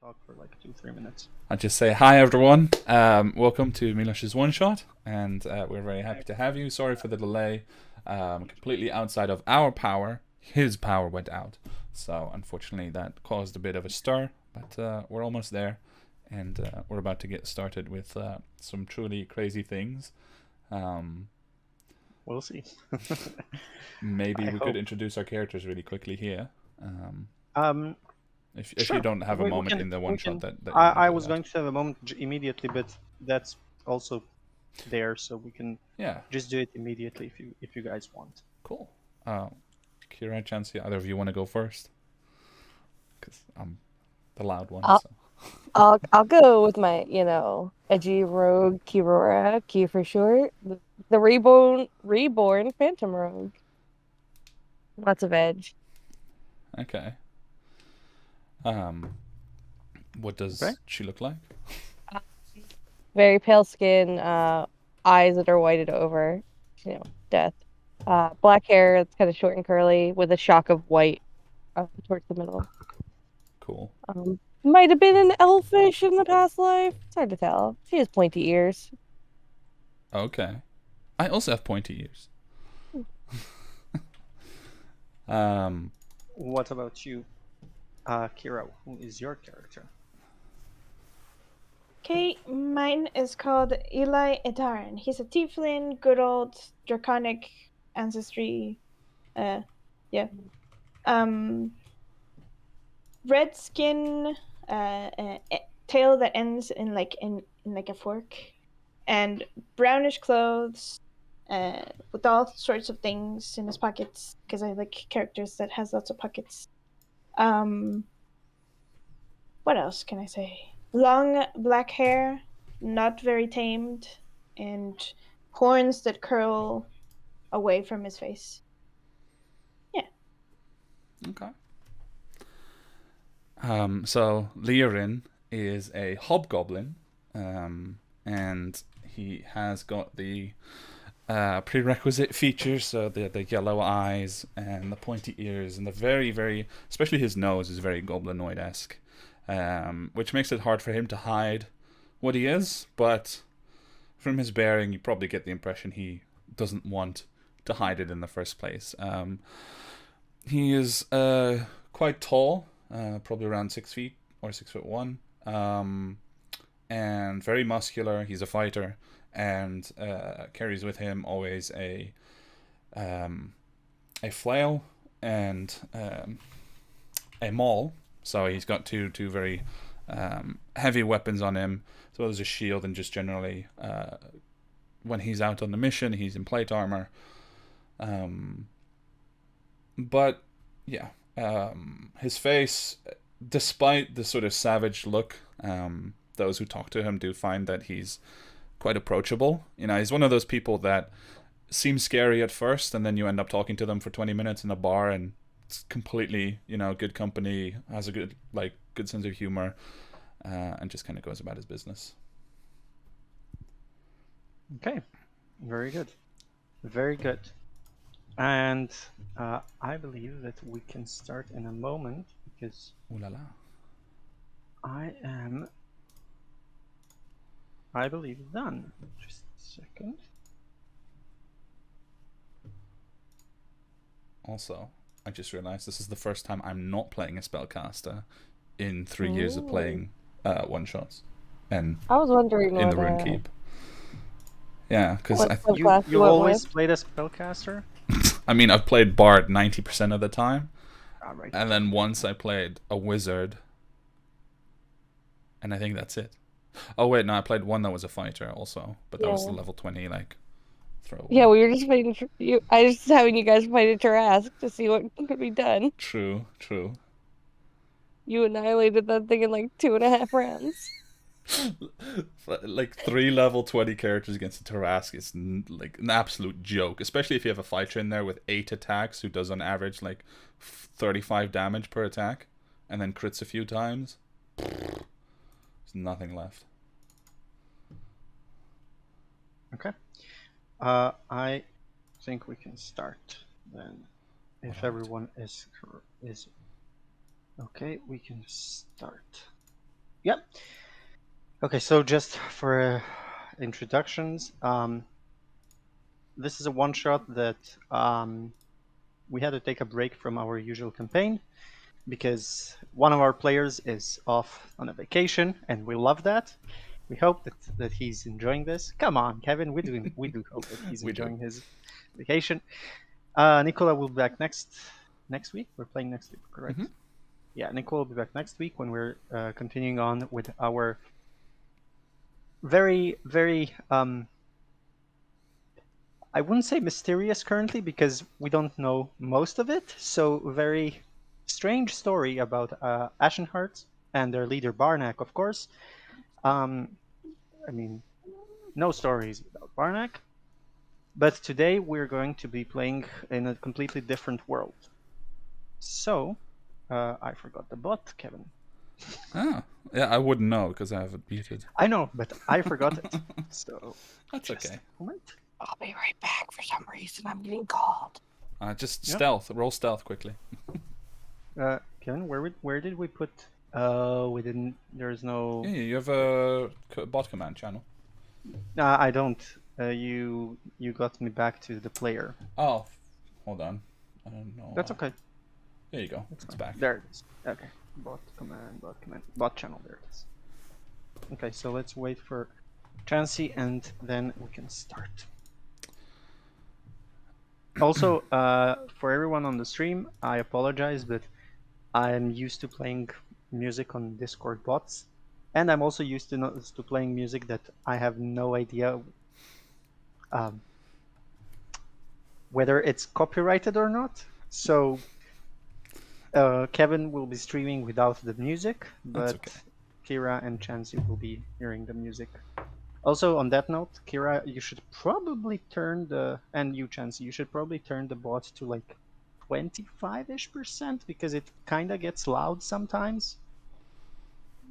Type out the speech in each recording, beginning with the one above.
talk for like 2-3 minutes. I'll just say hi, everyone. Welcome to Milos's One Shot, and we're very happy to have you. Sorry for the delay. Completely outside of our power. His power went out, so unfortunately that caused a bit of a stir. But we're almost there, and we're about to get started with some truly crazy things. Um, We'll see. Maybe I we could hope. introduce our characters really quickly here. Um, Um, if you sure. don't have a We moment can. in the one We shot can. that you want I to do was that. going to have a moment immediately, but that's also there, so we can Yeah, just do it immediately if you guys want. cool. Uh, Kira, Chansey, either of you want to go first? Because I'm the loud one. I'll So I'll go with my, edgy rogue Kirora, Key for short. The reborn Phantom Rogue. Lots of edge. okay. Um, what Okay. does she look like? Uh, Very pale skin, eyes that are whited over, death. Black hair that's kind of short and curly with a shock of white towards the middle. Cool. Might have been an elfish in the past life. It's hard to tell. She has pointy ears. Okay. I also have pointy ears. Um, What about you, Kira? Who is your character? Okay, mine is called Eli Edarin. He's a tiefling, good old draconic ancestry. Yeah. Um, red skin, tail that ends in like a fork, and brownish clothes, with all sorts of things in his pockets because I like characters that has lots of pockets. Um, what else can I say? Long black hair, not very tamed, and horns that curl away from his face. Yeah. okay. So Leorin is a hobgoblin, and he has got the prerequisite features, so the yellow eyes and the pointy ears and the very, especially his nose is very goblinoid-esque, which makes it hard for him to hide what he is, but from his bearing you probably get the impression he doesn't want to hide it in the first place. He is quite tall, probably around 6 feet or 6'1", and very muscular. He's a fighter and carries with him always um, a flail and a maul. So he's got two very heavy weapons on him, as well as a shield, and just generally when he's out on the mission, he's in plate armor. But yeah, his face, despite the sort of savage look, those who talk to him do find that he's quite approachable. He's one of those people that seem scary at first, and then you end up talking to them for 20 minutes in a bar, and it's completely, good company, has a good sense of humor, and just kind of goes about his business. Okay. Very good. Very good. And I believe that we can start in a moment because Ooh la la. I believe, done. Just a second. Also, I just realized this is the first time I'm not playing a spellcaster in 3 years of playing one shots and I was wondering in what the rune keep. Yeah, because what subclass You went always with. played a spellcaster? I've played Bard 90% of the time, Alright. and then once I played a wizard, and I think that's it. Oh wait, no, I played one that was a fighter also, but that was the Yeah. level 20 throwaway. Yeah, we were just fighting you. I was just having you guys fight a Tarask to see what could be done. True. You annihilated that thing in like 2.5 rounds. Like 3 level 20 characters against a Tarask is like an absolute joke, especially if you have a fighter in there with 8 attacks who does on average like 35 damage per attack, and then crits a few times. There's nothing left. Okay. I think we can start then. If Alright. everyone is okay, we can start. Yep. Okay, so just for introductions, this is a one-shot that we had to take a break from our usual campaign because one of our players is off on a vacation, and we love that. We hope that he's enjoying this. Come on, Kevin, we do hope that he's We do. enjoying his vacation. Nicola will be back next week. We're playing next week, correct? Mhm. Yeah, Nicola will be back next week when we're continuing on with our very, very I wouldn't say mysterious currently because we don't know most of it. So very strange story about Ashenheart and their leader Barnack, of course. I mean, no stories about Barnack. But today we're going to be playing in a completely different world. So, I forgot the bot, Kevin. Ah, yeah, I wouldn't know because I have it muted. I know, but I forgot it. So, That's just okay. a moment. I'll be right back. For some reason, I'm getting called. Just Yep. stealth. Roll stealth quickly. Kevin, where did we put? We didn't. There's no. Yeah, you have a bot command channel. I don't. You got me back to the player. Oh, hold on. I don't know. That's okay. There you go. That's It's fine. back. There it is. Okay. Bot command. Bot channel. There it is. Okay, so let's wait for Chansey and then we can start. Also, for everyone on the stream, I apologize, but I'm used to playing music on Discord bots, and I'm also used to playing music that I have no idea whether it's copyrighted or not. So Kevin will be streaming without the music, but okay. Kira and Chansey will be hearing the music. Also, on that note, Kira, you should probably turn and you, Chansey, you should probably turn the bot to like 25-ish% because it kind of gets loud sometimes.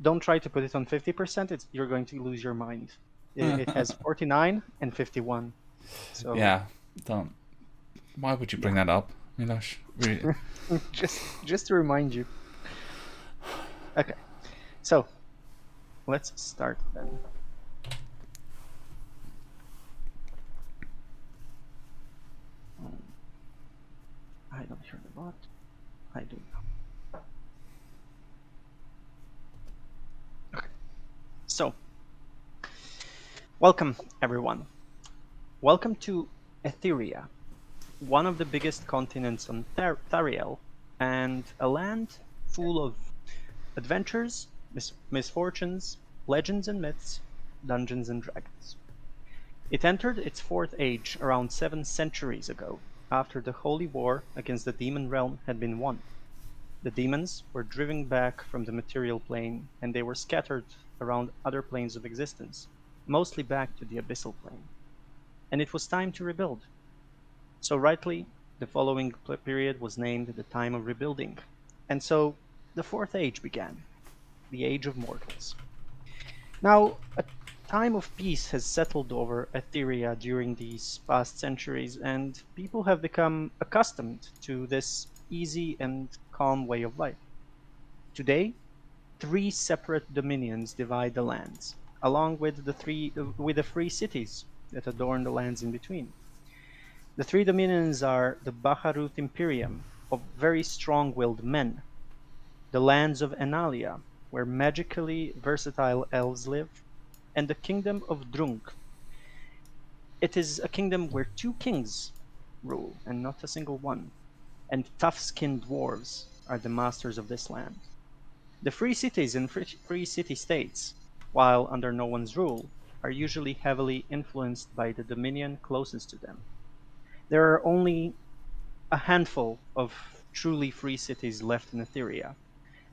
Don't try to put it on 50%. You're going to lose your mind. It has 49 and 51. So Yeah, don't. Why would you bring that up, Milos? Really? just to remind you. Okay, so let's start then. I don't hear the bot. I do now. Okay, so welcome everyone. Welcome to Etheria, one of the biggest continents on Thariel, and a land full of adventures, misfortunes, legends and myths, dungeons and dragons. It entered its fourth age around 7 centuries ago, after the Holy War against the demon realm had been won. The demons were driven back from the material plane, and they were scattered around other planes of existence, mostly back to the abyssal plane. And it was time to rebuild. So rightly, the following period was named the Time of Rebuilding. And so the Fourth Age began, the Age of Mortals. Now, a time of peace has settled over Etheria during these past centuries, and people have become accustomed to this easy and calm way of life. Today, 3 separate dominions divide the lands, along with the free cities that adorn the lands in between. The 3 dominions are the Baharut Imperium of very strong-willed men, the lands of Enalia, where magically versatile elves live, and the kingdom of Drunk. It is a kingdom where 2 kings rule, and not a single one, and tough-skinned dwarves are the masters of this land. The free cities and free city-states, while under no one's rule, are usually heavily influenced by the dominion closest to them. There are only a handful of truly free cities left in Etheria,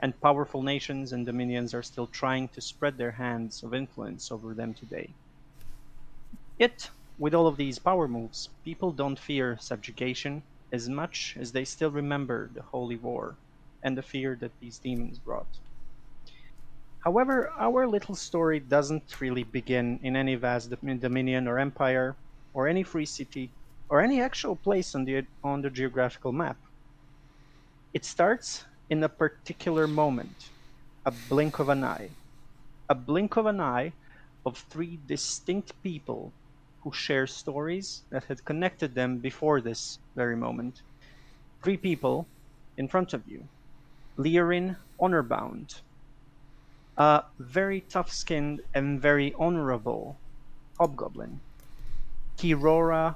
and powerful nations and dominions are still trying to spread their hands of influence over them today. Yet, with all of these power moves, people don't fear subjugation as much as they still remember the Holy War and the fear that these demons brought. However, our little story doesn't really begin in any vast dominion or empire, or any free city, or any actual place on the geographical map. It starts in a particular moment, a blink of an eye, a blink of an eye of three distinct people who share stories that had connected them before this very moment. Three people in front of you. Lirin Honorbound, a very tough-skinned and very honorable hobgoblin. Kirora,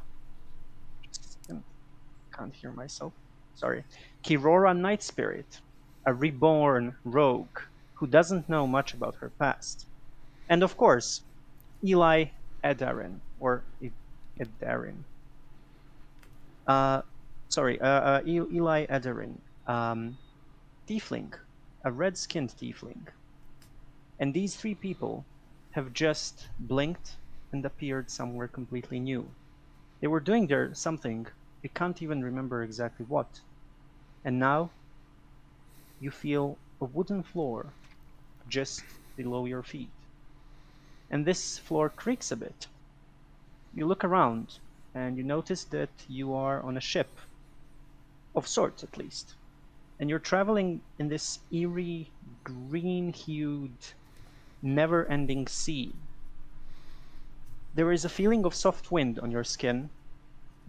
can't hear myself, sorry. Kirora Night Spirit, a reborn rogue who doesn't know much about her past. And of course, Eli Edarin, or Edarin. Uh, Eli Edarin, tiefling, a red-skinned tiefling. And these three people have just blinked and appeared somewhere completely new. They were doing their something, you can't even remember exactly what. And now you feel a wooden floor just below your feet. And this floor creaks a bit. You look around and you notice that you are on a ship, of sorts at least. And you're traveling in this eerie, green-hued, never-ending sea. There is a feeling of soft wind on your skin,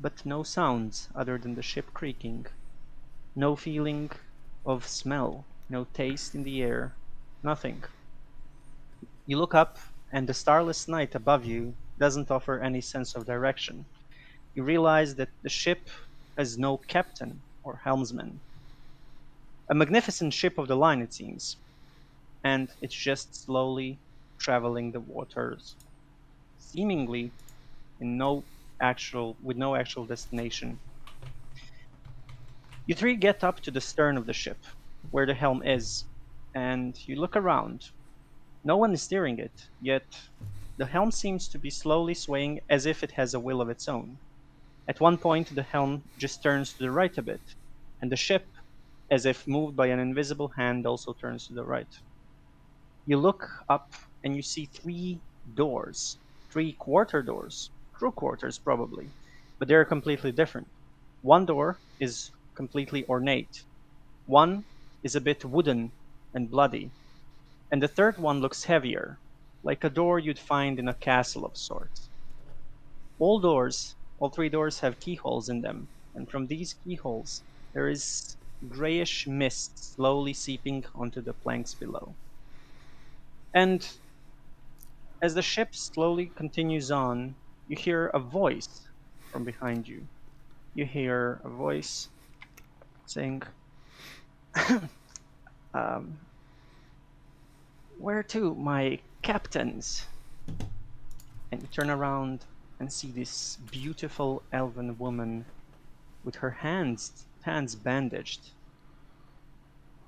but no sounds other than the ship creaking. No feeling of smell, no taste in the air, nothing. You look up, and the starless night above you doesn't offer any sense of direction. You realize that the ship has no captain or helmsman. A magnificent ship of the line, it seems, and it's just slowly traveling the waters, seemingly with no actual destination. You three get up to the stern of the ship, where the helm is, and you look around. No one is steering it, yet the helm seems to be slowly swaying as if it has a will of its own. At one point, the helm just turns to the right a bit, and the ship, as if moved by an invisible hand, also turns to the right. You look up and you see three doors, three quarter doors, true quarters probably, but they're completely different. One door is completely ornate, one is a bit wooden and bloody, and the third one looks heavier, like a door you'd find in a castle of sorts. All three doors have keyholes in them, and from these keyholes there is grayish mist slowly seeping onto the planks below. And as the ship slowly continues on, you hear a voice from behind you. You hear a voice saying, um, "Where to, my captains?" And you turn around and see this beautiful elven woman with her hands bandaged.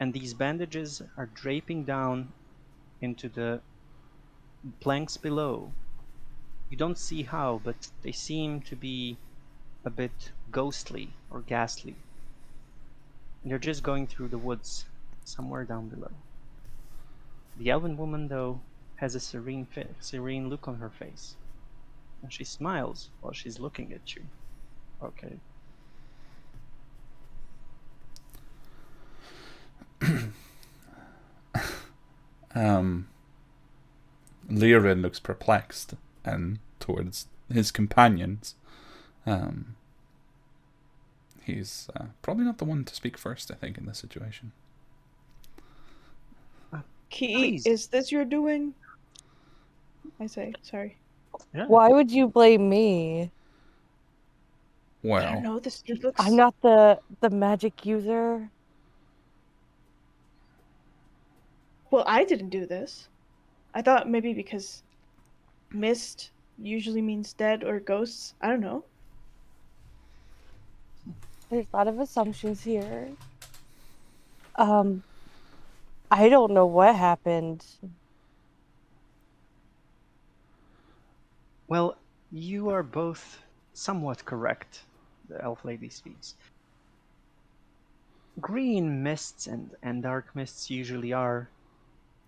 And these bandages are draping down into the planks below. You don't see how, but they seem to be a bit ghostly or ghastly. And they're just going through the woods somewhere down below. The elven woman, though, has a serene look on her face. And she smiles while she's looking at you. Okay. Lirin looks perplexed and towards his companions. He's probably not the one to speak first, I think, in this situation. Key, Please. is this your doing? I say, sorry. Yeah. Why would you blame me? I Well, don't know. This dude looks. I'm not the magic user. Well, I didn't do this. I thought maybe because mist usually means dead or ghosts. I don't know. There's a lot of assumptions here. I don't know what happened. Well, you are both somewhat correct, the elf lady speaks. Green mists and dark mists usually are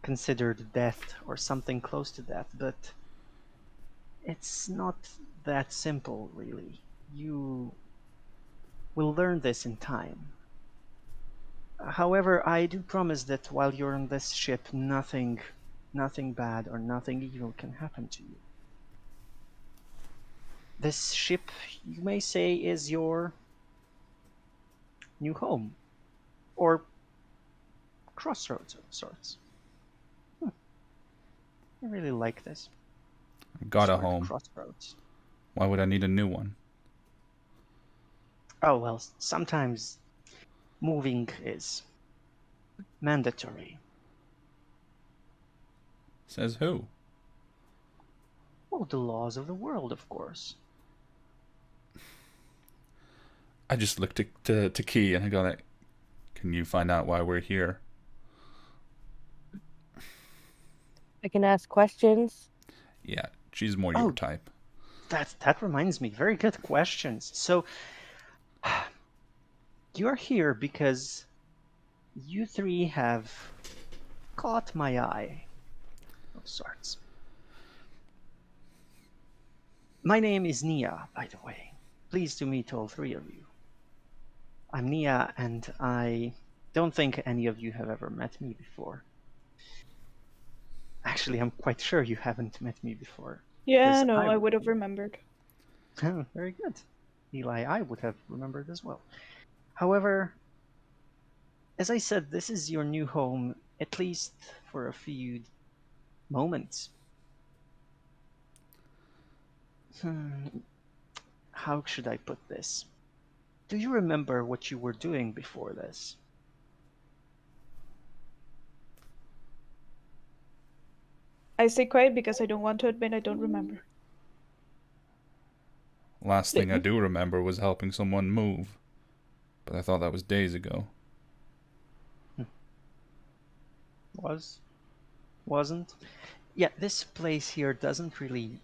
considered death or something close to that, but it's not that simple, really. You will learn this in time. However, I do promise that while you're on this ship, nothing nothing bad or nothing evil can happen to you. This ship, you may say, is your new home, or crossroads of sorts. I really like this. Got This a word, home. crossroads. Why would I need a new one? Oh, well, sometimes moving is mandatory. Says who? Well, the laws of the world, of course. I just looked to Key and I go like, can you find out why we're here? I can ask questions. Yeah, she's more your Oh. type. That reminds me. Very good questions. So, you're here because you three have caught my eye of sorts. My name is Nia, by the way. Pleased to meet all three of you. I'm Nia, and I don't think any of you have ever met me before. Actually, I'm quite sure you haven't met me before. Yeah, because no, I would have remembered. Very good. Eli, I would have remembered as well. However, as I said, this is your new home, at least for a few moments. How should I put this? Do you remember what you were doing before this? I stay quiet because I don't want to admit I don't remember. Last thing I do remember was helping someone move. But I thought that was days ago. Wasn't? Yeah, this place here doesn't really.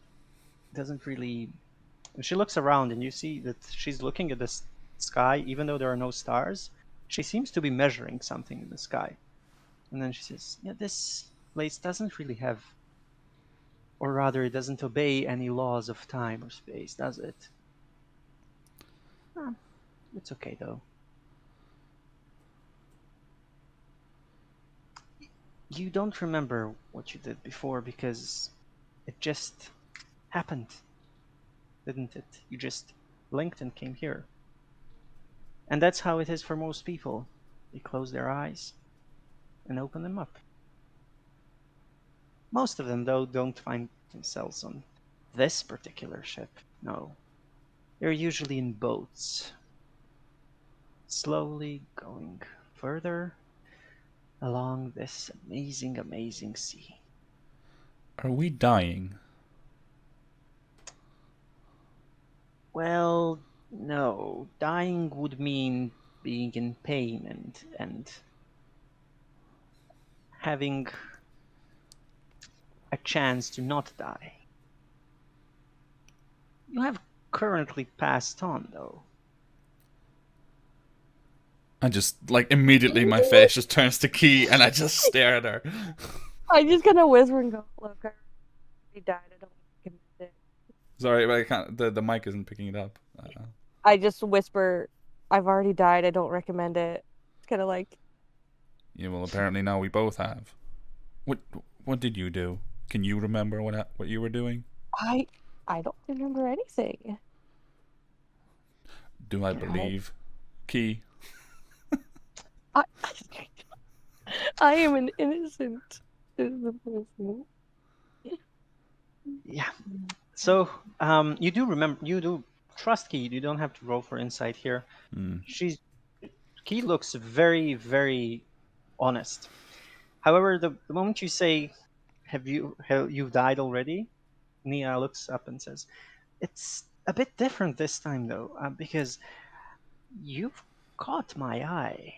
She looks around and you see that she's looking at the sky, even though there are no stars. She seems to be measuring something in the sky. And then she says, yeah, this place doesn't really have, or rather, it doesn't obey any laws of time or space, does it? It's okay, though. You don't remember what you did before because it just happened, didn't it? You just blinked and came here. And that's how it is for most people. They close their eyes and open them up. Most of them, though, don't find themselves on this particular ship. No. They're usually in boats, slowly going further along this amazing, amazing sea. Are we dying? Well, no. Dying would mean being in pain and having a chance to not die. You have currently passed on, though. I just, like, immediately my face just turns to Key and I just stare at her. I just kind of whisper and go, look, I already died. I don't recommend it. Sorry, but I can't, the mic isn't picking it up. I just whisper, I've already died. I don't recommend it. It's kind of like, Yeah, well, apparently now we both have. What did you do? Can you remember what you were doing? I don't remember anything. Do I believe? Key? I I am an innocent person. Yeah. So, you do remember, you do trust Key. You don't have to roll for insight here. Key looks very, very honest. However, the moment you say, have you've died already?" Nia looks up and says, "It's a bit different this time, though, because you've caught my eye.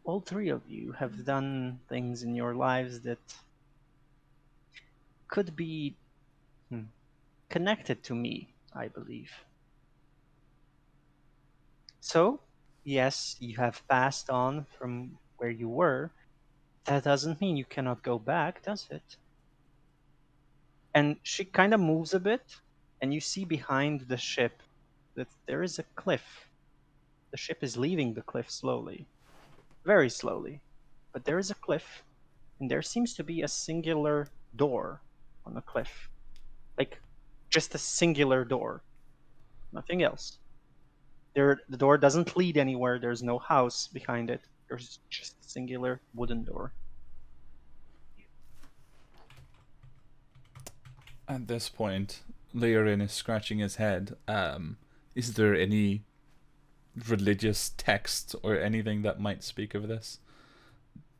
All three of you have done things in your lives that could be connected to me, I believe. So, yes, you have passed on from where you were. That doesn't mean you cannot go back, does it?" And she kind of moves a bit, and you see behind the ship that there is a cliff. The ship is leaving the cliff slowly, very slowly, but there is a cliff, and there seems to be a singular door on the cliff. Like, just a singular door. Nothing else. The door doesn't lead anywhere. There's no house behind it. There's just a singular wooden door. At this point, Leorin is scratching his head. Is there any religious text or anything that might speak of this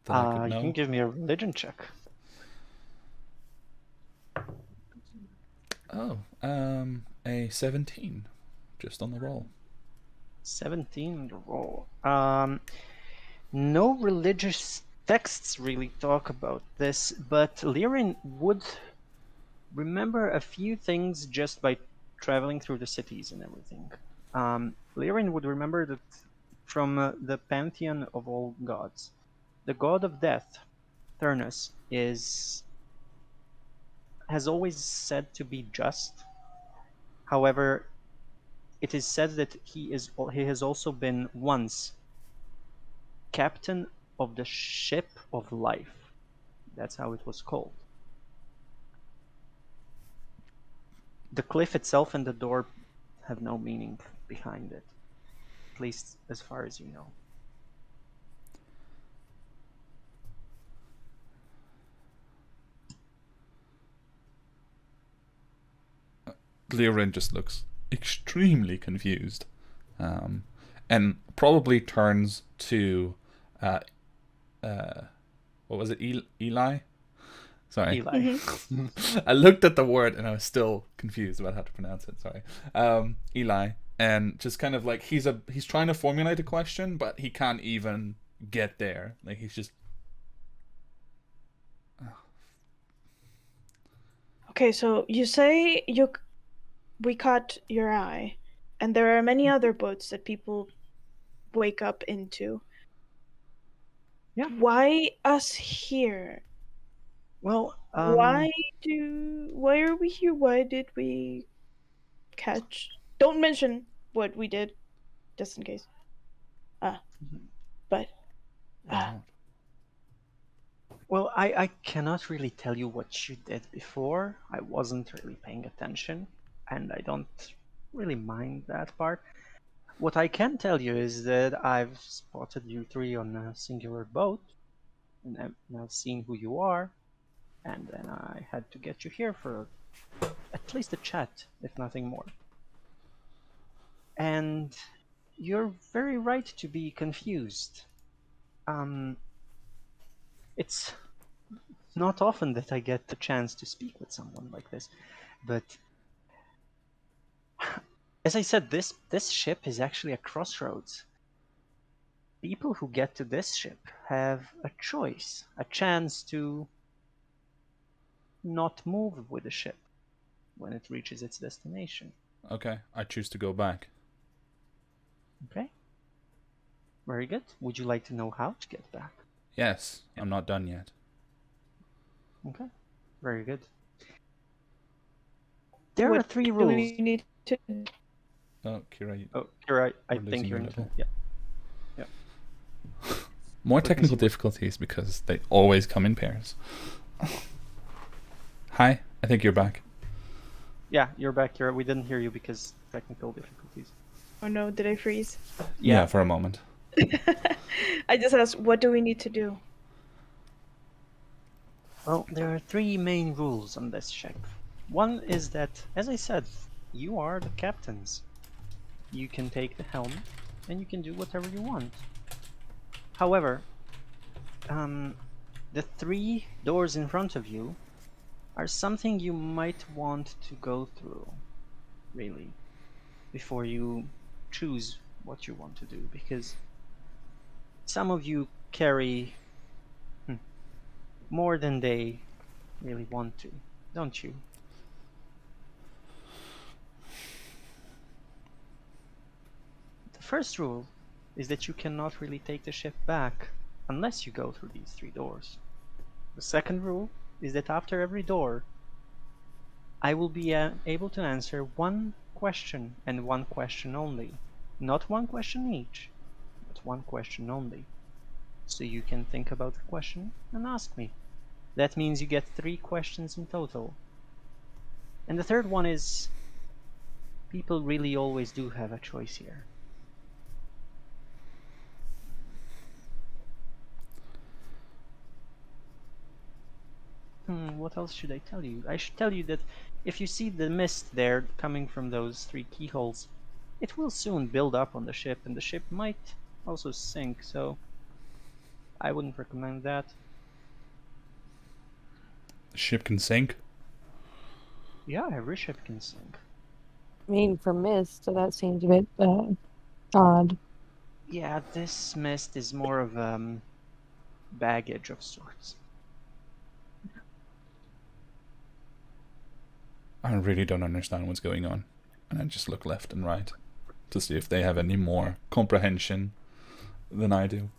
that I could You know? can give me a religion check. Oh, a 17, just on the roll. 17 on the roll. No religious texts really talk about this, but Lirin would remember a few things just by traveling through the cities and everything. Lirin would remember that from the pantheon of all gods, the god of death, Turnus, has always said to be just. However, it is said that he has also been once captain of the ship of life. That's how it was called. The cliff itself and the door have no meaning behind it, at least as far as you know. Leorin just looks extremely confused, and probably turns to, what was it, Eli? Sorry. Eli. I looked at the word and I was still confused about how to pronounce it. Sorry. Eli, and just kind of like he's trying to formulate a question, but he can't even get there. Like he's just. Okay, so you say we caught your eye, and there are many other boats that people wake up into. Yeah. Why us here? Well, Why are we here? Why did we catch? Don't mention what we did, just in case. But Well, I cannot really tell you what you did before. I wasn't really paying attention, and I don't really mind that part. What I can tell you is that I've spotted you three on a singular boat, and I've seen who you are, and then I had to get you here for at least a chat, if nothing more. And you're very right to be confused. It's not often that I get the chance to speak with someone like this, but as I said, this ship is actually a crossroads. People who get to this ship have a choice, a chance to not move with the ship when it reaches its destination. Okay, I choose to go back. Okay? Very good. Would you like to know how to get back? Yes, I'm not done yet. Okay. Very good. There what are three do rules. we need to? Oh, Kira, Oh, you're right. I We're think losing you're you a in. little. Yeah. more Let me technical see. difficulties because they always come in pairs. Hi, I think you're back. Yeah, you're back here. We didn't hear you because technical difficulties. Oh no, did I freeze? Yeah, for a moment. I just asked, what do we need to do? Well, there are three main rules on this ship. One is that, as I said, you are the captains. You can take the helm, and you can do whatever you want. However, the three doors in front of you are something you might want to go through, really, before you choose what you want to do, because some of you carry more than they really want to, don't you? The first rule is that you cannot really take the ship back unless you go through these three doors. The second rule is that after every door, I will be able to answer one question and one question only. Not one question each, but one question only. So you can think about the question and ask me. That means you get 3 questions in total. And the third one is, people really always do have a choice here. What else should I tell you? I should tell you that if you see the mist there coming from those 3 keyholes, it will soon build up on the ship, and the ship might also sink, so I wouldn't recommend that. The ship can sink. Yeah, every ship can sink. I mean, for mist, so that seems a bit odd. Yeah, this mist is more of baggage of sorts. I really don't understand what's going on. And I just look left and right to see if they have any more comprehension than I do.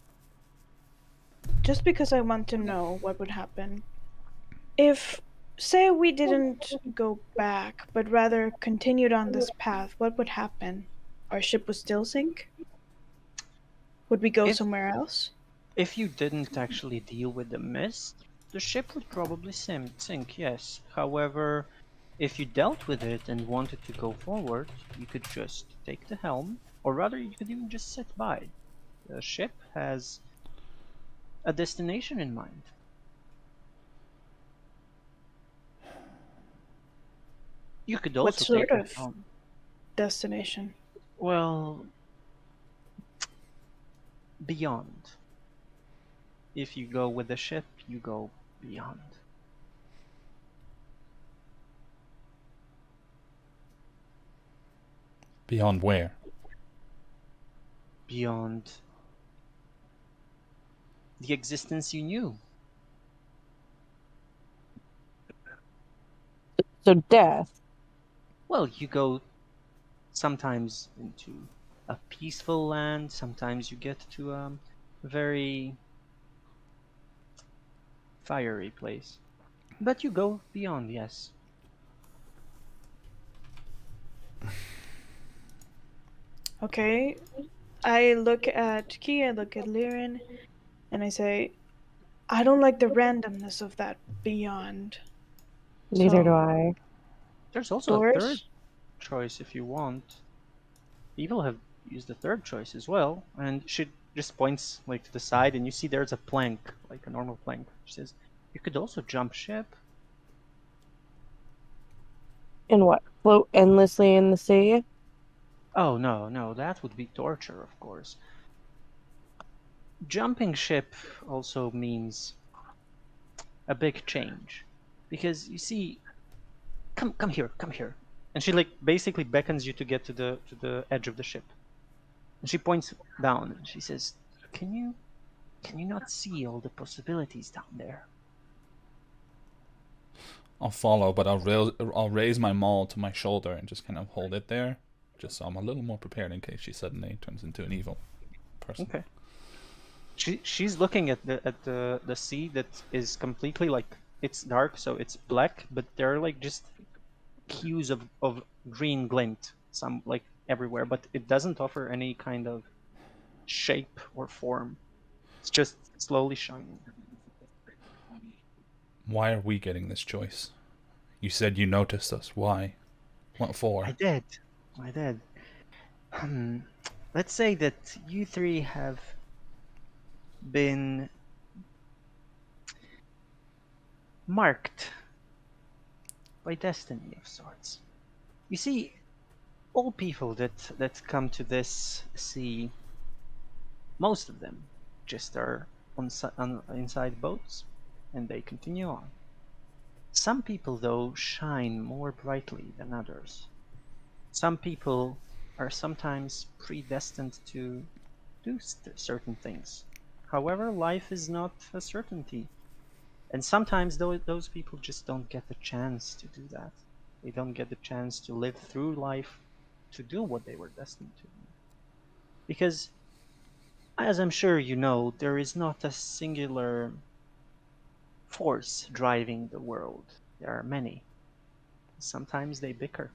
Just because I want to know what would happen. If, say, we didn't go back, but rather continued on this path, what would happen? Our ship would still sink? Would we go If somewhere else? if you didn't actually deal with the mist, the ship would probably sink, yes. However, if you dealt with it and wanted to go forward, you could just take the helm, or rather, you could even just sit by. The ship has a destination in mind. You could What also sort take the of helm. destination? Well, beyond. If you go with the ship, you go beyond. Beyond where? Beyond the existence you knew. So death. Well, you go sometimes into a peaceful land, sometimes you get to a very fiery place. But you go beyond, yes. Okay. I look at Ki, I look at Liren, and I say, I don't like the randomness of that beyond. Neither do So, I. There's also a third doors? choice if you want. People have used the third choice as well, and she just points like to the side, and you see there's a plank, like a normal plank. She says, "You could also jump ship." And what? Float endlessly in the sea? Oh no, no, that would be torture, of course. Jumping ship also means a big change, because you see, come here, come here, and she like basically beckons you to get to the edge of the ship, and she points down and she says, "Can you not see all the possibilities down there?" I'll follow, but I'll raise my maul to my shoulder and just kind of hold it there, just so I'm a little more prepared in case she suddenly turns into an evil person. Okay. She's looking at the sea that is completely like, it's dark, so it's black, but there are like just hues of green glint, some like everywhere, but it doesn't offer any kind of shape or form. It's just slowly shining. Why are we getting this choice? You said you noticed us. Why? What for? I did. I did. Hmm. Let's say that you 3 have been marked by destiny of sorts. You see, all people that come to this sea, most of them just are inside boats, and they continue on. Some people, though, shine more brightly than others. Some people are sometimes predestined to do certain things. However, life is not a certainty. And sometimes those people just don't get the chance to do that. They don't get the chance to live through life to do what they were destined to do. Because, as I'm sure you know, there is not a singular force driving the world. There are many. Sometimes they bicker.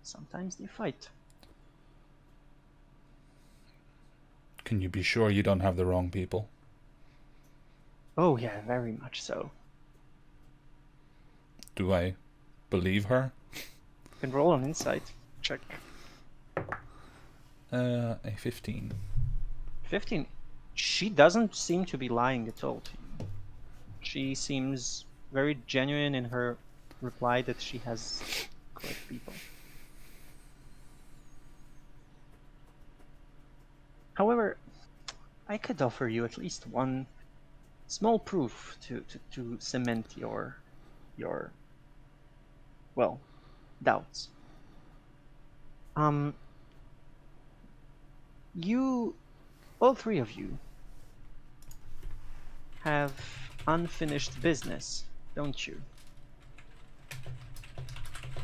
Sometimes they fight. Can you be sure you don't have the wrong people? Oh yeah, very much so. do I believe her? You can roll an insight check. A 15. 15. She doesn't seem to be lying at all to you. She seems very genuine in her reply that she has correct people. However, I could offer you at least one small proof to cement your well, doubts. You, all three of you, have unfinished business, don't you?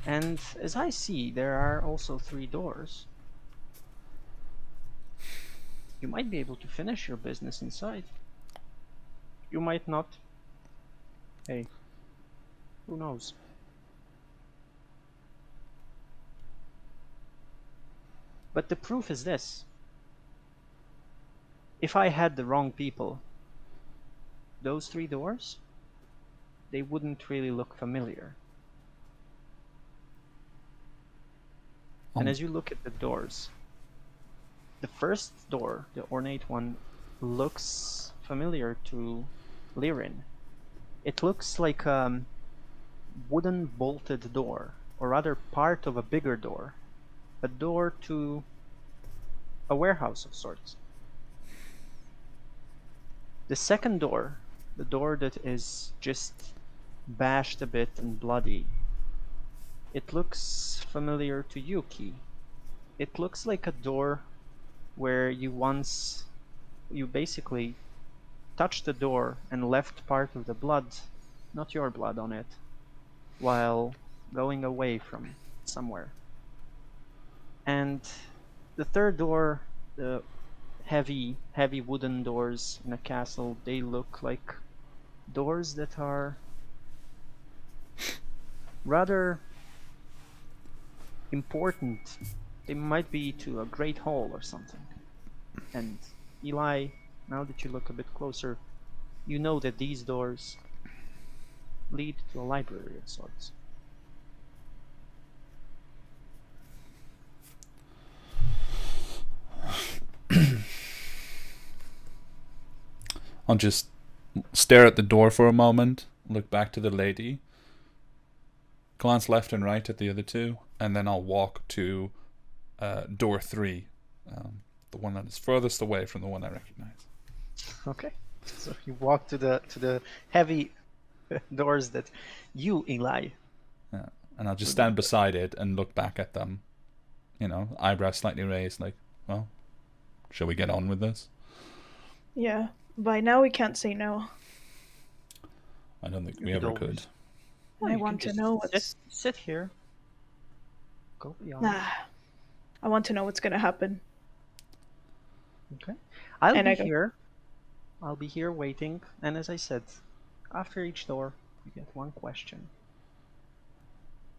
And as I see, there are also 3 doors. You might be able to finish your business inside. You might not. Hey, who knows? But the proof is this. If I had the wrong people, those 3 doors, they wouldn't really look familiar. And as you look at the doors, the first door, the ornate one, looks familiar to Lirin. It looks like a wooden bolted door, or rather part of a bigger door. A door to a warehouse of sorts. The second door, the door that is just bashed a bit and bloody, it looks familiar to Yuki. It looks like a door where you basically touched the door and left part of the blood, not your blood, on it, while going away from somewhere. And the third door, the heavy wooden doors in a castle, they look like doors that are rather important. They might be to a great hall or something. And Eli, now that you look a bit closer, you know that these doors lead to a library of sorts. I'll just stare at the door for a moment, look back to the lady, glance left and right at the other 2, and then I'll walk to door 3, the one that is furthest away from the one I recognize. Okay, so you walk to the heavy doors that you, Eli. Yeah. And I'll just stand beside it and look back at them, eyebrows slightly raised, like, well, shall we get on with this? Yeah. By now we can't say no. I don't think You we could ever always- could. Well, I you want can to just know what's. sit here. Go beyond. Nah. I want to know what's gonna happen. Okay. I'll And be I go- here. I'll be here waiting. And as I said, after each door, you get one question.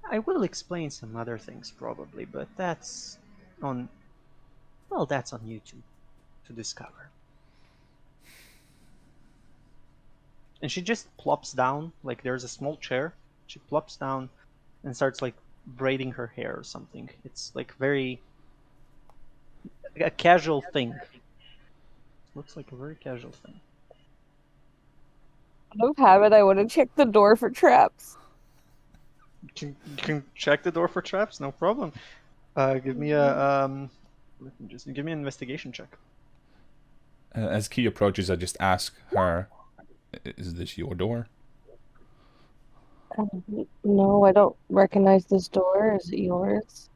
I will explain some other things probably, but that's on you to discover. And she just plops down, like there's a small chair. She plops down and starts like braiding her hair or something. It's like very a casual thing. Looks like a very casual thing. Out of habit, I want to check the door for traps. You can check the door for traps, no problem. Give me give me an investigation check. As Key approaches, I just ask her, is this your door? No, I don't recognize this door. Is it yours?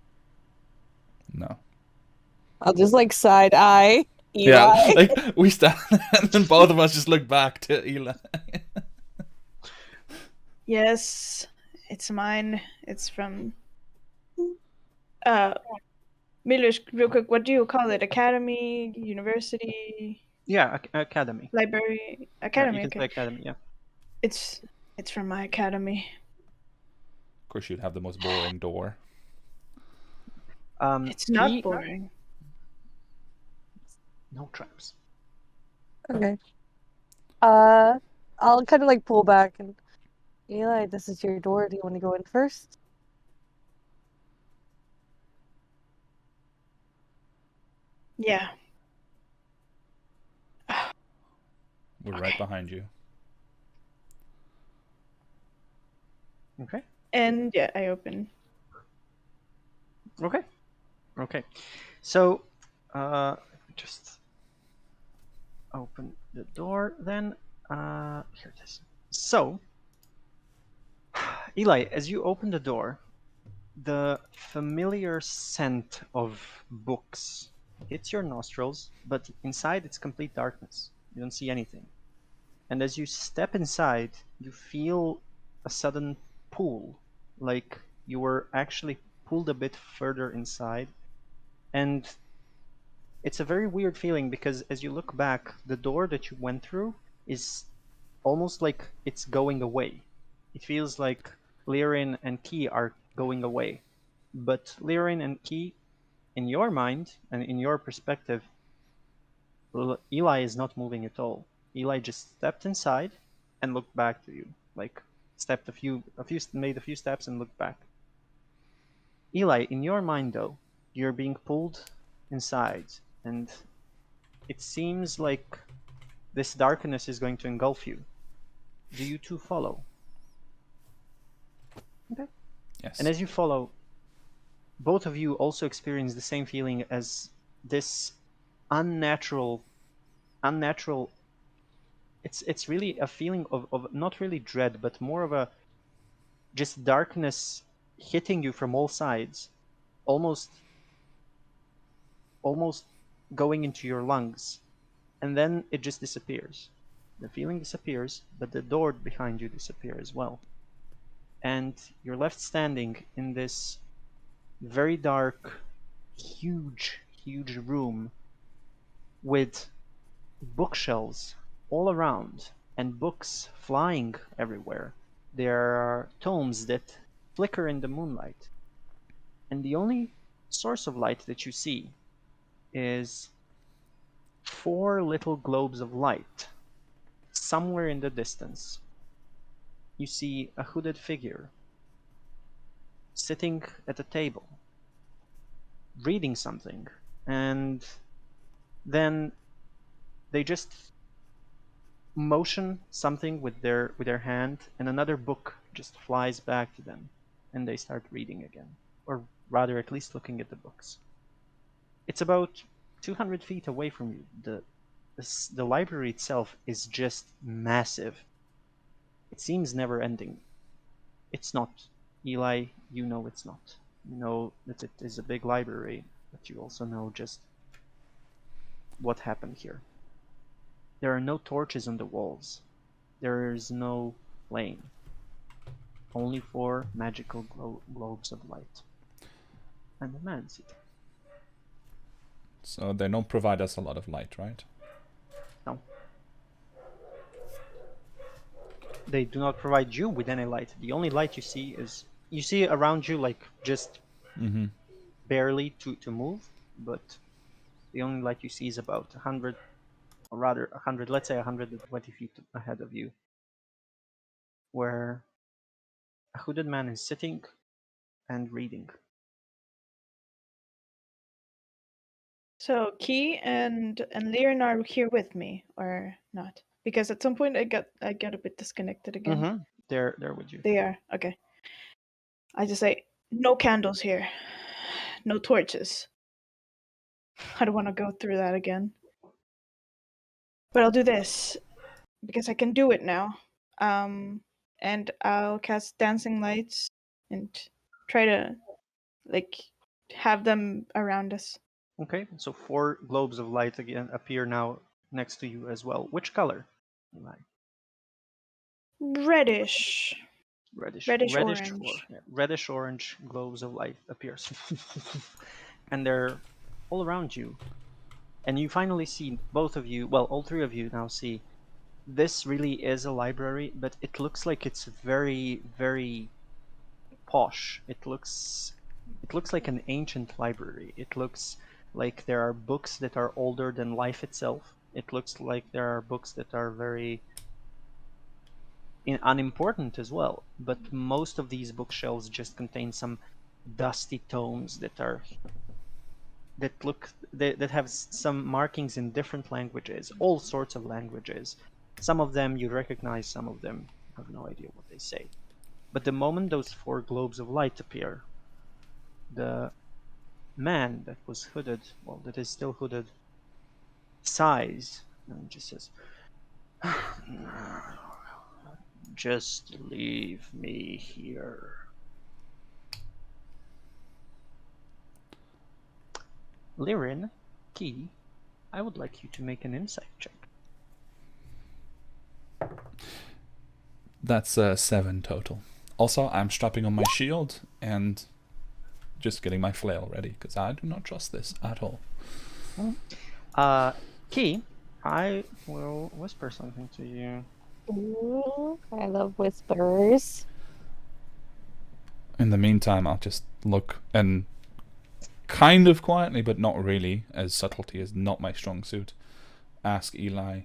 No. I'll just like side eye Eli. Yeah, like we stand and then both of us just look back to Eli. Yes, it's mine. It's from. Milos, real quick, what do you call it? Academy, university, Yeah, academy. library, Yeah, academy. you can say Okay, academy. Yeah. it's from my academy. Of course, you'd have the most boring door. It's not Key- boring. No traps. Okay. I'll kind of like pull back and Eli, this is your door. Do you want to go in first? Yeah. We're Okay. right behind you. Okay. And yeah, I open. Okay. Okay. So, just open the door then. Here it is. So, Eli, as you open the door, the familiar scent of books hits your nostrils, but inside it's complete darkness. You don't see anything. And as you step inside, you feel a sudden pull, like you were actually pulled a bit further inside. And it's a very weird feeling because as you look back, the door that you went through is almost like it's going away. It feels like Lirin and Key are going away. But Lirin and Key, in your mind and in your perspective, Eli is not moving at all. Eli just stepped inside and looked back to you, like stepped made a few steps and looked back. Eli, in your mind though, you're being pulled inside, and it seems like this darkness is going to engulf you. Do you two follow? Okay. Yes. And as you follow, both of you also experience the same feeling as this unnatural it's really a feeling of not really dread, but more of a just darkness hitting you from all sides, almost almost going into your lungs, and then it just disappears. The feeling disappears, but the door behind you disappears as well. And you're left standing in this very dark, huge room with bookshelves all around and books flying everywhere. There are tomes that flicker in the moonlight. And the only source of light that you see is 4 little globes of light somewhere in the distance. You see a hooded figure sitting at a table, reading something, and then they just motion something with their hand, and another book just flies back to them, and they start reading again, or rather, at least looking at the books. It's about 200 feet away from you. The library itself is just massive. It seems never ending. It's not. Eli, you know it's not. You know that it is a big library, but you also know just what happened here. There are no torches on the walls. There is no flame. Only 4 magical globes of light. And a man seat. So they don't provide us a lot of light, right? No. They do not provide you with any light. The only light you see is you see around you, like just barely to move, but the only light you see is about 100, or rather 100, let's say 120 feet ahead of you, where a hooded man is sitting and reading. So Key and Liren are here with me or not? Because at some point I got a bit disconnected again. Mm-hmm. They're with you. They are okay. I just say no candles here, no torches. I don't want to go through that again. But I'll do this because I can do it now. And I'll cast dancing lights and try to like have them around us. Okay, so 4 globes of light again appear now next to you as well. Which color? Reddish. Reddish orange. 4. Yeah, reddish orange globes of light appears. And they're all around you. And you finally see both of you, well, all 3 of you now see this really is a library, but it looks like it's very, very posh. It looks like an ancient library. It looks like there are books that are older than life itself. It looks like there are books that are very unimportant as well, but most of these bookshelves just contain some dusty tomes that have some markings in different languages, all sorts of languages. Some of them you recognize, some of them you have no idea what they say. But the moment those four globes of light appear, the man that was hooded, well, that is still hooded, sighs and just says, "Just leave me here." Lirin, Key, I would like you to make an insight check. That's 7 total. Also, I'm strapping on my shield and just getting my flail ready, because I do not trust this at all. Key, I will whisper something to you. Ooh, I love whispers. In the meantime, I'll just look and kind of quietly, but not really, as subtlety is not my strong suit, ask Eli,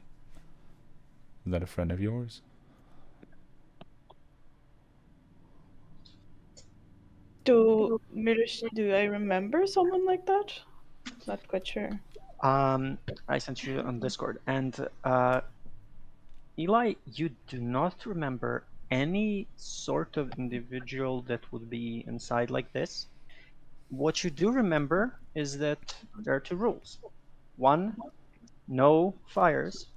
is that a friend of yours? Do I remember someone like that? Not quite sure. I sent you on Discord, and Eli, you do not remember any sort of individual that would be inside like this. What you do remember is that there are two rules. One, no fires,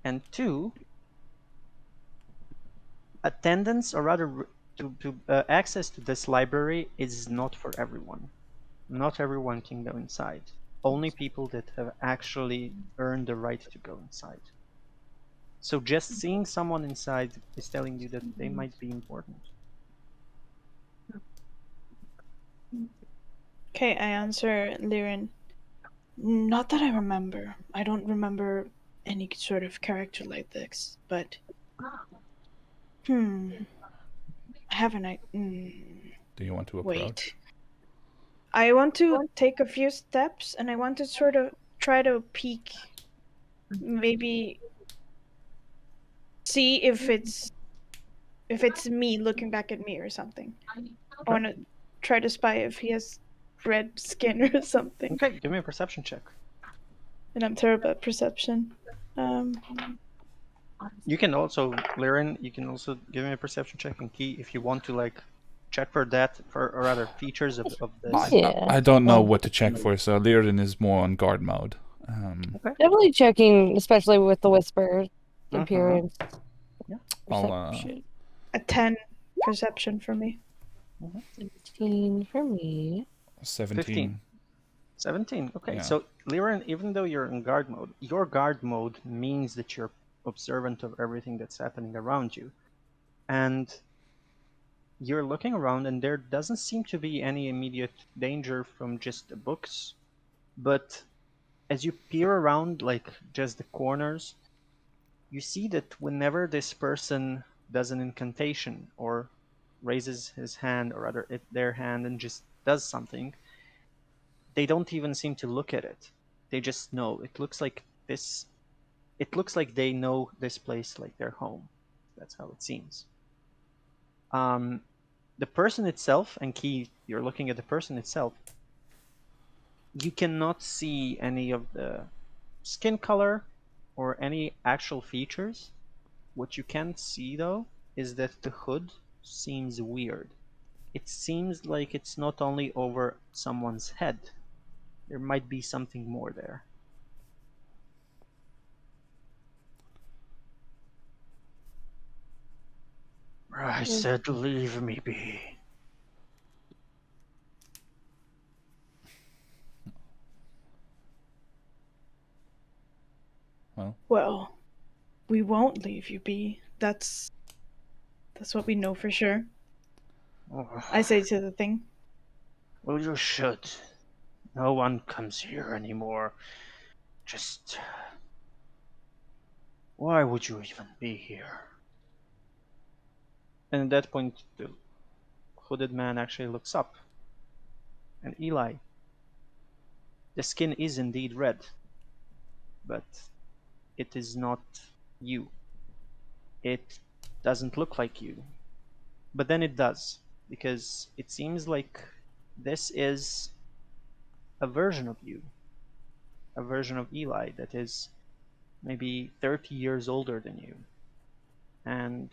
and two, attendance, or rather, access to this library is not for everyone. Not everyone can go inside. Only people that have actually earned the right to go inside. So just seeing someone inside is telling you that they might be important. Okay, I answer Lirin. Not that I remember. I don't remember any sort of character like this, but haven't I? Do you want to approach? Wait. I want to take a few steps, and I want to sort of try to peek, maybe see if it's me looking back at me or something. I want to try to spy if he has red skin or something. Okay, give me a perception check. And I'm terrible at perception. You can also, Liren, you can also give me a perception check and Key if you want to like check for that, or rather features of this. Yeah. I don't know what to check for, so Lirin is more on guard mode. Definitely checking, especially with the whisper Mhm. appearance. Yeah. Perception. A 10 perception for me. 16 for me. 17. 17. Okay, Yeah. so Liren, even though you're in guard mode, your guard mode means that you're observant of everything that's happening around you. And you're looking around, and there doesn't seem to be any immediate danger from just the books. But as you peer around, like just the corners, you see that whenever this person does an incantation or raises his hand, or rather their hand, and just does something, they don't even seem to look at it. They just know. It looks like they know this place like their home. That's how it seems. The person itself, and Key, you're looking at the person itself. You cannot see any of the skin color or any actual features. What you can see though is that the hood seems weird. It seems like it's not only over someone's head. There might be something more there. I said leave me be. Well, we won't leave you be. That's what we know for sure. I say to the thing. Well, you should. No one comes here anymore. Just... why would you even be here? And at that point, the hooded man actually looks up. And Eli, the skin is indeed red, but it is not you. It doesn't look like you. But then it does, because it seems like this is a version of you, a version of Eli that is maybe 30 years older than you. And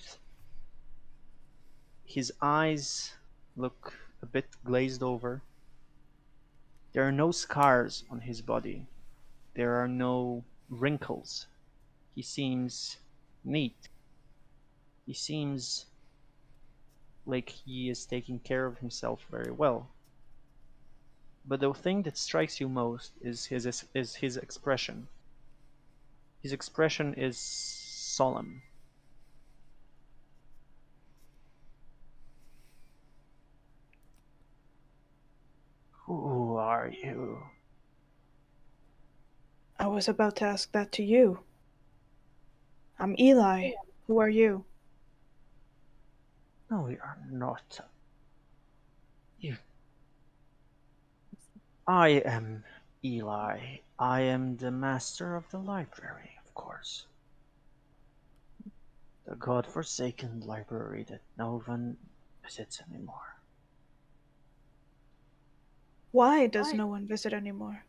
his eyes look a bit glazed over. There are no scars on his body. There are no wrinkles. He seems neat. He seems like he is taking care of himself very well. But the thing that strikes you most is his expression. His expression is solemn. Who are you? I was about to ask that to you. I'm Eli. Who are you? No, we are not. You. I am Eli. I am the master of the library, of course. The god-forsaken library that no one visits anymore. Why does no one visit anymore?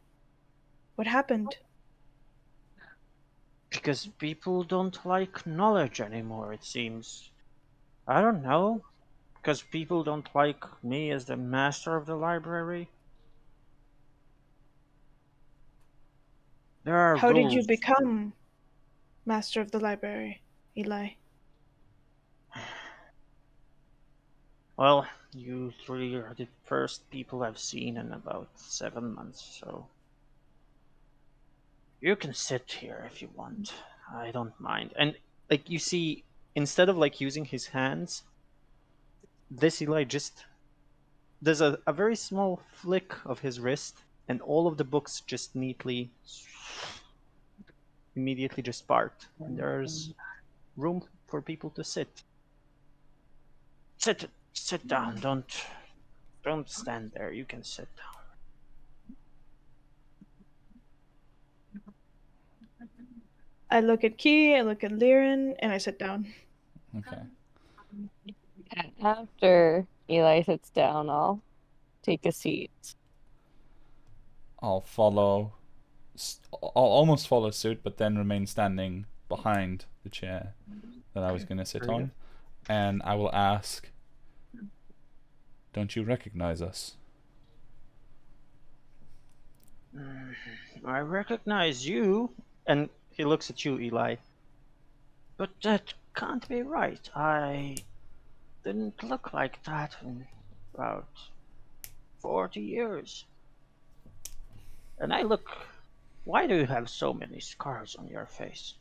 What happened? Because people don't like knowledge anymore, it seems. I don't know. Because people don't like me as the master of the library. There are How did you rules. become master of the library, Eli? Well, you three are the first people I've seen in about 7 months, so you can sit here if you want. I don't mind. And like you see, instead of like using his hands, this Eli just there's a very small flick of his wrist, and all of the books just neatly immediately just part, and there's room for people to sit. Sit down. Don't stand there. You can sit down. I look at Key, I look at Liren, and I sit down. Okay. After Eli sits down, I'll take a seat. I'll follow. I'll almost follow suit, but then remain standing behind the chair that I was going to sit Very on. And I will ask, don't you recognize us? I recognize you. And he looks at you, Eli. But that can't be right. I didn't look like that in about 40 years. And I look. Why do you have so many scars on your face?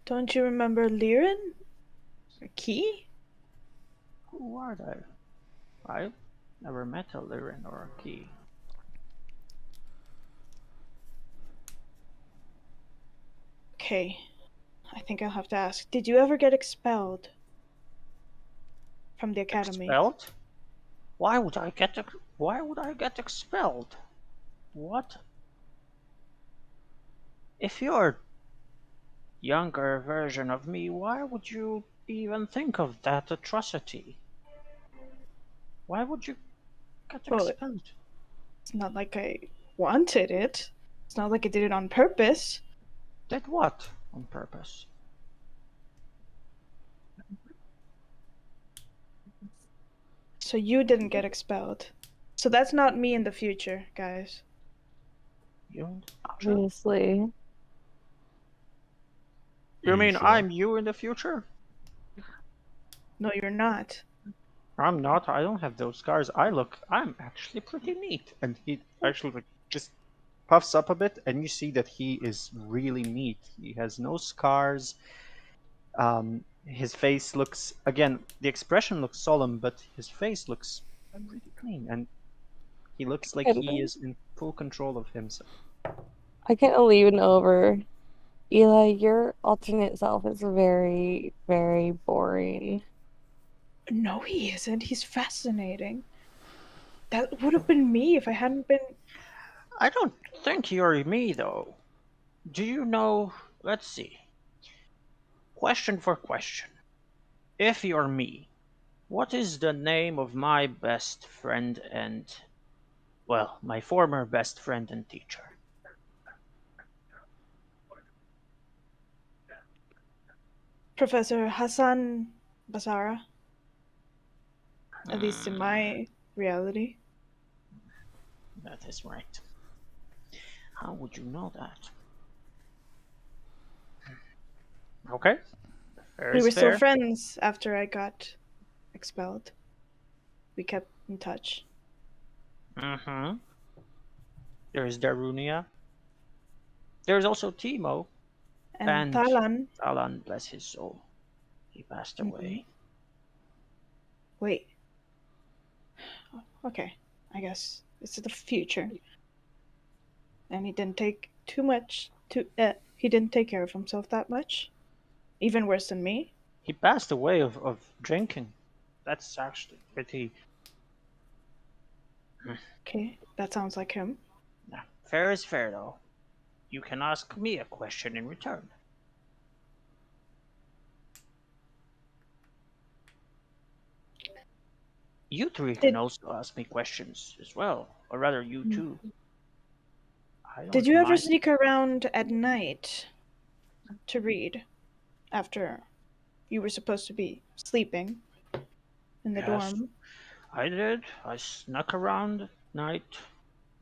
Don't you remember Liren? Or Key? Who are they? I've never met a Liren or a Key. Okay, I think I'll have to ask. Did you ever get expelled from the academy? Expelled? Why would I get expelled? What? If you're younger version of me, why would you even think of that atrocity? Why would you get Well, expelled? it's not like I wanted it. It's not like I did it on purpose. Did what on purpose? So you didn't get expelled. So that's not me in the future, guys. You in the future? Obviously. You mean sure? I'm you in the future? No, you're not. I'm not. I don't have those scars. I'm actually pretty neat. And he actually like, just puffs up a bit, and you see that he is really neat. He has no scars. His face looks, again, the expression looks solemn, but his face looks pretty clean, and he looks like he is in full control of himself. I can't lean over. Eli, your alternate self is very, very boring. No, he isn't. He's fascinating. That would have been me if I hadn't been. I don't think you're me, though. Do you know? Let's see. Question for question. If you're me, what is the name of my best friend and, well, my former best friend and teacher? Professor Hassan Basara, at least in Hmm, my reality. that is right. How would you know that? Okay, fair We is were still fair. friends after I got expelled. We kept in touch. Mm-hmm. There's Darunia. There's also Timo. And And Talan. Alan, bless his soul. He passed Mhm. away. Wait. Okay. I guess it's the future. And he didn't take too much to. He didn't take care of himself that much. Even worse than me. He passed away of drinking. That's actually pretty. Okay, that sounds like him. Nah, fair is fair, though. You can ask me a question in return. You three can Did also ask me questions as well, or rather, you two. I Did don't you ever mind. sneak around at night to read after you were supposed to be sleeping in the Yes, dorm? I did. I snuck around at night,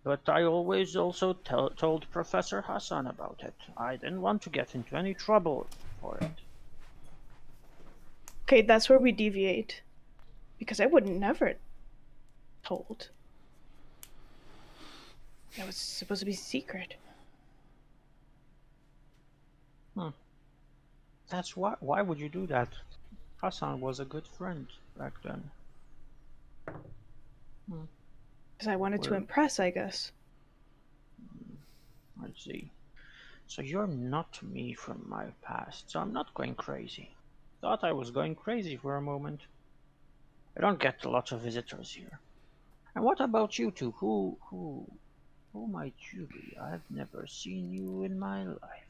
but I always also told Professor Hassan about it. I didn't want to get into any trouble for it. Okay, that's where we deviate. Because I would never told. That was supposed to be secret. Hmm. That's why. Why would you do that? Hassan was a good friend back then. Hmm. Because I wanted to Well, impress, I guess. I see. So you're not me from my past, so I'm not going crazy. Thought I was going crazy for a moment. I don't get a lot of visitors here. And what about you two? Who might you be? I've never seen you in my life.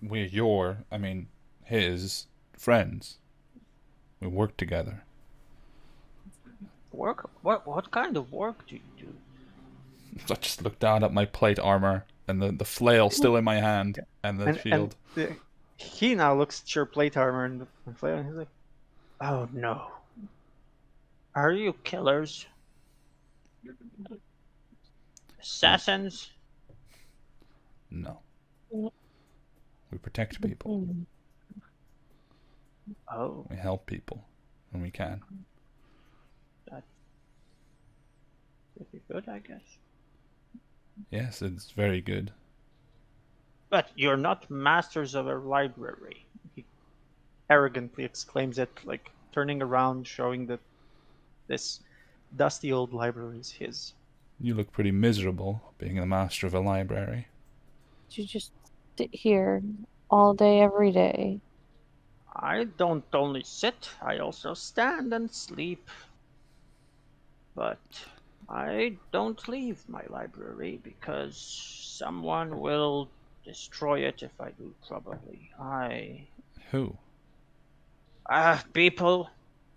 We're I mean, his friends. We work together. Work? What kind of work do you do? I just look down at my plate armor and the flail still in my hand and the And shield. he now looks at your plate armor and flail, and he's like, "Oh no, are you killers, We assassins?" no. We protect people. Mm. Oh, We help people when we can. that's pretty good, I guess. Yes, it's very good. But you're not masters of a library. He arrogantly exclaims it, like turning around, showing that this dusty old library is his. You look pretty miserable being the master of a library. You just sit here all day, every day. I don't only sit, I also stand and sleep. But I don't leave my library because someone will destroy it if I do, probably. Who? People,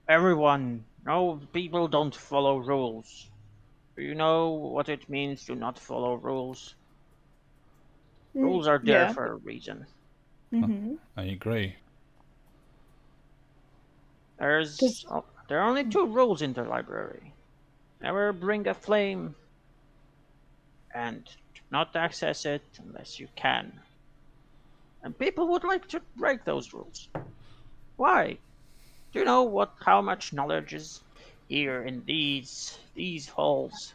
everyone. No, people don't follow rules. Do you know what it means to not follow rules? Rules are there Yeah. for a reason. Mm-hmm. I agree. There's Does there are only two rules in the library. Never bring a flame and do not access it unless you can. And people would like to break those rules. Why? Do you know what how much knowledge is here in these halls?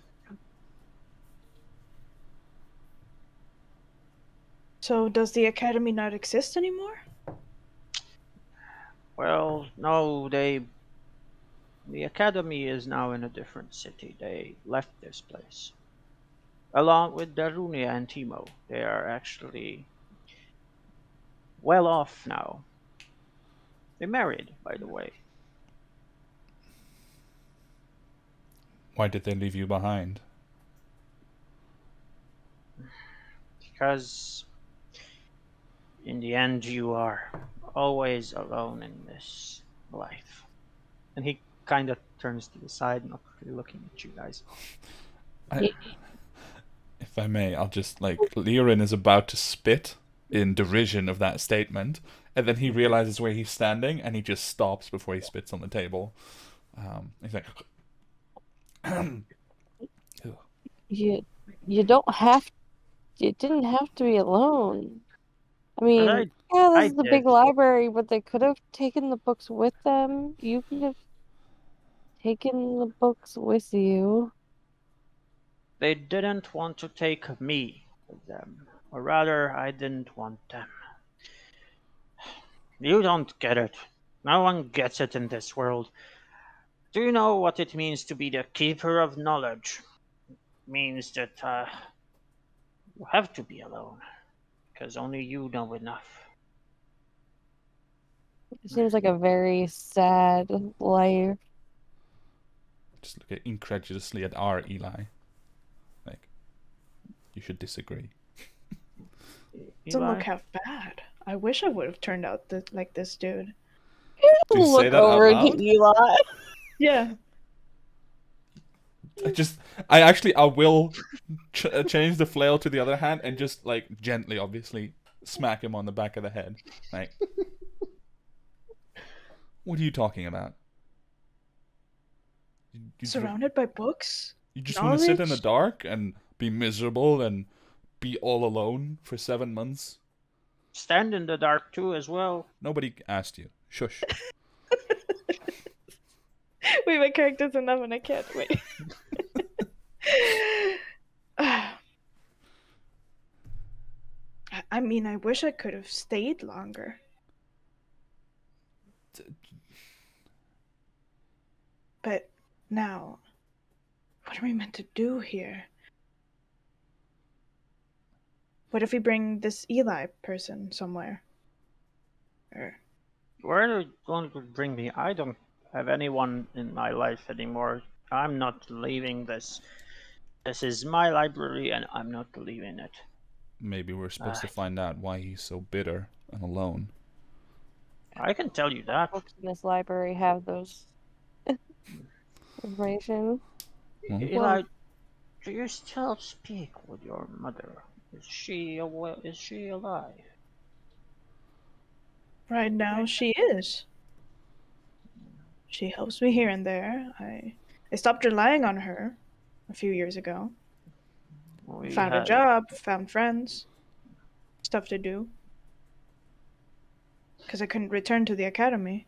does the academy not exist anymore? Well, no, the academy is now in a different city. They left this place. Along with Darunia and Timo. They are actually well off now. They married, by the way. Why did they leave you behind? Because in the end, you are always alone in this life. And he kind of turns to the side, not really looking at you guys. I, if I may, I'll just like Lirin is about to spit in derision of that statement, and then he realizes where he's standing, and he just stops before he spits on the table. He's like, You don't have. You didn't have to be alone. I But mean, yeah, I this is a did. big library, but they could have taken the books with them. You could have taken the books with you. They didn't want to take me with them. Or rather, I didn't want them. You don't get it. No one gets it in this world. Do you know what it means to be the keeper of knowledge? It means that you have to be alone, because only you know enough. It seems like a very sad life. just look at incredulously at our Eli. Like, you should disagree. Doesn't Eli? look half bad. I wish I would have turned out like this dude. Did you say Look that out over loud? to Eli. Yeah. I will change the flail to the other hand and just like gently, obviously, smack him on the back of the head. Like, what are you talking about? Surrounded by books? You just want to sit in the knowledge? dark and be miserable and be all alone for 7 months? Stand in the dark too, as well. Nobody asked you. Shush. Wait, my character's enough and I can't wait. I mean, I wish I could have stayed longer. But now, what are we meant to do here? What if we bring this Eli person somewhere? Or Where are you going to bring me? I don't have anyone in my life anymore. I'm not leaving this. This is my library, and I'm not leaving it. Maybe we're supposed to find out why he's so bitter and alone. I can tell you that. Books in this library have those information. Eli, do you still speak with your mother? Is she alive? right now, she is. She helps me here and there. I stopped relying on her a few years ago. We Found a had- job, found friends, stuff to do. Because I couldn't return to the academy.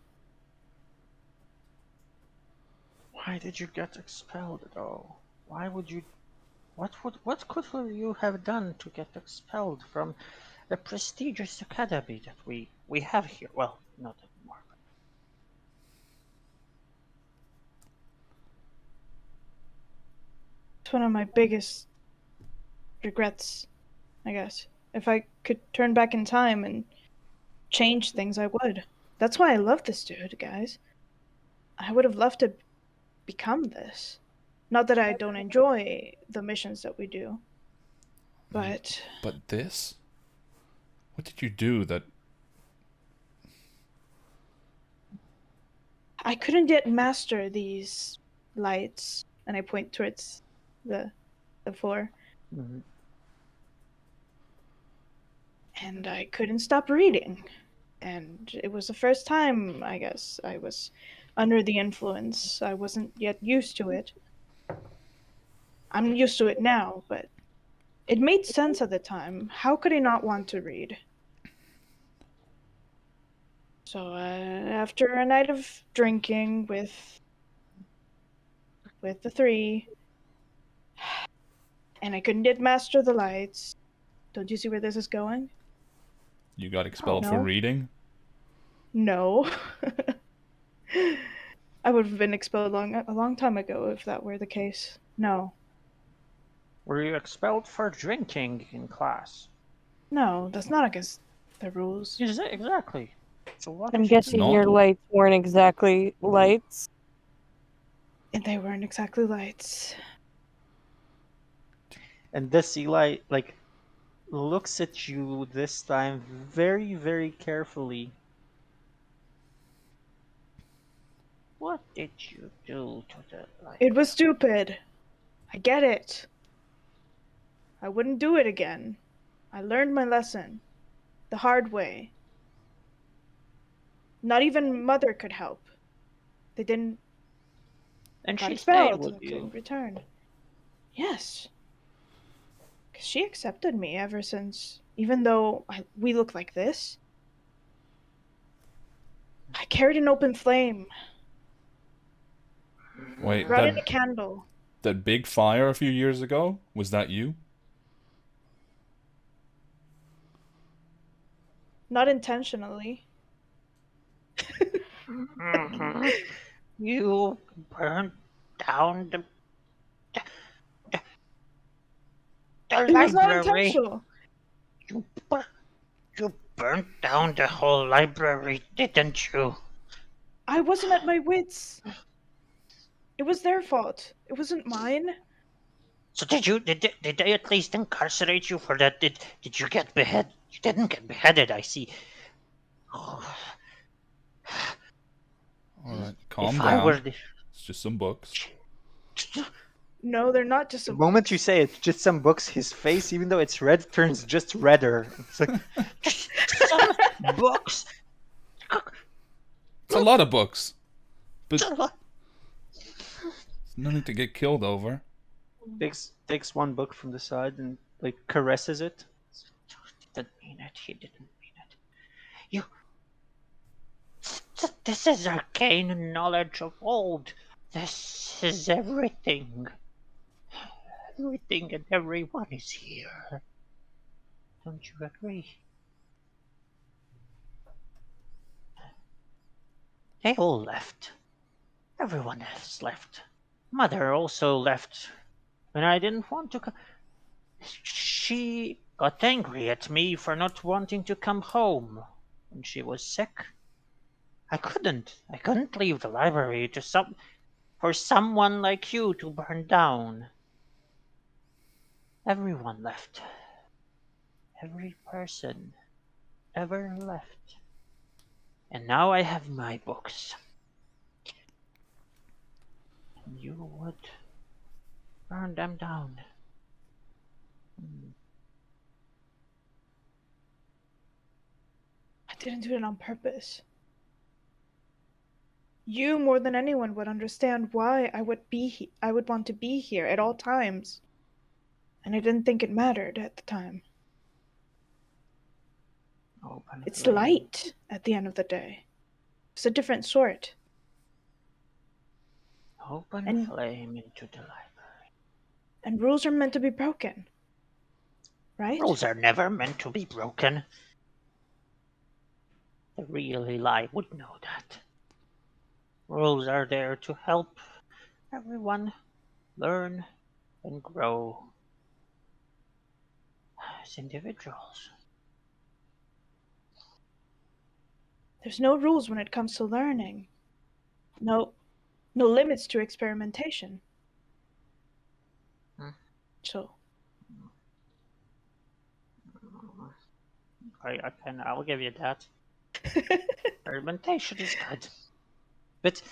Why did you get expelled, though? Why would you? What could you have done to get expelled from the prestigious academy that we have here? Well, not anymore. It's one of my biggest regrets, I guess. If I could turn back in time and change things, I would. That's why I love this dude, guys. I would have loved to become this. Not that I don't enjoy the missions that we do, but But this? What did you do that... I couldn't yet master these lights, and I point towards the floor. Mhm. And I couldn't stop reading. And it was the first time, I guess, I was under the influence. I wasn't yet used to it. I'm used to it now, but it made sense at the time. How could I not want to read? So after a night of drinking with the three, and I couldn't yet master the lights. Don't you see where this is going? You got expelled for no. reading? No. I would have been expelled a long time ago if that were the case. No. Were you expelled for drinking in class? No, that's not against the rules. Exactly. So what I'm if you guessing not. your lights weren't exactly lights. And they weren't exactly lights. And this Eli, like, looks at you this time very, very carefully. What did you do to the library? It was stupid. I get it. I wouldn't do it again. I learned my lesson. The hard way. Not even Mother could help. They didn't. And Got she stayed expelled with and you. couldn't return. Yes. Because she accepted me ever since, even though we look like this. I carried an open flame. Wait, Brought in a candle. that big fire a few years ago, was that you? Not intentionally. You burned down the It was not library. intentional. You burnt down the whole library, didn't you? I wasn't at my wits. It was their fault. It wasn't mine. So did they at least incarcerate you for that? Did you get beheaded? You didn't get beheaded, I see. Oh, Alright, calm if down. I were the... It's just some books. No, they're not just The some moment you say it's just some books, his face, even though it's red, turns just redder. It's like, some books. It's a lot of books. But it's nothing to get killed over. takes one book from the side and like caresses it. Didn't mean it. He didn't mean it. You. This is arcane knowledge of old. This is everything. Everything and everyone is here. Don't you agree? They all left. Everyone else left. Mother also left when I didn't want to come. She got angry at me for not wanting to come home when she was sick. I couldn't leave the library for someone like you to burn down. Everyone left. Every person ever left. And now I have my books. And you would burn them down. I didn't do it on purpose. You more than anyone would understand why I would want to be here at all times. And I didn't think it mattered at the time. Open It's flame. light at the end of the day. It's a different sort. Open And- flame into the library. And rules are meant to be broken. Right? Rules are never meant to be broken. The real Eli would know that. Rules are there to help everyone learn and grow as individuals. There's no rules when it comes to learning. No limits to experimentation. Hmm. So, I'll give you that. Experimentation is good. But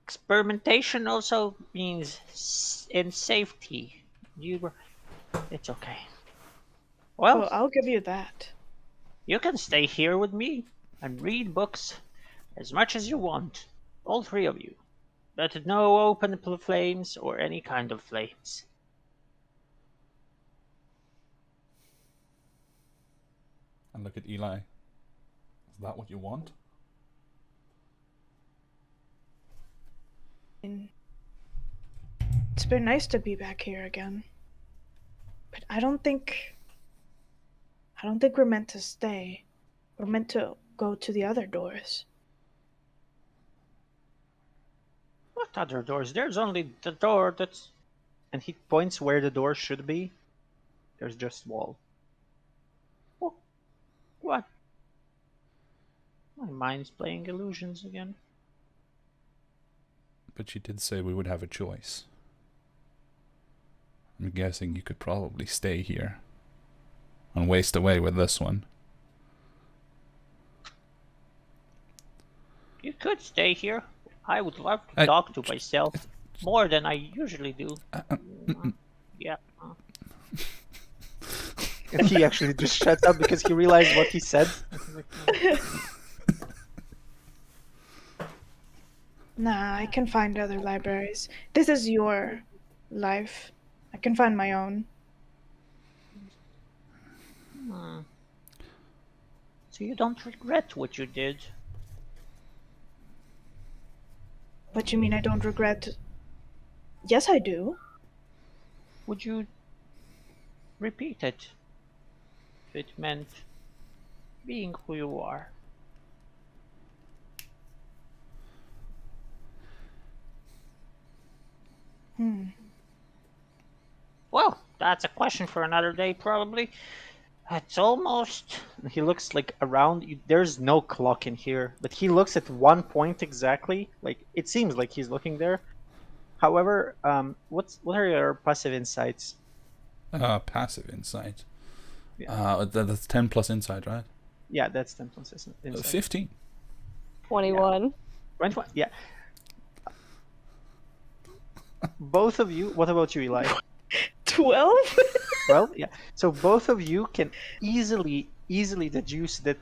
experimentation also means in safety. It's okay. Well, I'll give you that. you can stay here with me and read books as much as you want. All three of you. But no open flames or any kind of flames. And look at Eli. Is that what you want? It's been nice to be back here again. But I don't think we're meant to stay. We're meant to go to the other doors. What other doors? There's only the door that's... And he points where the door should be. There's just wall. What? My mind's playing illusions again. But you did say we would have a choice. I'm guessing you could probably stay here. and waste away with this one. You could stay here. I would love to talk to myself more than I usually do. Yeah. And he actually just shuts up because he realized what he said. Nah, I can find other libraries. This is your life. I can find my own. So you don't regret what you did? What you mean I don't regret? Yes, I do. Would you repeat it if it meant being who you are? Well, that's a question for another day, probably. It's almost... He looks like around. There's no clock in here, but he looks at one point exactly. Like it seems like he's looking there. However, what are your passive insights? Passive insight. That's 10 plus insight, right? Yeah, that's 10 plus insight. 15. 21. 21. Yeah. Both of you. What about you, Eli? 12? Well, yeah. So both of you can easily deduce that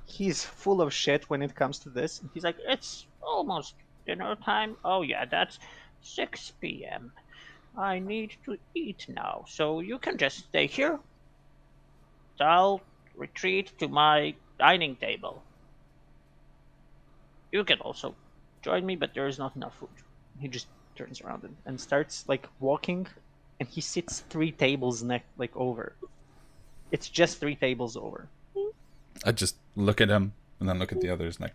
he's full of shit when it comes to this. He's like, it's almost dinner time. Oh yeah, that's 6 p.m. I need to eat now, so you can just stay here. I'll retreat to my dining table. You can also join me, but there is not enough food. He just turns around and starts like walking, and he sits 3 tables over. It's just 3 tables over. I just look at him and then look at the others like.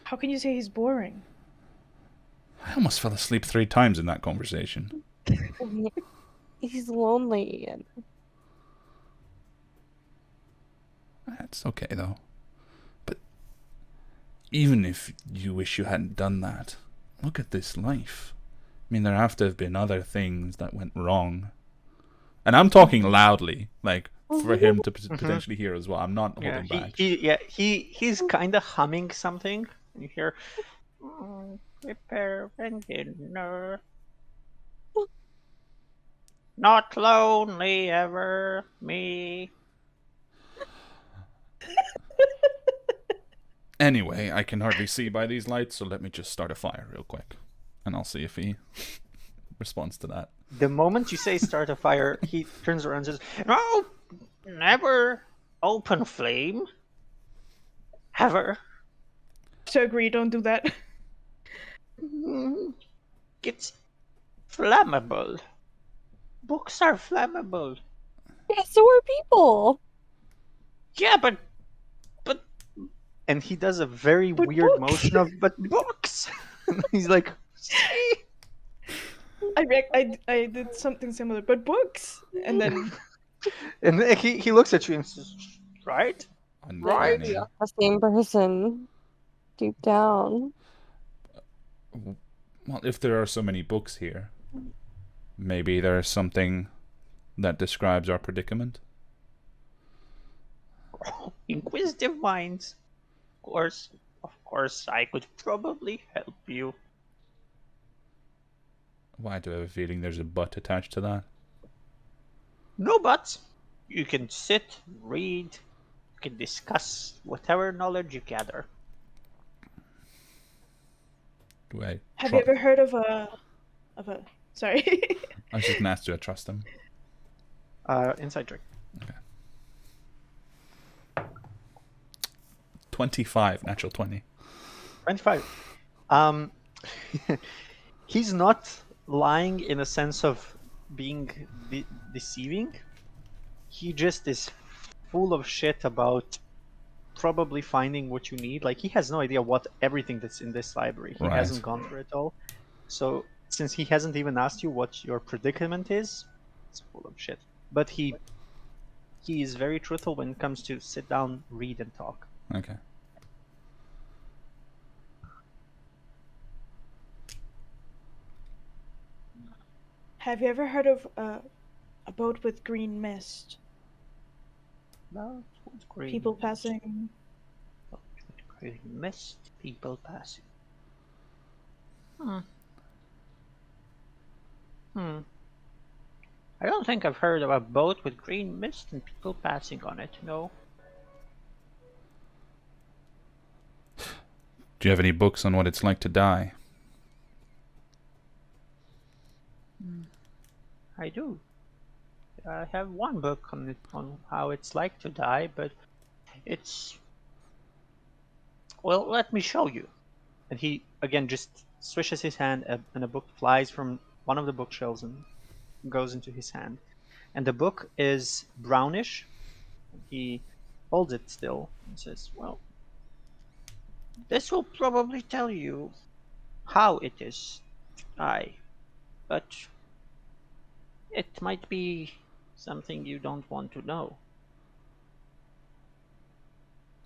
How can you say he's boring? I almost fell asleep 3 times in that conversation. He's lonely, Ian. That's okay though. But even if you wish you hadn't done that, look at this life. I mean, there have to have been other things that went wrong. And I'm talking loudly, like for him to potentially hear as well. I'm not holding back. He's kind of humming something. You hear, Preparing dinner. Not lonely ever, me. Anyway, I can hardly see by these lights, so let me just start a fire real quick. And I'll see if he responds to that. the moment you say start a fire, he turns around and says, No, never open flame. Ever. To agree, don't do that. It's flammable. Books are flammable. Yeah, so are people. Yeah, but and he does a very But weird books. motion of, but books! He's like, see? I did something similar, but books. And then And then he looks at you and says, right? Right. The same person. Deep down. Well, if there are so many books here, maybe there's something that describes our predicament. inquisitive minds. Of course, I could probably help you. Why do I have a feeling there's a but attached to that? No buts. You can sit, read, you can discuss whatever knowledge you gather. Do I have you ever heard of a sorry. I was just gonna ask, do I trust him? Inside trick. 25, natural 20. 25. He's not lying in a sense of being deceiving. He just is full of shit about probably finding what you need. Like, he has no idea what everything that's in this library. He Right. hasn't gone through it all. So, since he hasn't even asked you what your predicament is, it's full of shit. But he is very truthful when it comes to sit down, read, and talk. Okay. Have you ever heard of a boat with green mist? Well, what's green? People passing. Green mist, people passing. I don't think I've heard of a boat with green mist and people passing on it, no. Do you have any books on what it's like to die? I do. I have one book on how it's like to die, but it's... Well, let me show you. And he again just swishes his hand, and a book flies from one of the bookshelves and goes into his hand. And the book is brownish. He holds it still and says, "Well, This will probably tell you how it is to die, but it might be something you don't want to know."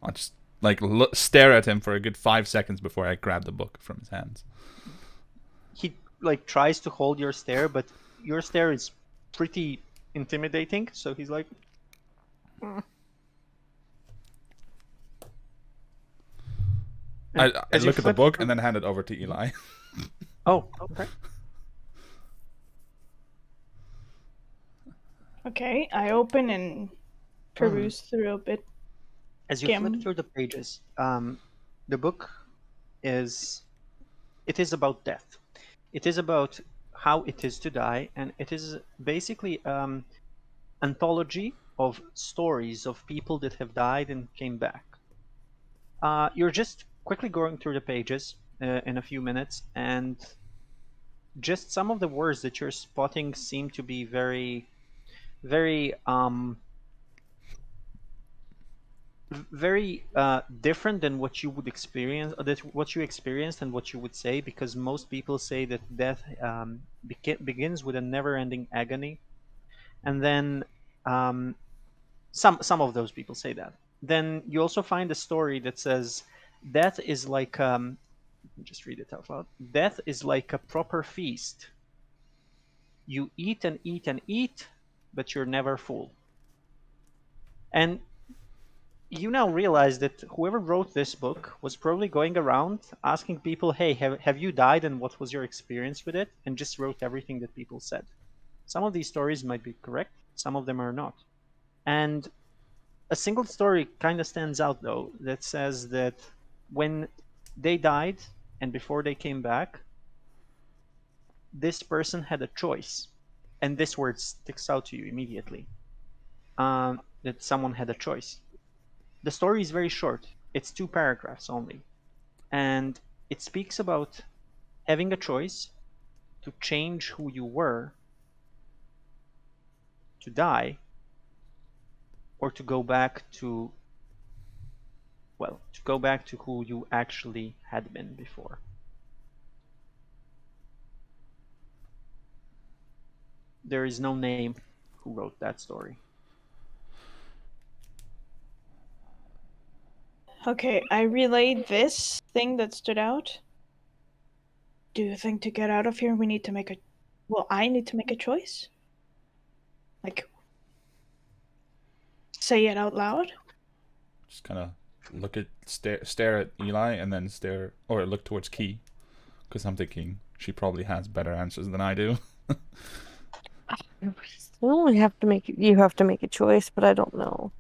I'll just stare at him for a good 5 seconds before I grab the book from his hands. he tries to hold your stare, but your stare is pretty intimidating. So he's like, I as you look at the flip book through- and then hand it over to Eli. "Oh, okay." Okay, I open and peruse through a bit. As you Skim. flip through the pages, the book is about death. It is about how it is to die, and it is basically anthology of stories of people that have died and came back. You're just quickly going through the pages in a few minutes, and just some of the words that you're spotting seem to be very, very very different than what you would experience, what you experienced and what you would say, because most people say that death begins with a never-ending agony, and then some of those people say that. Then you also find a story that says death is like let me just read it out loud. Death is like a proper feast. You eat and eat and eat, but you're never full. And you now realize that whoever wrote this book was probably going around asking people, "Hey, have you died and what was your experience with it?" and just wrote everything that people said. Some of these stories might be correct, some of them are not. And a single story kind of stands out, though, that says that when they died and before they came back, this person had a choice. And this word sticks out to you immediately, that someone had a choice. The story is very short. It's 2 paragraphs only. And it speaks about having a choice to change who you were, to die, or to go back to, well, to go back to who you actually had been before. There is no name who wrote that story. Okay, I relayed this thing that stood out. Do you think to get out of here we need to make a... Well, I need to make a choice? Like, say it out loud? Just kind of stare at Eli and then look towards Key, because I'm thinking she probably has better answers than I do. You have to make a choice, but I don't know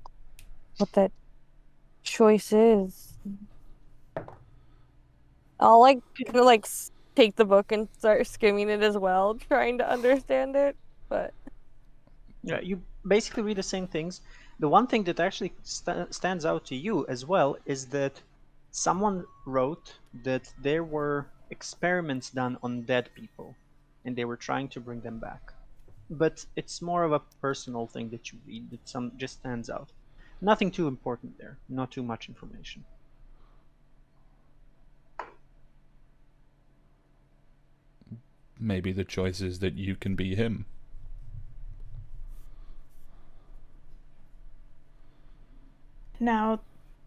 what that choice is. I'll take the book and start skimming it as well, trying to understand it. But Yeah, you basically read the same things. The one thing that actually stands out to you as well is that someone wrote that there were experiments done on dead people, and they were trying to bring them back. But it's more of a personal thing that you read that just stands out. Nothing too important there, not too much information. Maybe the choice is that you can be him. Now,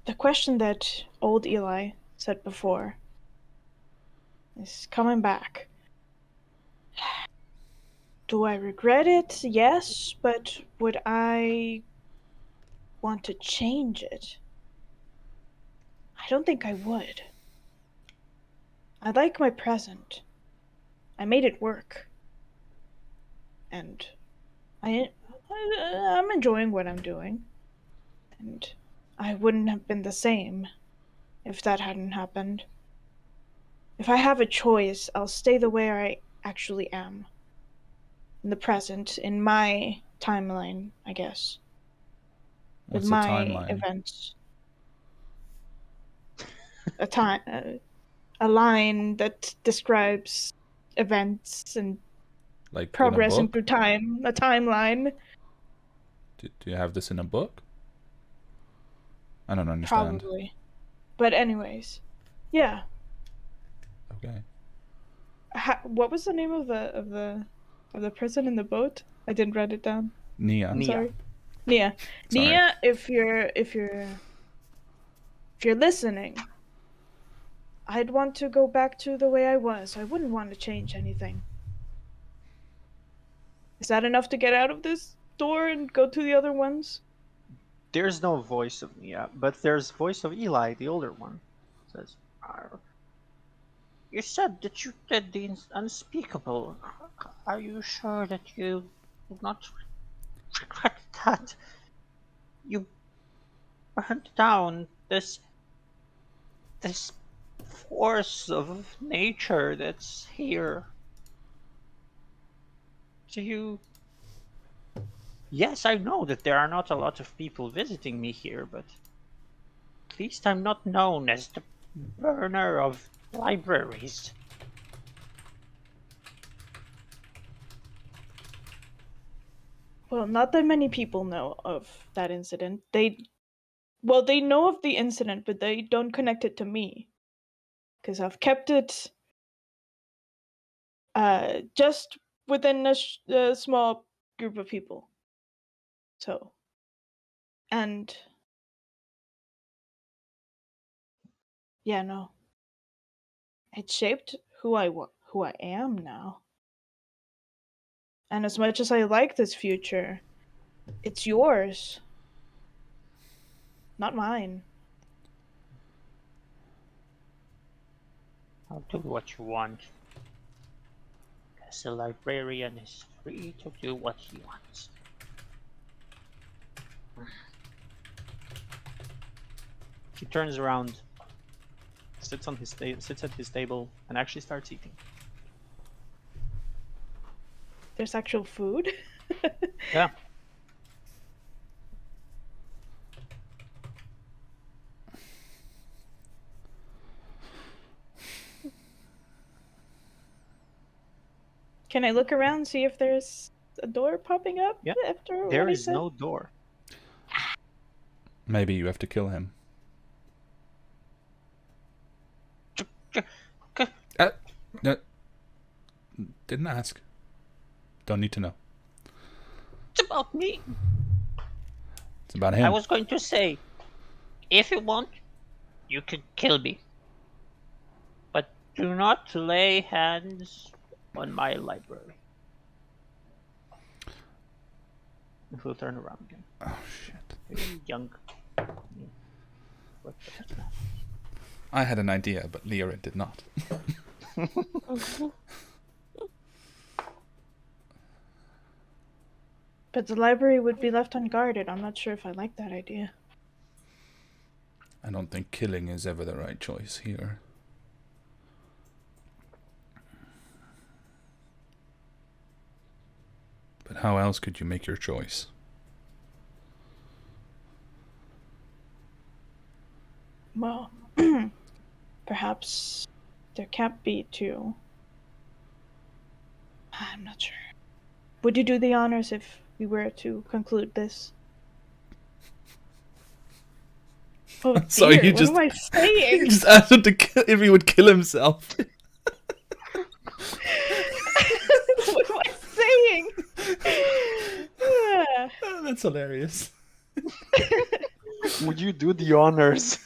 the question that old Eli said before is coming back. Do I regret it? Yes, but would I want to change it? I don't think I would. I like my present. I made it work. And I'm enjoying what I'm doing. And I wouldn't have been the same if that hadn't happened. If I have a choice, I'll stay the way I actually am. In the present, in my timeline, I guess. With What's the my timeline? events. A line that describes events and Like in a progressing book? through time, a timeline. Do you have this in a book? I don't understand. Probably. But anyways, yeah. Okay. What was the name of the person in the boat? I didn't write it down. Nia. I'm Nia. sorry. Nia. Sorry. Nia, if you're listening, I'd want to go back to the way I was. I wouldn't want to change anything. Is that enough to get out of this door and go to the other ones? There's no voice of Nia, but there's voice of Eli, the older one. Says, You said that you did the unspeakable. Are you sure that you would not regret that? You burned down this force of nature that's here. Do you? Yes, I know that there are not a lot of people visiting me here, but at least I'm not known as the burner of libraries. Well, not that many people know of that incident. They know of the incident, but they don't connect it to me. Because I've kept it just within a small group of people. So, and yeah, no. It shaped who I am now. And as much as I like this future, it's yours, not mine. I'll do what you want. As a librarian is free to do what he wants. he turns around, sits at his table, and actually starts eating. There's actual food. Yeah. Can I look around, see if there's a door popping up Yeah. after There what he is said? no door. Maybe you have to kill him. No, didn't ask. Don't need to know. It's about me. It's about him. I was going to say, if you want, you can kill me. But do not lay hands on my library. He'll turn around again. Oh shit! You young. I had an idea, but Lyra did not. But the library would be left unguarded. I'm not sure if I like that idea. I don't think killing is ever the right choice here. But how else could you make your choice? Well, perhaps there can't be two. I'm not sure. Would you do the honors if we were to conclude this? Oh, Sorry, dear, you what just- am I saying? You just asked him to kill if he would kill himself. What am I saying? Ah. Oh, that's hilarious. Would you do the honors?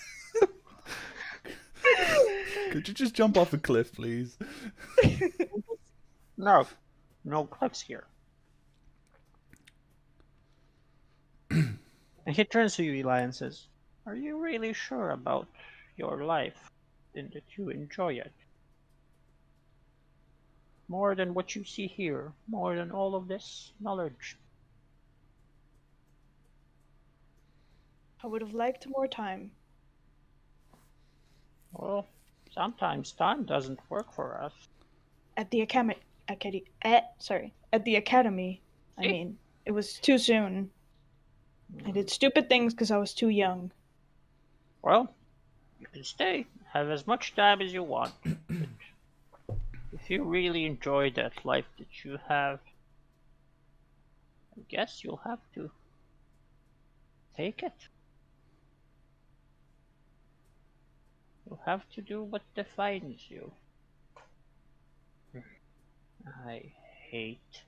Could you just jump off a cliff, please? No, no cliffs here. And he turns to you, Eli, and says, Are you really sure about your life and that you enjoy it? More than what you see here, more than all of this knowledge. I would have liked more time. Well, sometimes time doesn't work for us. At the at the academy. I See? mean, it was too soon. I did stupid things because I was too young. Well, you can stay, have as much time as you want. But if you really enjoy that life that you have, I guess you'll have to take it. You'll have to do what defines you. I hate.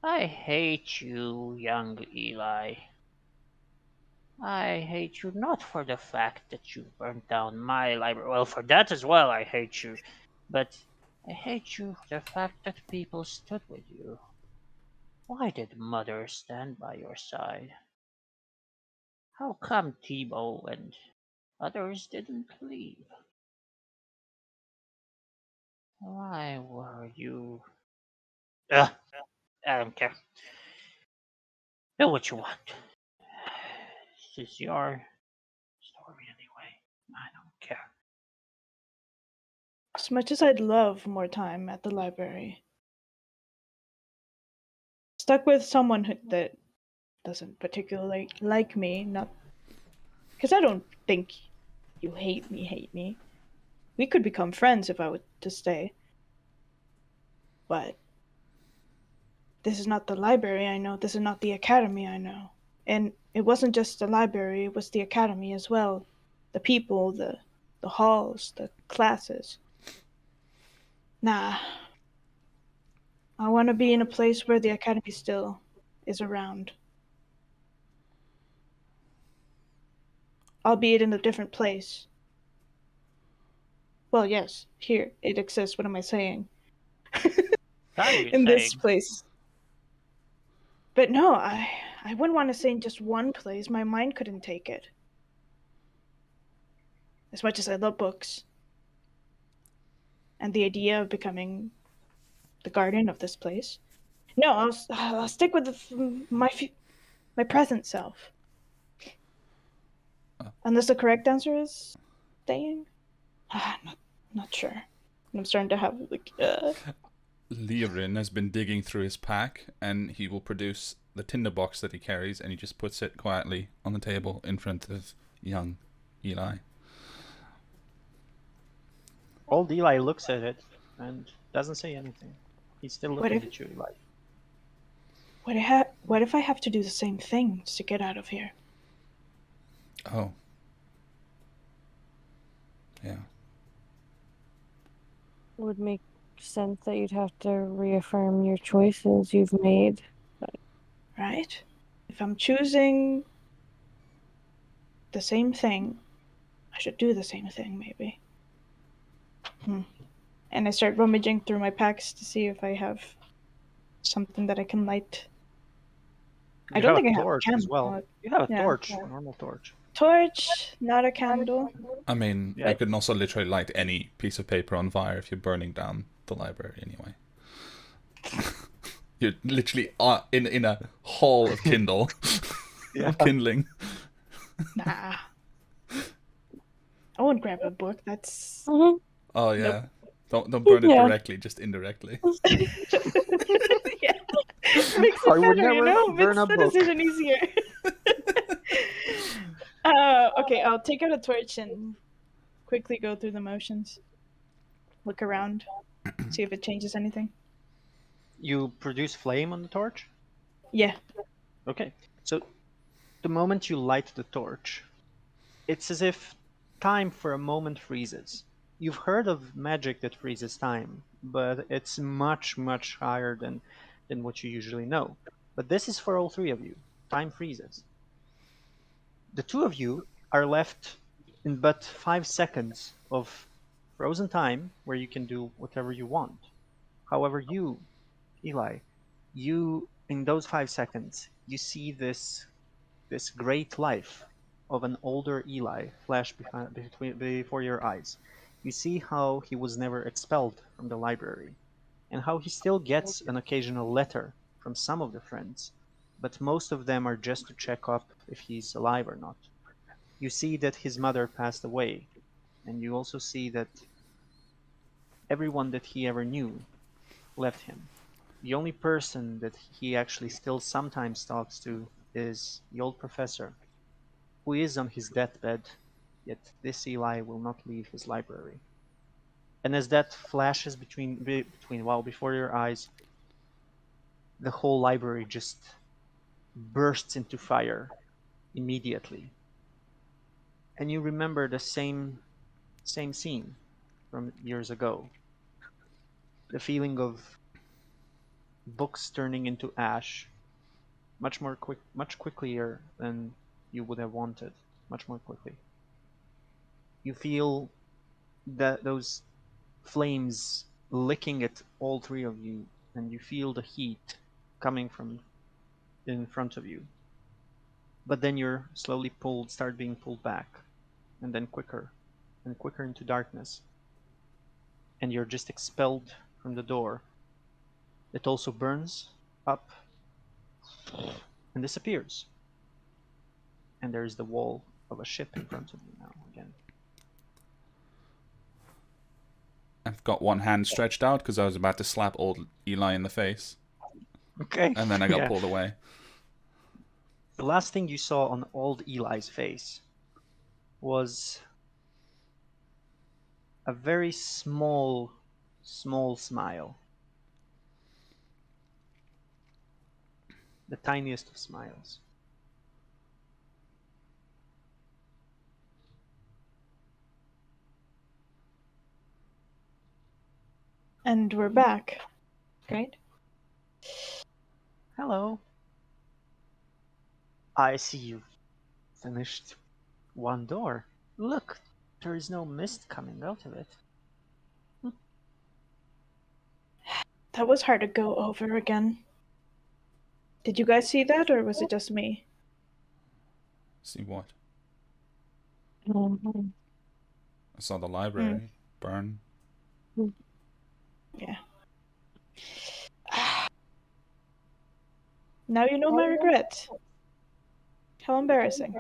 I hate you, young Eli. I hate you not for the fact that you burned down my library. Well, for that as well, I hate you. But I hate you for the fact that people stood with you. Why did Mother stand by your side? How come Tebow and others didn't leave? Why were you? Ugh, I don't care. Do what you want. This is your story anyway. I don't care. As much as I'd love more time at the library, stuck with someone that doesn't particularly like me, not because I don't think you hate me, hate me. We could become friends if I were to stay. But this is not the library I know, this is not the academy I know. And it wasn't just the library, it was the academy as well. The people, the halls, the classes. Nah. I want to be in a place where the academy still is around. Albeit in a different place. Well, yes, here it exists. What am I saying? That you In this saying? place. But no, I wouldn't want to say in just one place. My mind couldn't take it. As much as I love books. And the idea of becoming the guardian of this place. No, I'll stick with my present self. Unless the correct answer is staying? Not sure. I'm starting to have Lirin has been digging through his pack, and he will produce the tinderbox that he carries, and he just puts it quietly on the table in front of young Eli. old Eli looks at it and doesn't say anything. He's still What looking if- at you, Eli. what if I have to do the same things to get out of here? Oh. Yeah. It would make sense that you'd have to reaffirm your choices you've made. Right? If I'm choosing the same thing, I should do the same thing, maybe. And I start rummaging through my packs to see if I have something that I can light. I don't think I have a torch as candle. well. You have a Yeah. torch, a normal torch. Torch, not a candle. I mean, Yeah. you can also literally light any piece of paper on fire if you're burning down the library anyway. You're literally in a hall of Kindle. Of kindling. Nah. I won't grab a book. That's Mhm. Oh yeah. Don't burn it Yeah. directly, just indirectly. yeah. Makes it I would better, you never know? burn Makes a the book. decision easier. Okay, I'll take out a torch and quickly go through the motions. Look around, see if it changes anything. You produce flame on the torch? Yeah. Okay. So the moment you light the torch, it's as if time for a moment freezes. You've heard of magic that freezes time, but it's much, much higher than what you usually know. But this is for all three of you. Time freezes. The two of you are left in but 5 seconds of frozen time where you can do whatever you want. However, Eli, you, in those 5 seconds, you see this this great life of an older Eli flash before your eyes. You see how he was never expelled from the library, and how he still gets an occasional letter from some of the friends, but most of them are just to check up if he's alive or not. You see that his mother passed away, and you also see that everyone that he ever knew left him. The only person that he actually still sometimes talks to is the old professor, who is on his deathbed, yet this Eli will not leave his library. And as that flashes before your eyes, the whole library just bursts into fire immediately. And you remember the same scene from years ago. The feeling of books turning into ash much quicker than you would have wanted, much more quickly. You feel that those flames licking at all three of you, and you feel the heat coming from in front of you. But then you're slowly start being pulled back, and then quicker and quicker into darkness, and you're just expelled from the door. It also burns up and disappears. And there's the wall of a ship in front of you now again. I've got one hand stretched out because I was about to slap old Eli in the face, Okay. and then I got Yeah. pulled away. The last thing you saw on old Eli's face was a very small smile. The tiniest of smiles. And we're back, right? Hello. I see you've finished one door. Look, there is no mist coming out of it. That was hard to go over again. Did you guys see that, or was it just me? See what? Mhm. I saw the library burn. Yeah. Now you know my regret. How embarrassing.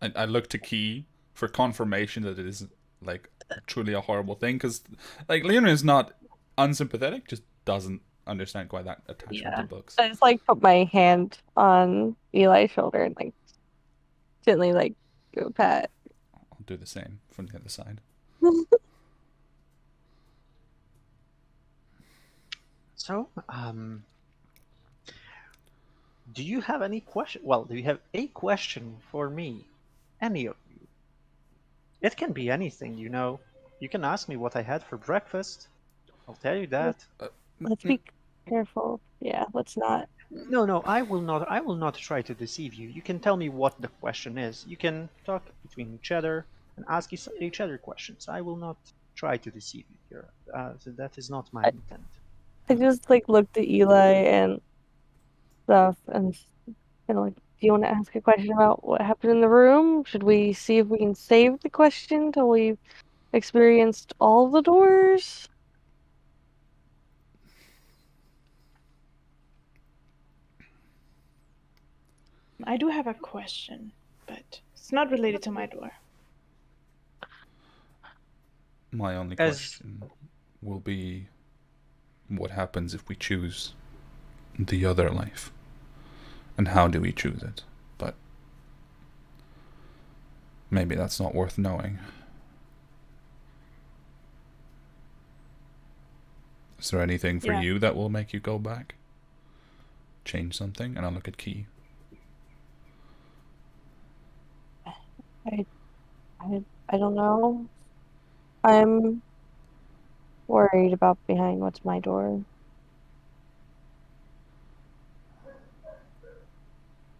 I looked to Key for confirmation that it isn't like truly a horrible thing, because like Leona is not unsympathetic, just doesn't understand quite that attachment to Yeah. books. I just like put my hand on Eli's shoulder and like gently like go pat. I'll do the same from the other side. So, do you have any question? Well, do you have a question for me? Any of you? It can be anything, you know. You can ask me what I had for breakfast. I'll tell you that. Let's be careful. Yeah, let's not. No, I will not. I will not try to deceive you. You can tell me what the question is. You can talk between each other and ask each other questions. I will not try to deceive you here. So that is not my I- intent. I just like looked at Eli and stuff and kind of like, do you want to ask a question about what happened in the room? Should we see if we can save the question till we've experienced all the doors? I do have a question, but it's not related to my door. My only As- question will be, what happens if we choose the other life? And how do we choose it? But maybe that's not worth knowing. Is there anything for Yeah. you that will make you go back? Change something? And I'll look at Key. I don't know. I'm worried about behind what's my door.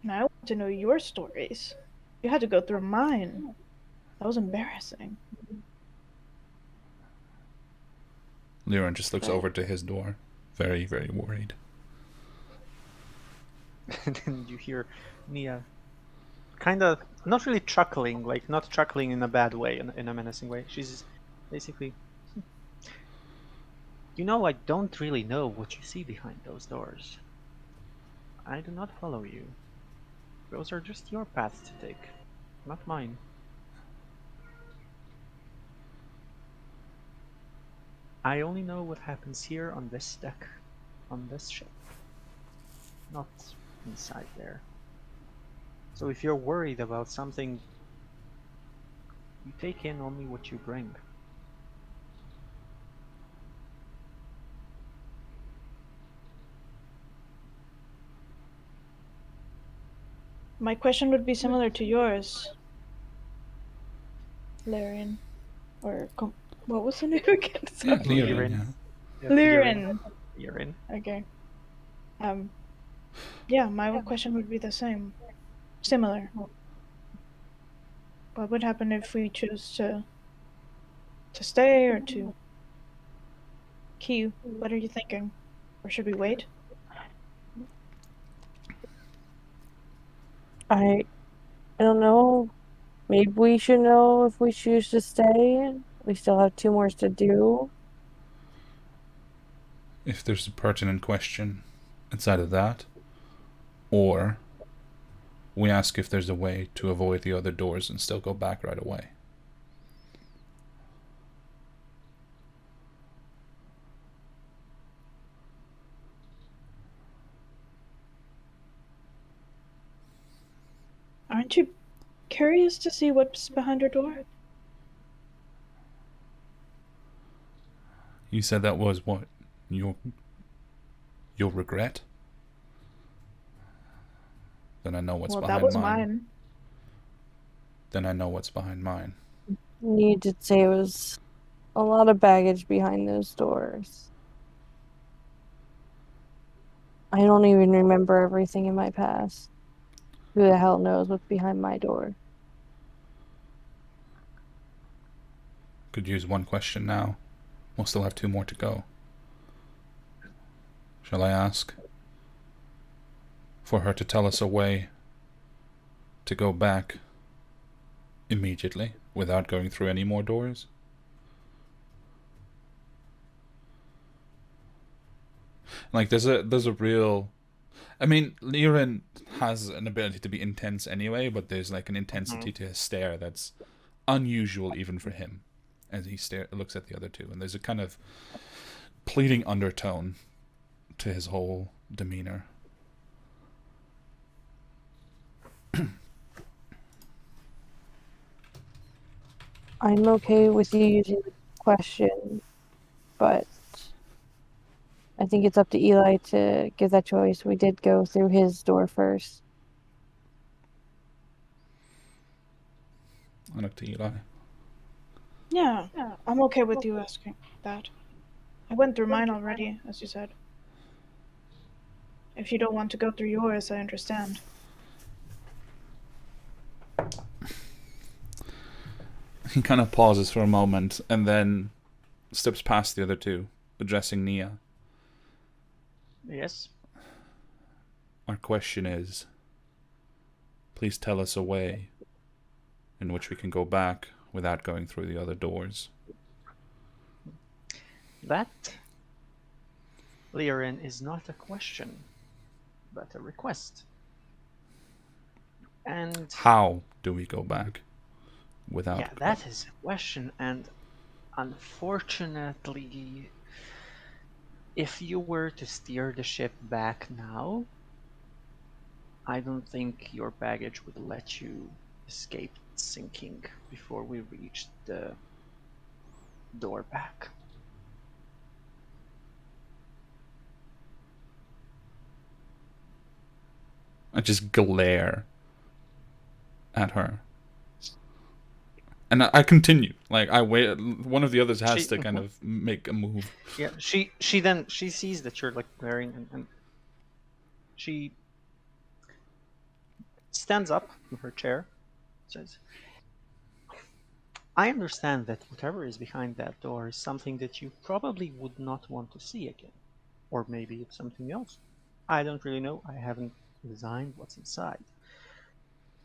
And I want to know your stories. You had to go through mine. That was embarrassing. Liran just looks over to his door, very, very worried. And then you hear Nia kind of not really chuckling, like not chuckling in a bad way, in a menacing way. She's basically, you know, I don't really know what you see behind those doors. I do not follow you. Those are just your paths to take, not mine. I only know what happens here on this deck, on this ship, not inside there. So if you're worried about something, you take in only what you bring. My question would be similar to yours, Larian. What was the name again? Yeah, Sorry. Lyrin, yeah. Lyrin. Lyrin. Okay. Yeah, my question would be the same. Similar. What would happen if we choose to stay or to queue? What are you thinking? Or should we wait? I don't know. Maybe we should know if we choose to stay. We still have 2 more to do. If there's a pertinent question inside of that, or we ask if there's a way to avoid the other doors and still go back right away. Aren't you curious to see what's behind her door? You said that was what? Your regret? Then I know what's Well, behind that was mine. mine. Then I know what's behind mine. You did say it was a lot of baggage behind those doors. I don't even remember everything in my past. Who the hell knows what's behind my door? Could use one question now. We'll still have 2 more to go. Shall I ask for her to tell us a way to go back immediately without going through any more doors? Like there's a real, I mean, Lyrin has an ability to be intense anyway, but there's like an intensity to his stare that's unusual even for him as he looks at the other two, and there's a kind of pleading undertone to his whole demeanor. I'm okay with you using the question, but I think it's up to Eli to give that choice. We did go through his door first. I look to Eli. Yeah, I'm okay with you asking that. I went through mine already, as you said. If you don't want to go through yours, I understand. He kind of pauses for a moment and then steps past the other two, addressing Nia. Yes? Our question is, please tell us a way in which we can go back without going through the other doors. That, Lyrin, is not a question, but a request. And how do we go back without? Yeah, that is a question, and unfortunately, if you were to steer the ship back now, I don't think your baggage would let you escape sinking before we reach the door back. I just glare at her. And I continue. Like, I wait. One of the others has to kind of make a move. Yeah, she sees that you're like glaring, and she stands up from her chair, says, I understand that whatever is behind that door is something that you probably would not want to see again. Or maybe it's something else. I don't really know. I haven't designed, what's inside.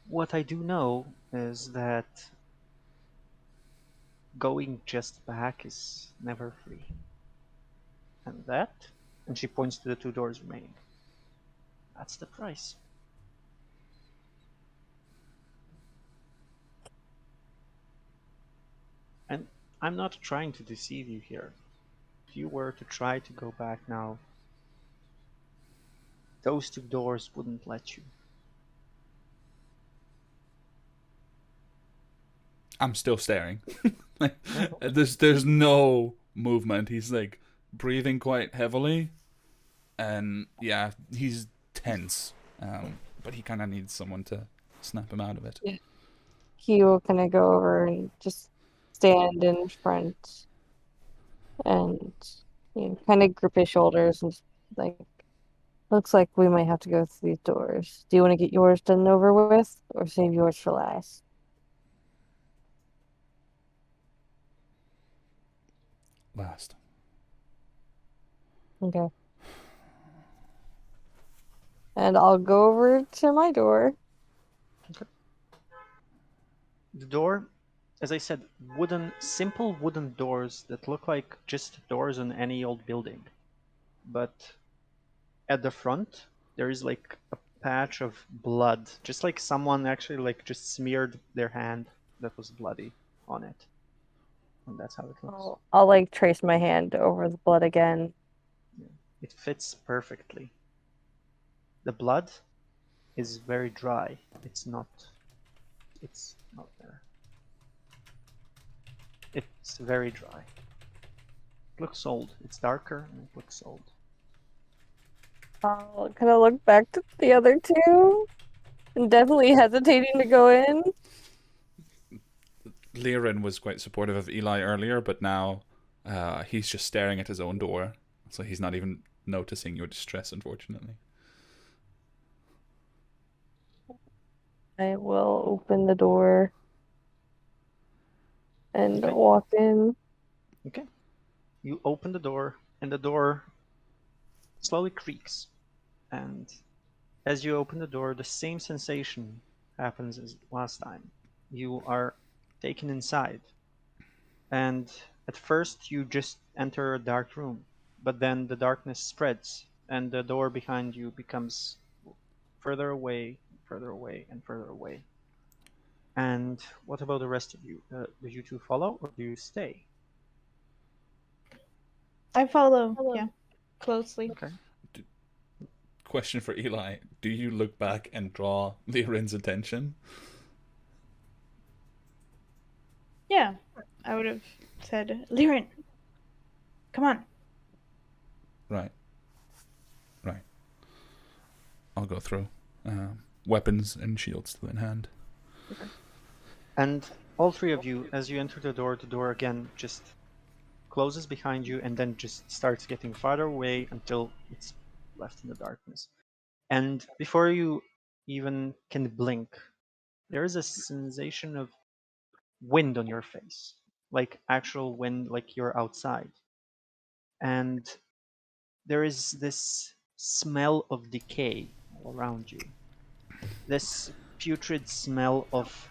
What I do know is that going just back is never free. And that, and she points to the 2 doors remaining, that's the price. And I'm not trying to deceive you here. If you were to try to go back now, those 2 doors wouldn't let you. I'm still staring. Like, there's no movement. He's like breathing quite heavily, and yeah, he's tense. But he kind of needs someone to snap him out of it. Yeah. He will kind of go over and just stand in front and kind of grip his shoulders and just, like, looks like we might have to go through these doors. Do you want to get yours done and over with, or save yours for last? Last. Okay. And I'll go over to my door. The door, as I said, simple wooden doors that look like just doors on any old building. But at the front, there is like a patch of blood, just like someone actually like just smeared their hand that was bloody on it. And that's how it looks. I'll like trace my hand over the blood again. Yeah. It fits perfectly. The blood is very dry. It's not there. It's very dry. It looks old. It's darker and it looks old. I'll kind of look back to the other two and definitely hesitating to go in. Liren was quite supportive of Eli earlier, but now he's just staring at his own door, so he's not even noticing your distress, unfortunately. I will open the door and Okay. walk in. Okay. You open the door, and the door slowly creaks. And as you open the door, the same sensation happens as last time. You are taken inside. And at first, you just enter a dark room, but then the darkness spreads, and the door behind you becomes further away, further away, and further away. And what about the rest of you? Do you two follow, or do you stay? I follow, yeah, closely. Okay. Question for Eli: do you look back and draw Liren's attention? Yeah, I would have said, Liren, come on. Right. I'll go through. Weapons and shields still in hand. Okay. And all 3 of you, as you enter the door again just closes behind you and then just starts getting farther away until it's left in the darkness. And before you even can blink, there is a sensation of wind on your face, like actual wind, like you're outside. And there is this smell of decay all around you, this putrid smell of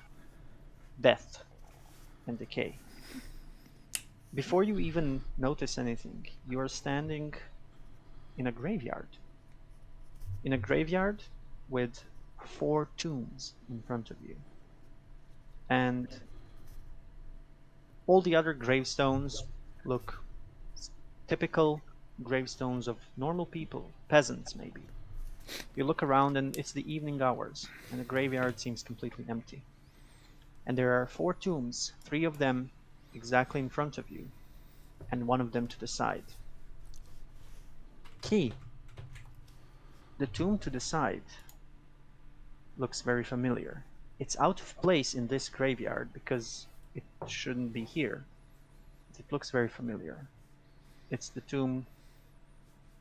death and decay. Before you even notice anything, you are standing in a graveyard. In a graveyard with 4 tombs in front of you. And all the other gravestones look typical gravestones of normal people, peasants maybe. You look around and it's the evening hours, and the graveyard seems completely empty. And there are 4 tombs, 3 of them exactly in front of you, and 1 of them to the side. Key. The tomb to the side looks very familiar. It's out of place in this graveyard because it shouldn't be here. But it looks very familiar. It's the tomb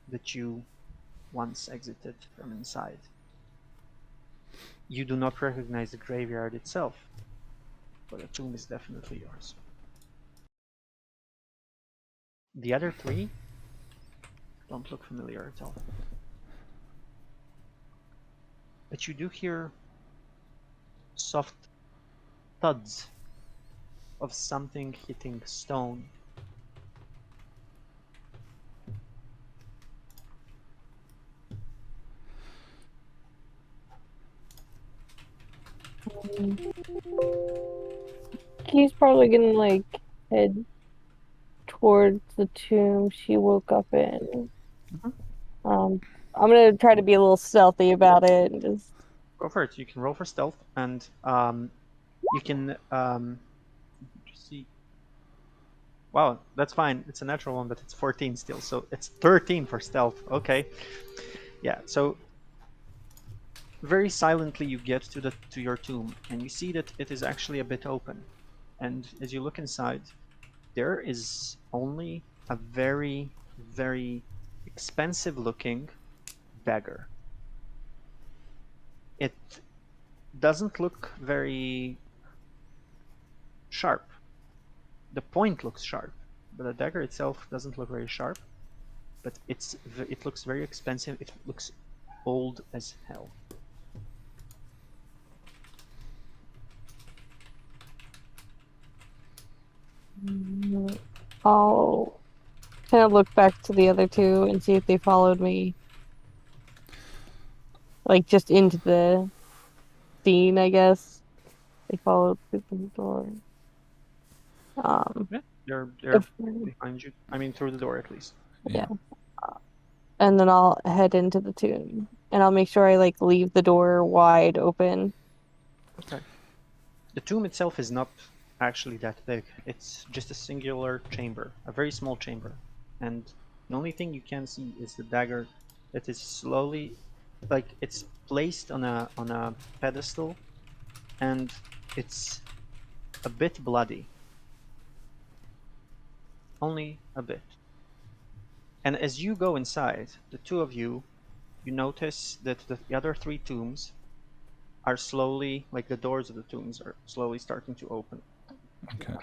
that you once exited from inside. You do not recognize the graveyard itself, but the tomb is definitely yours. The other 3 don't look familiar at all. but you do hear soft thuds of something hitting stone. He's probably gonna like head towards the tomb she woke up in. Mhm. I'm gonna try to be a little stealthy about it and just Go for it. You can roll for stealth, and you can just see. Wow, that's fine. It's a natural one, but it's 14 still, so it's 13 for stealth. Okay, yeah. So very silently you get to your tomb, and you see that it is actually a bit open. And as you look inside, there is only a very, very expensive-looking dagger. It doesn't look very sharp. The point looks sharp, but the dagger itself doesn't look very sharp. But it looks very expensive. It looks old as hell. I'll kind of look back to the other two and see if they followed me. Like just into the scene, I guess. They followed through the door. Yeah, they're If, behind you. I mean, through the door at least. yeah. And then I'll head into the tomb. And I'll make sure I like leave the door wide open. Okay. The tomb itself is not actually that big. It's just a singular chamber, a very small chamber. And the only thing you can see is the dagger that is slowly, like it's placed on a pedestal, and it's a bit bloody. Only a bit. And as you go inside, the two of you notice that the other three tombs are slowly, like the doors of the tombs are slowly starting to open. Okay.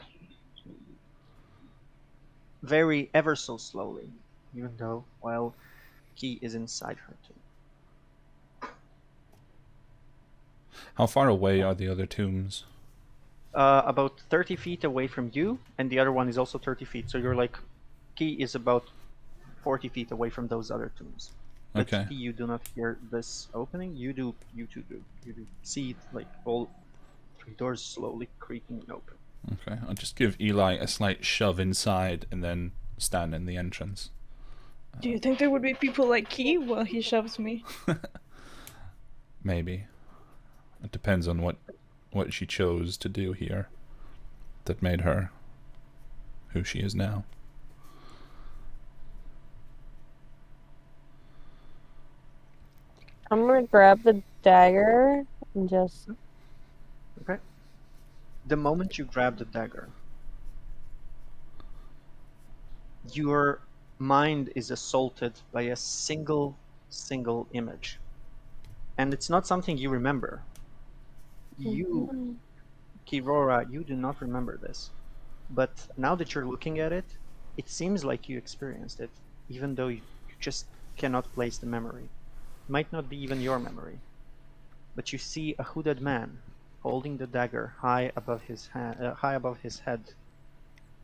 Very ever so slowly, even though while Key is inside her tomb. How far away are the other tombs? About 30 feet away from you, and the other one is also 30 feet. So you're like, Key is about 40 feet away from those other tombs. But Okay. Key, you do not hear this opening. You do. You two do. You do see like all three doors slowly creaking open. Okay. I'll just give Eli a slight shove inside and then stand in the entrance. Do you think there would be people like Key while he shoves me? Maybe. It depends on what she chose to do here that made her who she is now. I'm gonna grab the dagger and just Okay. The moment you grab the dagger, your mind is assaulted by a single image. And it's not something you remember. You, Kirora, you do not remember this. But now that you're looking at it, it seems like you experienced it, even though you just cannot place the memory. It might not be even your memory. But you see a hooded man holding the dagger high above his head,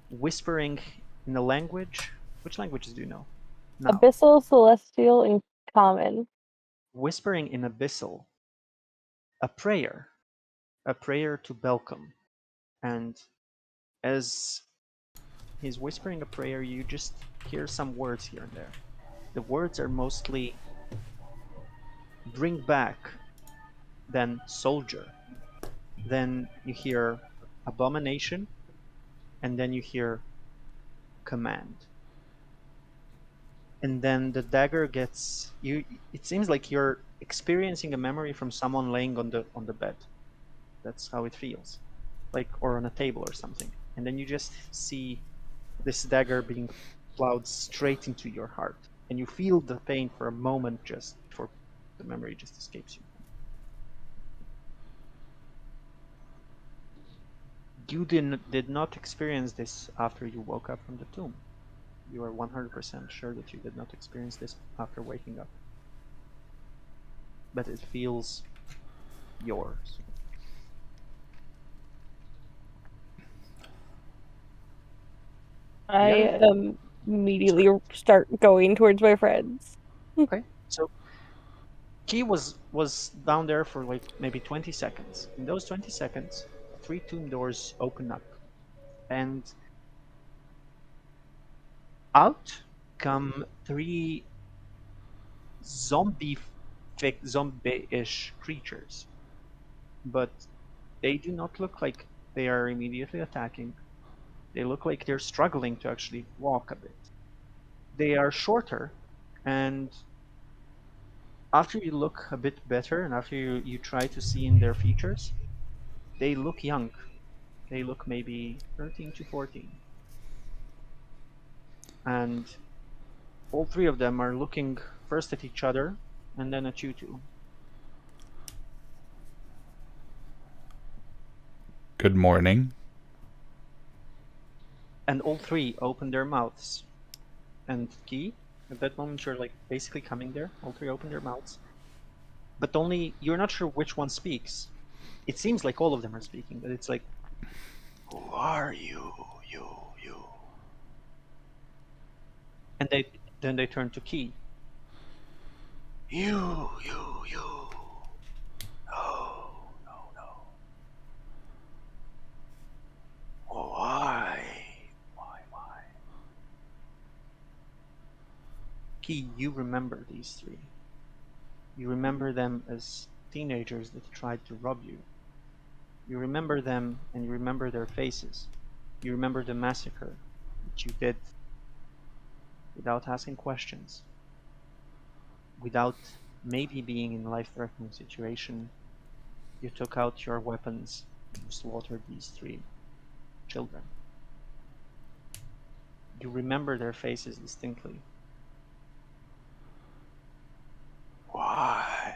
whispering in a language. Which languages do you know? No. Abyssal, Celestial, and Common. Whispering in Abyssal a prayer to Belcom. And as he's whispering a prayer, you just hear some words here and there. The words are mostly bring back, then soldier. Then you hear abomination, and then you hear command. And then the dagger gets you. It seems like you're experiencing a memory from someone laying on the bed. That's how it feels, like, or on a table or something. And then you just see this dagger being plowed straight into your heart, and you feel the pain for a moment just before the memory just escapes you. You did not experience this after you woke up from the tomb. You are 100% sure that you did not experience this after waking up. But it feels yours. I other- immediately start going towards my friends. Okay, so Key was down there for like maybe 20 seconds. In those 20 seconds, 3 tomb doors open up, and out come 3 zombie-ish creatures, but they do not look like they are immediately attacking. They look like they're struggling to actually walk a bit. They are shorter, and after you look a bit better and after you try to see in their features, they look young. They look maybe 13 to 14. And all 3 of them are looking first at each other and then at you two. Good morning. And all 3 open their mouths. And Key, at that moment you're like basically coming there. All 3 open their mouths. But only you're not sure which one speaks. It seems like all of them are speaking, but it's like, who are you? You. And then they turn to Key. You. No. Why? Key, you remember these 3. You remember them as teenagers that tried to rob you. You remember them and you remember their faces. You remember the massacre that you did without asking questions, without maybe being in a life-threatening situation. You took out your weapons and you slaughtered these 3 children. You remember their faces distinctly. Why?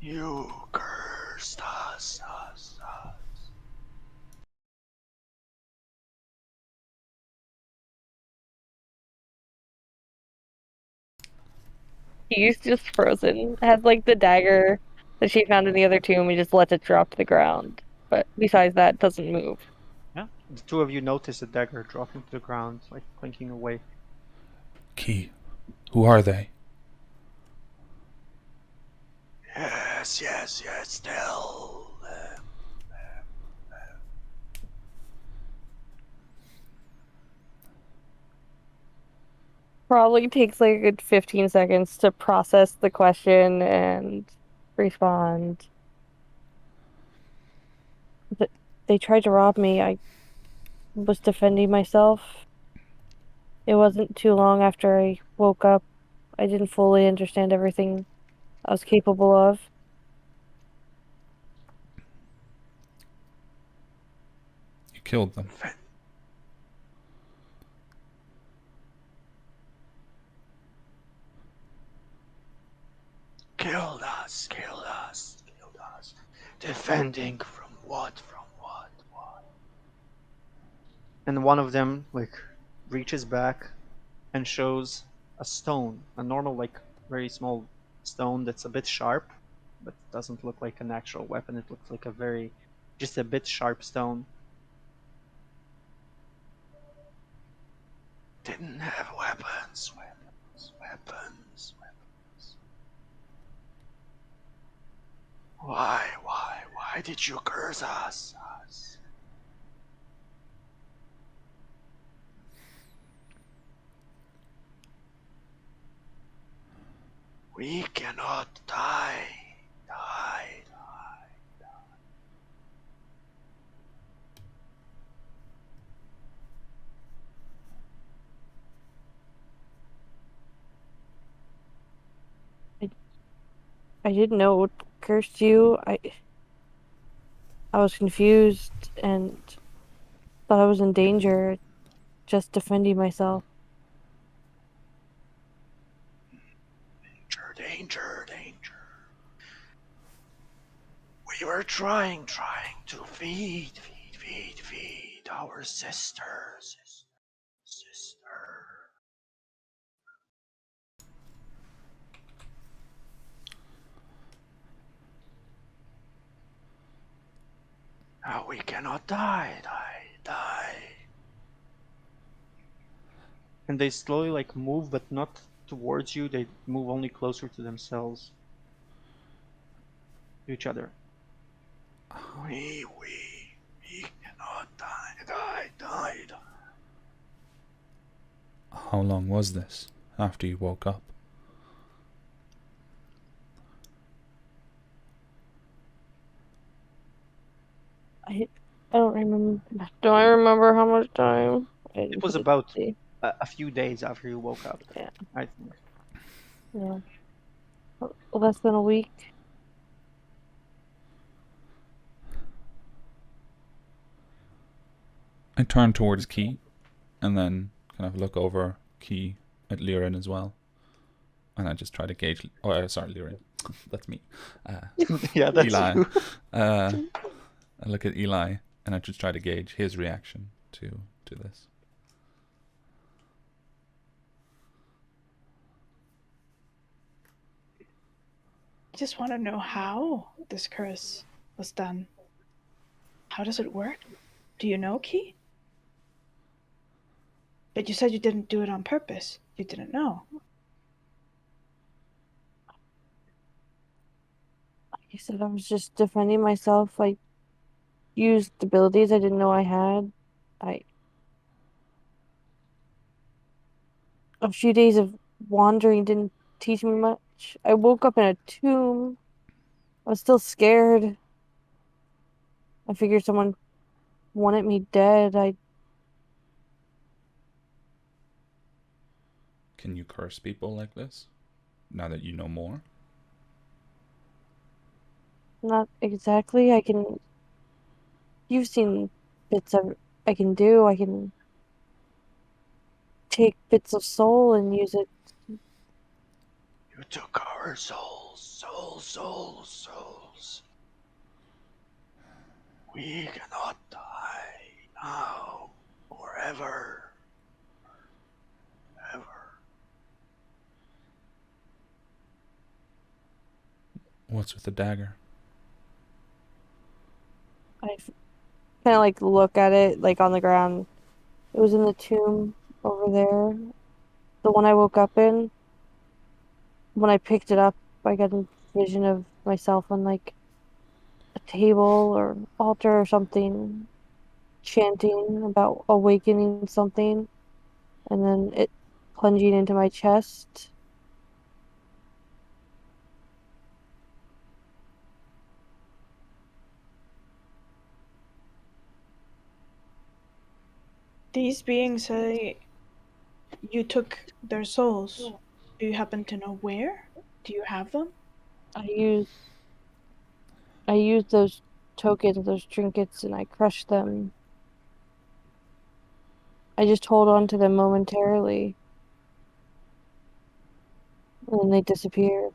You cursed us. He's just frozen. Has like the dagger that she found in the other tomb. He just lets it drop to the ground. But besides that, doesn't move. Yeah. The 2 of you notice the dagger dropping to the ground, like clinking away. Key, who are they? Yes, still. Probably takes like a good 15 seconds to process the question and respond. They tried to rob me. I was defending myself. It wasn't too long after I woke up. I didn't fully understand everything I was capable of. You killed them. Killed us. Defending from what? And one of them like reaches back and shows a stone, a normal like very small stone that's a bit sharp, but doesn't look like an actual weapon. It looks like just a bit sharp stone. Didn't have weapons. Why did you curse us? We cannot die. I didn't know what cursed you. I was confused and thought I was in danger, just defending myself. Danger. We were trying to feed our sisters. We cannot die. And they slowly like move, but not towards you. They move only closer to themselves, to each other. We cannot die. How long was this after you woke up? I don't remember. Do I remember how much time? It was about a few days after you woke up. Yeah. I think. Yeah. Less than a week. I turn towards Key, and then kind of look over Key at Liren as well, and I just try to gauge. Oh, sorry, Liren, that's me. Yeah, that's Eli. you. I look at Eli, and I just try to gauge his reaction to this. I just want to know how this curse was done. How does it work? Do you know, Key? But you said you didn't do it on purpose. You didn't know. Like I said, I was just defending myself. I used abilities I didn't know I had. A few days of wandering didn't teach me much. I woke up in a tomb. I was still scared. I figured someone wanted me dead. Can you curse people like this? Now that you know more? Not exactly. You've seen bits of I can do. I can take bits of soul and use it. You took our souls. We cannot die now or ever. What's with the dagger? I kind of like look at it like on the ground. It was in the tomb over there. The one I woke up in. When I picked it up, I got a vision of myself on like a table or altar or something, chanting about awakening something, and then it plunging into my chest. These beings say you took their souls. Do you happen to know where? Do you have them? I used those tokens, those trinkets, and I crushed them. I just hold on to them momentarily, and then they disappeared.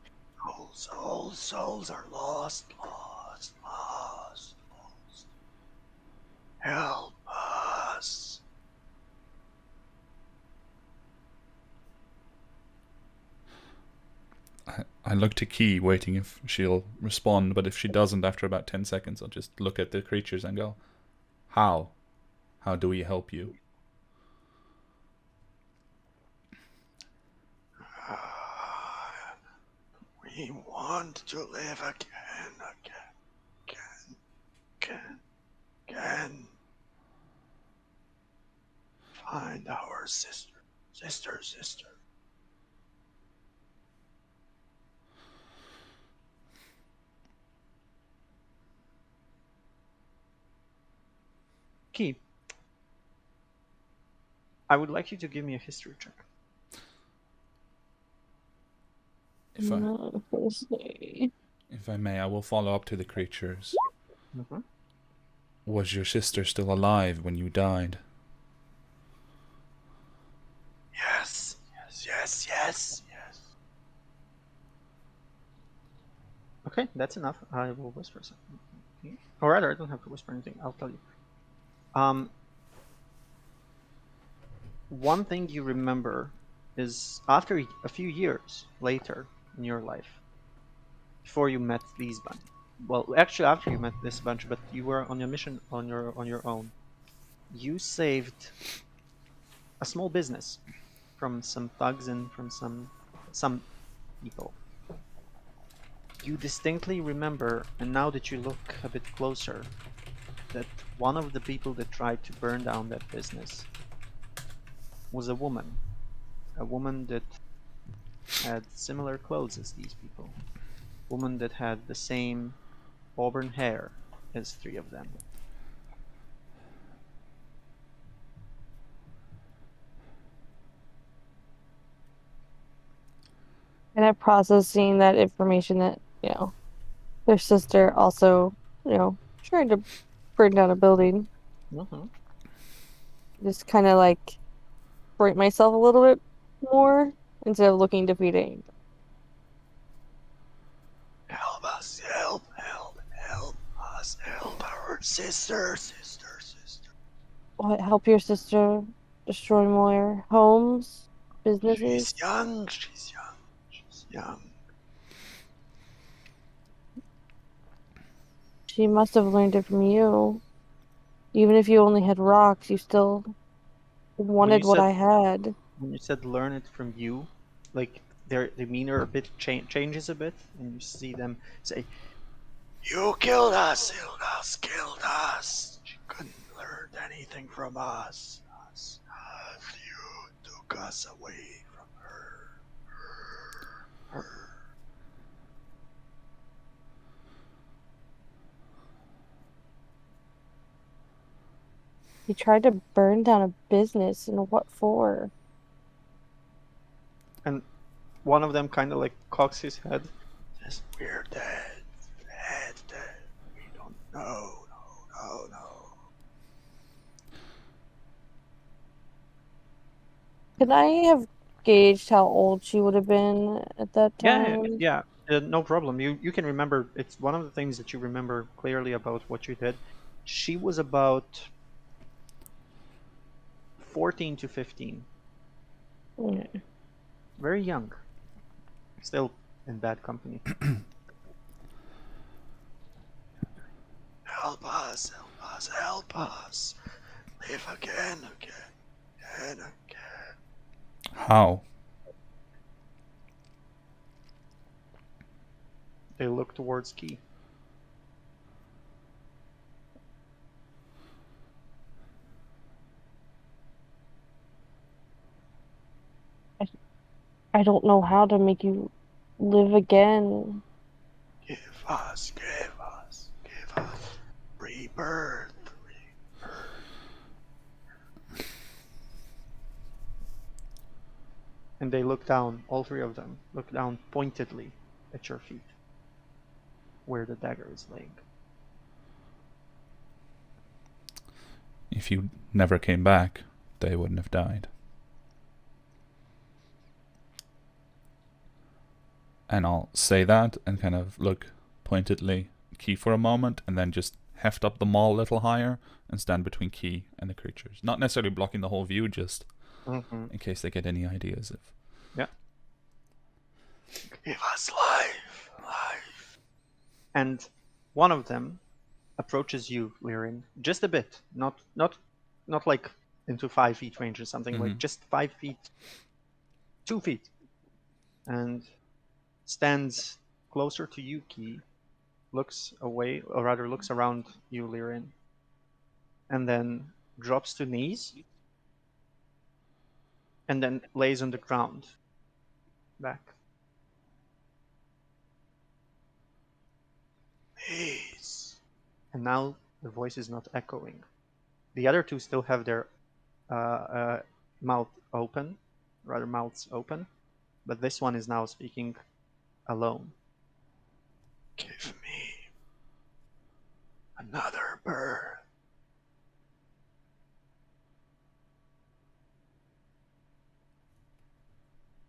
Souls are lost. Help us. I look to Key, waiting if she'll respond, but if she doesn't after about 10 seconds, I'll just look at the creatures and go, How? How do we help you? We want to live again. Find our sister. Key, I would like you to give me a history check. If I may, I will follow up to the creatures. Mm-hmm. Was your sister still alive when you died? Yes. Okay, that's enough. I will whisper something. Or rather, I don't have to whisper anything. I'll tell you. One thing you remember is after a few years later in your life, before you met Lisbon, well, actually, after you met this bunch, but you were on your mission on your own. You saved a small business from some thugs and from some people. You distinctly remember, and now that you look a bit closer, that one of the people that tried to burn down that business was a woman that had similar clothes as these people, a woman that had the same auburn hair as three of them. And I processing that information that, their sister also, tried to burn down a building. Mm-hmm. Just kind of like break myself a little bit more instead of looking defeating. Help us, help us, help our sister. What, help your sister destroy more homes, businesses? She's young. She must have learned it from you. Even if you only had rocks, you still When you wanted what said I had. learn it from you, like their demeanor a bit changes a bit, and you see them say, "You killed us, killed us. She couldn't learn anything from us. You took us away from her." You tried to burn down a business, and what for? And one of them kind of like cocks his head, says, "We're dead, dead. We don't know, no." Could I have gauged how old she would have been at that time? Yeah. No problem. You can remember. It's one of the things that you remember clearly about what you did. She was about 14 to 15, Mm. very young, still in bad company. Help us, help us. Live again. How? They look towards Key. I don't know how to make you live again. Give us rebirth. And they look down, all three of them look down pointedly at your feet, where the dagger is laying. If you never came back, they wouldn't have died. And I'll say that and kind of look pointedly Key for a moment, and then just heft up the maul a little higher and stand between Key and the creatures. Not necessarily blocking the whole view, just in case they get any ideas of. Yeah. Give us life. And one of them approaches you, Lirin, just a bit, not like into 5 feet range or something, like just 5 feet, 2 feet, and stands closer to you, Key, looks away, or rather looks around you, Lirin, and then drops to knees, and then lays on the ground, back. Please. And now the voice is not echoing. The other two still have their mouth open, rather mouths open, but this one is now speaking alone. Give me another birth.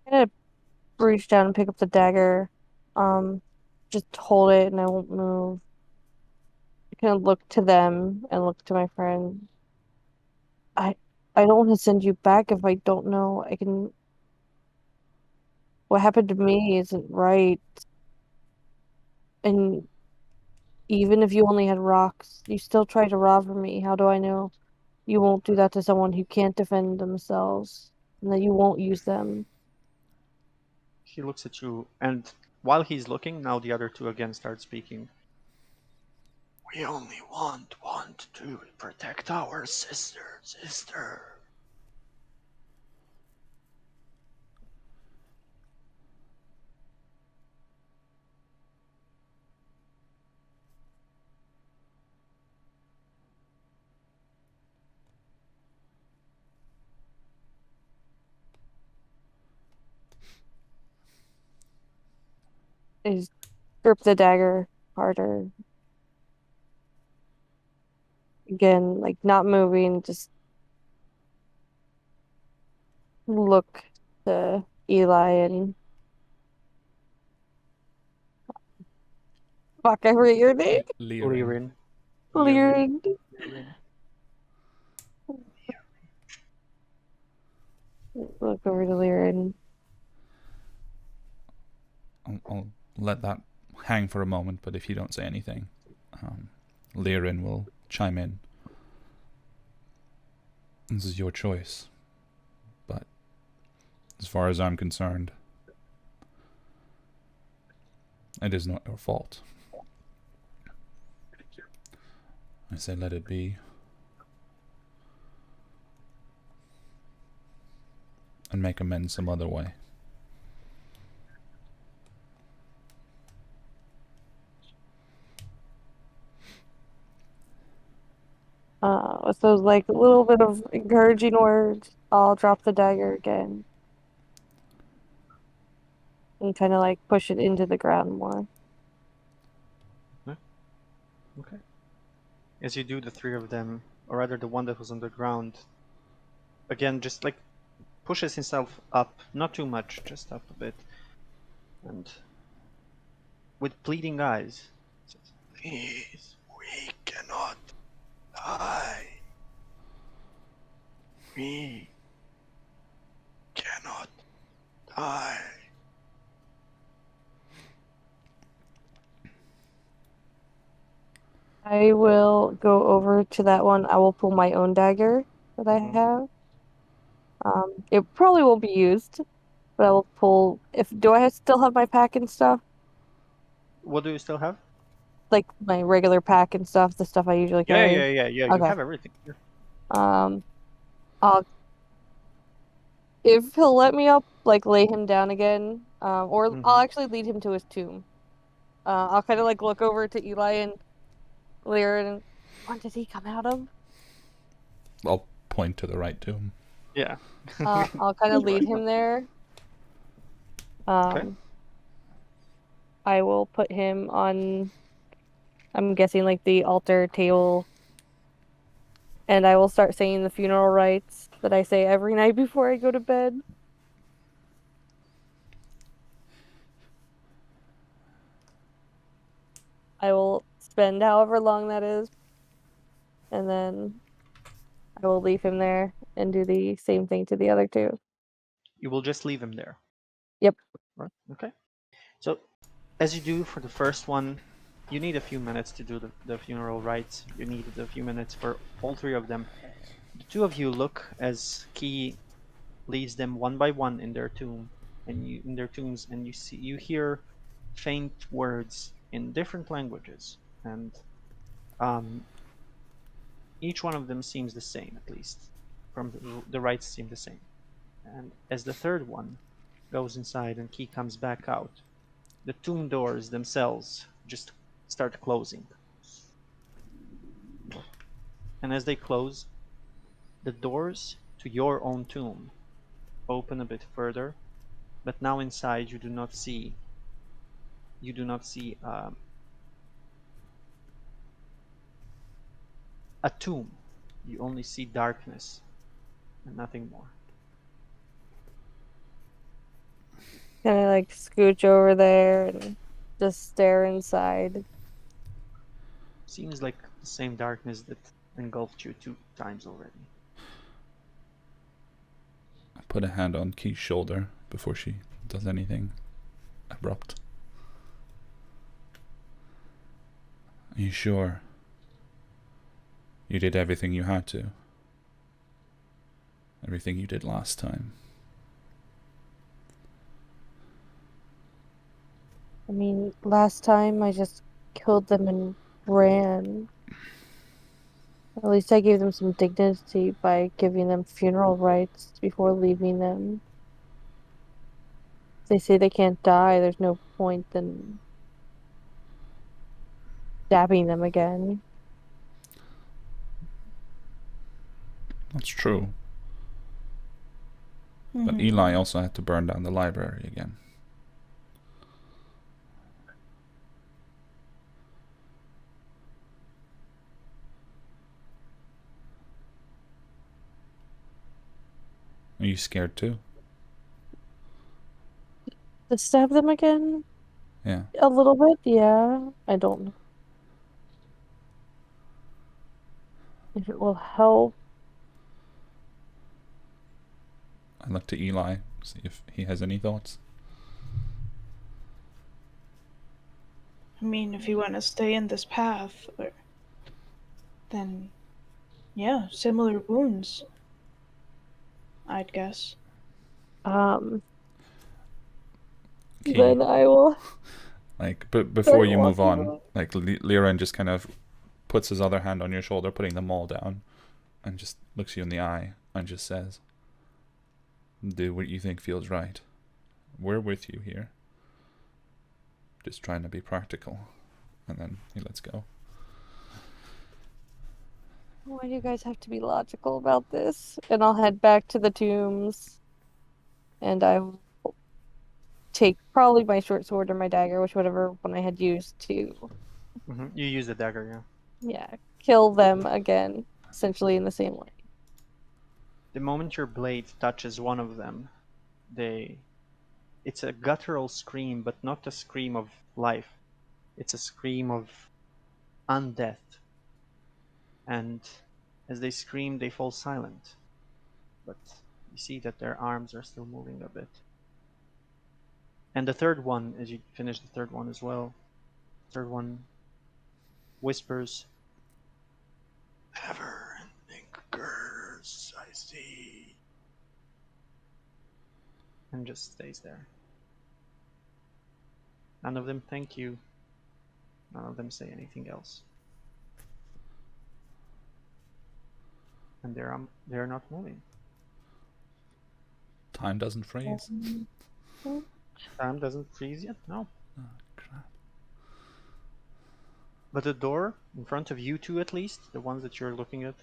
I'm gonna reach down and pick up the dagger. Just hold it and I won't move. I kind of look to them and look to my friend. I I don't want to send you back if I don't know I can. What happened to me isn't right, and Even if you only had rocks, you still try to rob from me. How do I know you won't do that to someone who can't defend themselves and that you won't use them? He looks at you, and while he's looking, now the other two again start speaking. We only want to protect our sister. Is grip the dagger harder. Again, like not moving, just look to Eli and fuck, I forget your name. Lirin. Leering. Look over to Lirin. I'll let that hang for a moment, but if you don't say anything, Lirin will chime in. This is your choice, but as far as I'm concerned, it is not your fault. I say let it be. And make amends some other way. With those like a little bit of encouraging words, I'll drop the dagger again. And kind of like push it into the ground more. Okay. As you do, the three of them, or rather the one that was on the ground, again just like pushes himself up, not too much, just up a bit, and with pleading eyes says, "Please, we cannot die. We cannot die." I will go over to that one. I will pull my own dagger that I Mhm. have. It probably won't be used, but I will pull. Do I still have my pack and stuff? What do you still have? Like my regular pack and stuff, the stuff I usually carry. Yeah. You Okay. have everything here. I'll if he'll let me up, like lay him down again. Or I'll actually lead him to his tomb. I'll kind of like look over to Eli and Lyra and what did he come out of? I'll point to the right tomb. Yeah. I'll kind of lead him there. Okay. I will put him on, I'm guessing like the altar table, and I will start saying the funeral rites that I say every night before I go to bed. I will spend however long that is, and then I will leave him there and do the same thing to the other two. You will just leave him there. Yep. Right. Okay. So, as you do for the first one, you need a few minutes to do the funeral rites. You need a few minutes for all three of them. The two of you look as Key leads them one by one in their tomb, and in their tombs, and you hear faint words in different languages, and um, each one of them seems the same, at least from the rites seem the same. And as the third one goes inside and Key comes back out, the tomb doors themselves just start closing. And as they close, the doors to your own tomb open a bit further, but now inside you do not see a tomb. You only see darkness and nothing more. Kind of like scooch over there and just stare inside. Seems like the same darkness that engulfed you 2 times already. I put a hand on Key's shoulder before she does anything abrupt. Are you sure? You did everything you had to. Everything you did last time. I mean, last time I just killed them and ran. At least I gave them some dignity by giving them funeral rites before leaving them. If they say they can't die, there's no point in stabbing them again. That's true. But Mhm. Eli also had to burn down the library again. Are you scared too? To stab them again? Yeah. A little bit, yeah. I don't know if it will help. I look to Eli, see if he has any thoughts. I mean, if you want to stay in this path, then yeah, similar wounds, I'd guess. Um, Key. then I will Like, but before start you move walking on, away. like Liren just kind of puts his other hand on your shoulder, putting them all down, and just looks you in the eye and just says, "Do what you think feels right. We're with you here. Just trying to be practical." And then he lets go. Why do you guys have to be logical about this? And I'll head back to the tombs. And I will take probably my short sword or my dagger, whichever one I had used to, You use the dagger, yeah. yeah, kill them again, essentially in the same way. The moment your blade touches one of them, it's a guttural scream, but not a scream of life. It's a scream of undeath. And as they scream, they fall silent. But you see that their arms are still moving a bit. And the third one, as you finish the third one as well, the third one whispers, "Never-ending curse, I see," and just stays there. None of them thank you. None of them say anything else. And they're not moving. Time doesn't freeze. Time doesn't freeze yet, no. Oh, crap. But the door in front of you two, at least, the ones that you're looking at,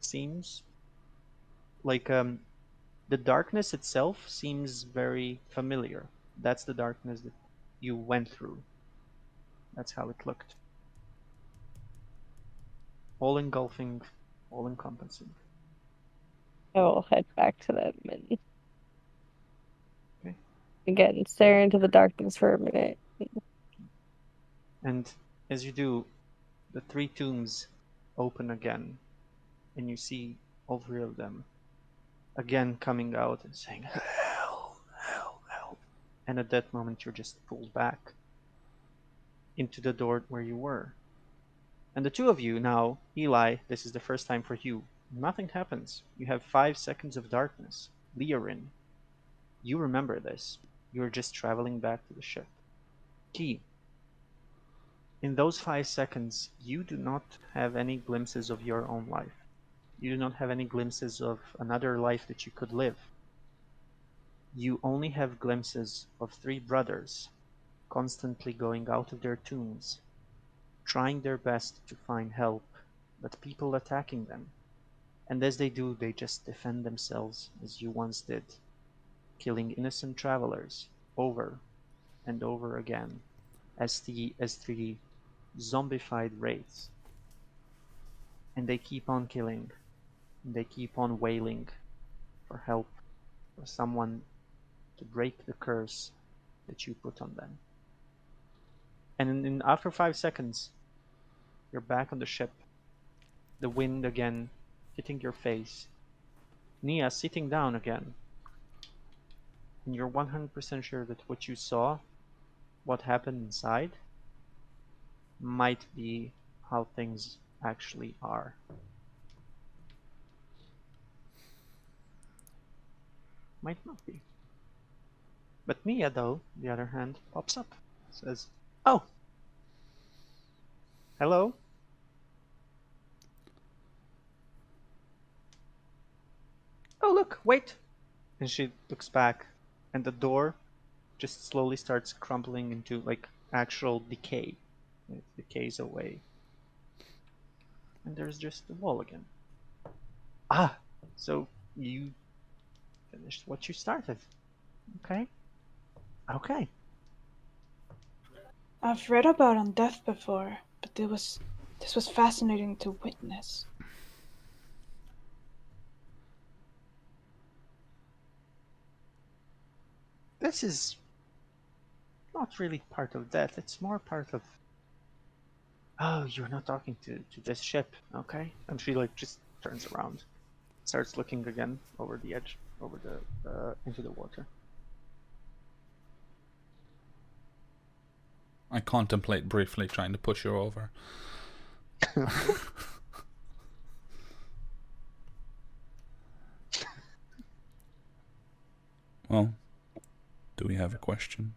seems like the darkness itself seems very familiar. That's the darkness that you went through. That's how it looked. All engulfing, all encompassing. I will head back to them and Okay. again stare into the darkness for a minute. And as you do, the three tombs open again, and you see all three of them again coming out and saying, "Help, help, help." And at that moment, you're just pulled back into the door where you were. And the two of you now, Eli, this is the first time for you. Nothing happens. You have 5 seconds of darkness. Leorin, you remember this. You're just traveling back to the ship. Key, in those 5 seconds, you do not have any glimpses of your own life. You do not have any glimpses of another life that you could live. You only have glimpses of three brothers constantly going out of their tombs, trying their best to find help, but people attacking them. And as they do, they just defend themselves as you once did, killing innocent travelers over and over again as three zombified wraiths. And they keep on killing, and they keep on wailing for help, for someone to break the curse that you put on them. And after 5 seconds, you're back on the ship, the wind again hitting your face, Nia sitting down again, and you're 100% sure that what you saw, what happened inside, might be how things actually are. Might not be. But Mia, though, on the other hand, pops up. Says, "Oh, hello." "Oh, look, wait." And she looks back, and the door just slowly starts crumbling into like actual decay. It decays away. And there's just the wall again. Ah, so you finished what you started. Okay. Okay. I've read about undeath before, but this was fascinating to witness. This is not really part of death. It's more part of. Oh, you're not talking to this ship, okay? And she like just turns around, starts looking again over the edge, over the into the water. I contemplate briefly trying to push her over. Well, do we have a question?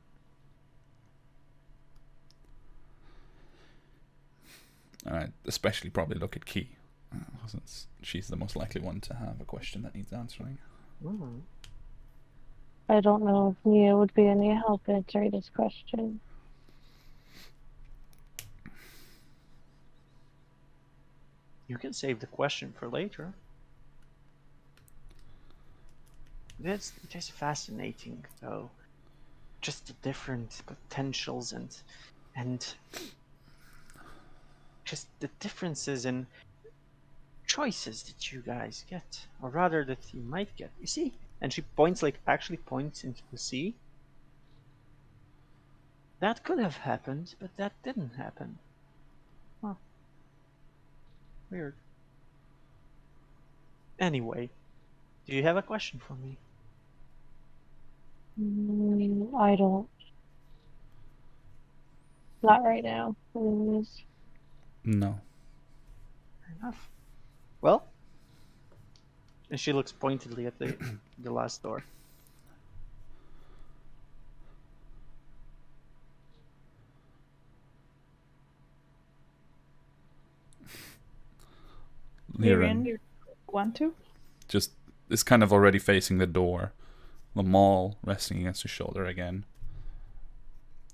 I'd especially probably look at Key, since she's the most likely one to have a question that needs answering. Mm. I don't know if Mia would be any help answering this question. You can save the question for later. It is fascinating, though. Just the different potentials and just the differences in choices that you guys get, or rather that you might get. You see? And she points, like, actually points into the sea. That could have happened, but that didn't happen. Huh. Weird. Anyway, do you have a question for me? I don't. Not right now. Anyways. No. Fair enough. Well, and she looks pointedly at the last door. Liren Lyrian, want to? just is kind of already facing the door, the maul resting against his shoulder again.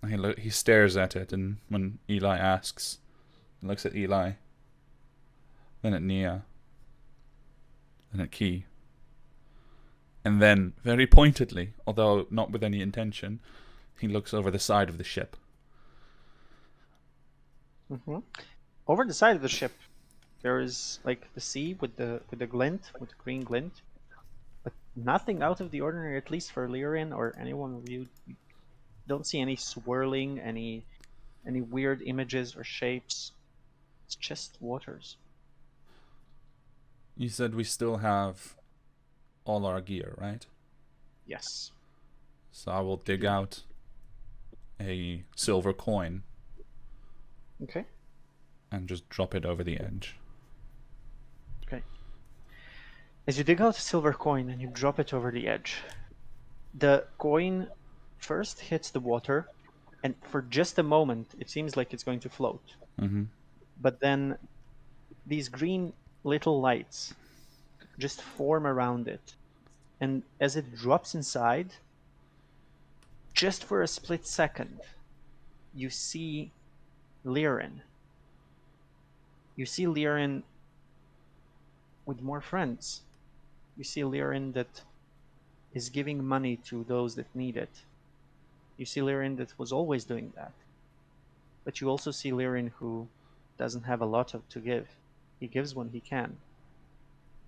And he stares at it, and when Eli asks, he looks at Eli, then at Nia, then at Key. And then, very pointedly, although not with any intention, he looks over the side of the ship. Mm-hmm. Over the side of the ship, there is like the sea with the glint, with the green glint, but nothing out of the ordinary. At least for Lyrian or anyone of you, you don't see any swirling, any weird images or shapes. It's just waters. You said we still have all our gear, right? Yes. So I will dig out a silver coin Okay. and just drop it over the edge. Okay. As you dig out a silver coin and you drop it over the edge, the coin first hits the water, and for just a moment, it seems like it's going to float. Mm-hmm. But then these green little lights just form around it. And as it drops inside, just for a split second, you see Liren. You see Liren with more friends. You see Liren that is giving money to those that need it. You see Liren that was always doing that. But you also see Liren who doesn't have a lot to give. He gives when he can.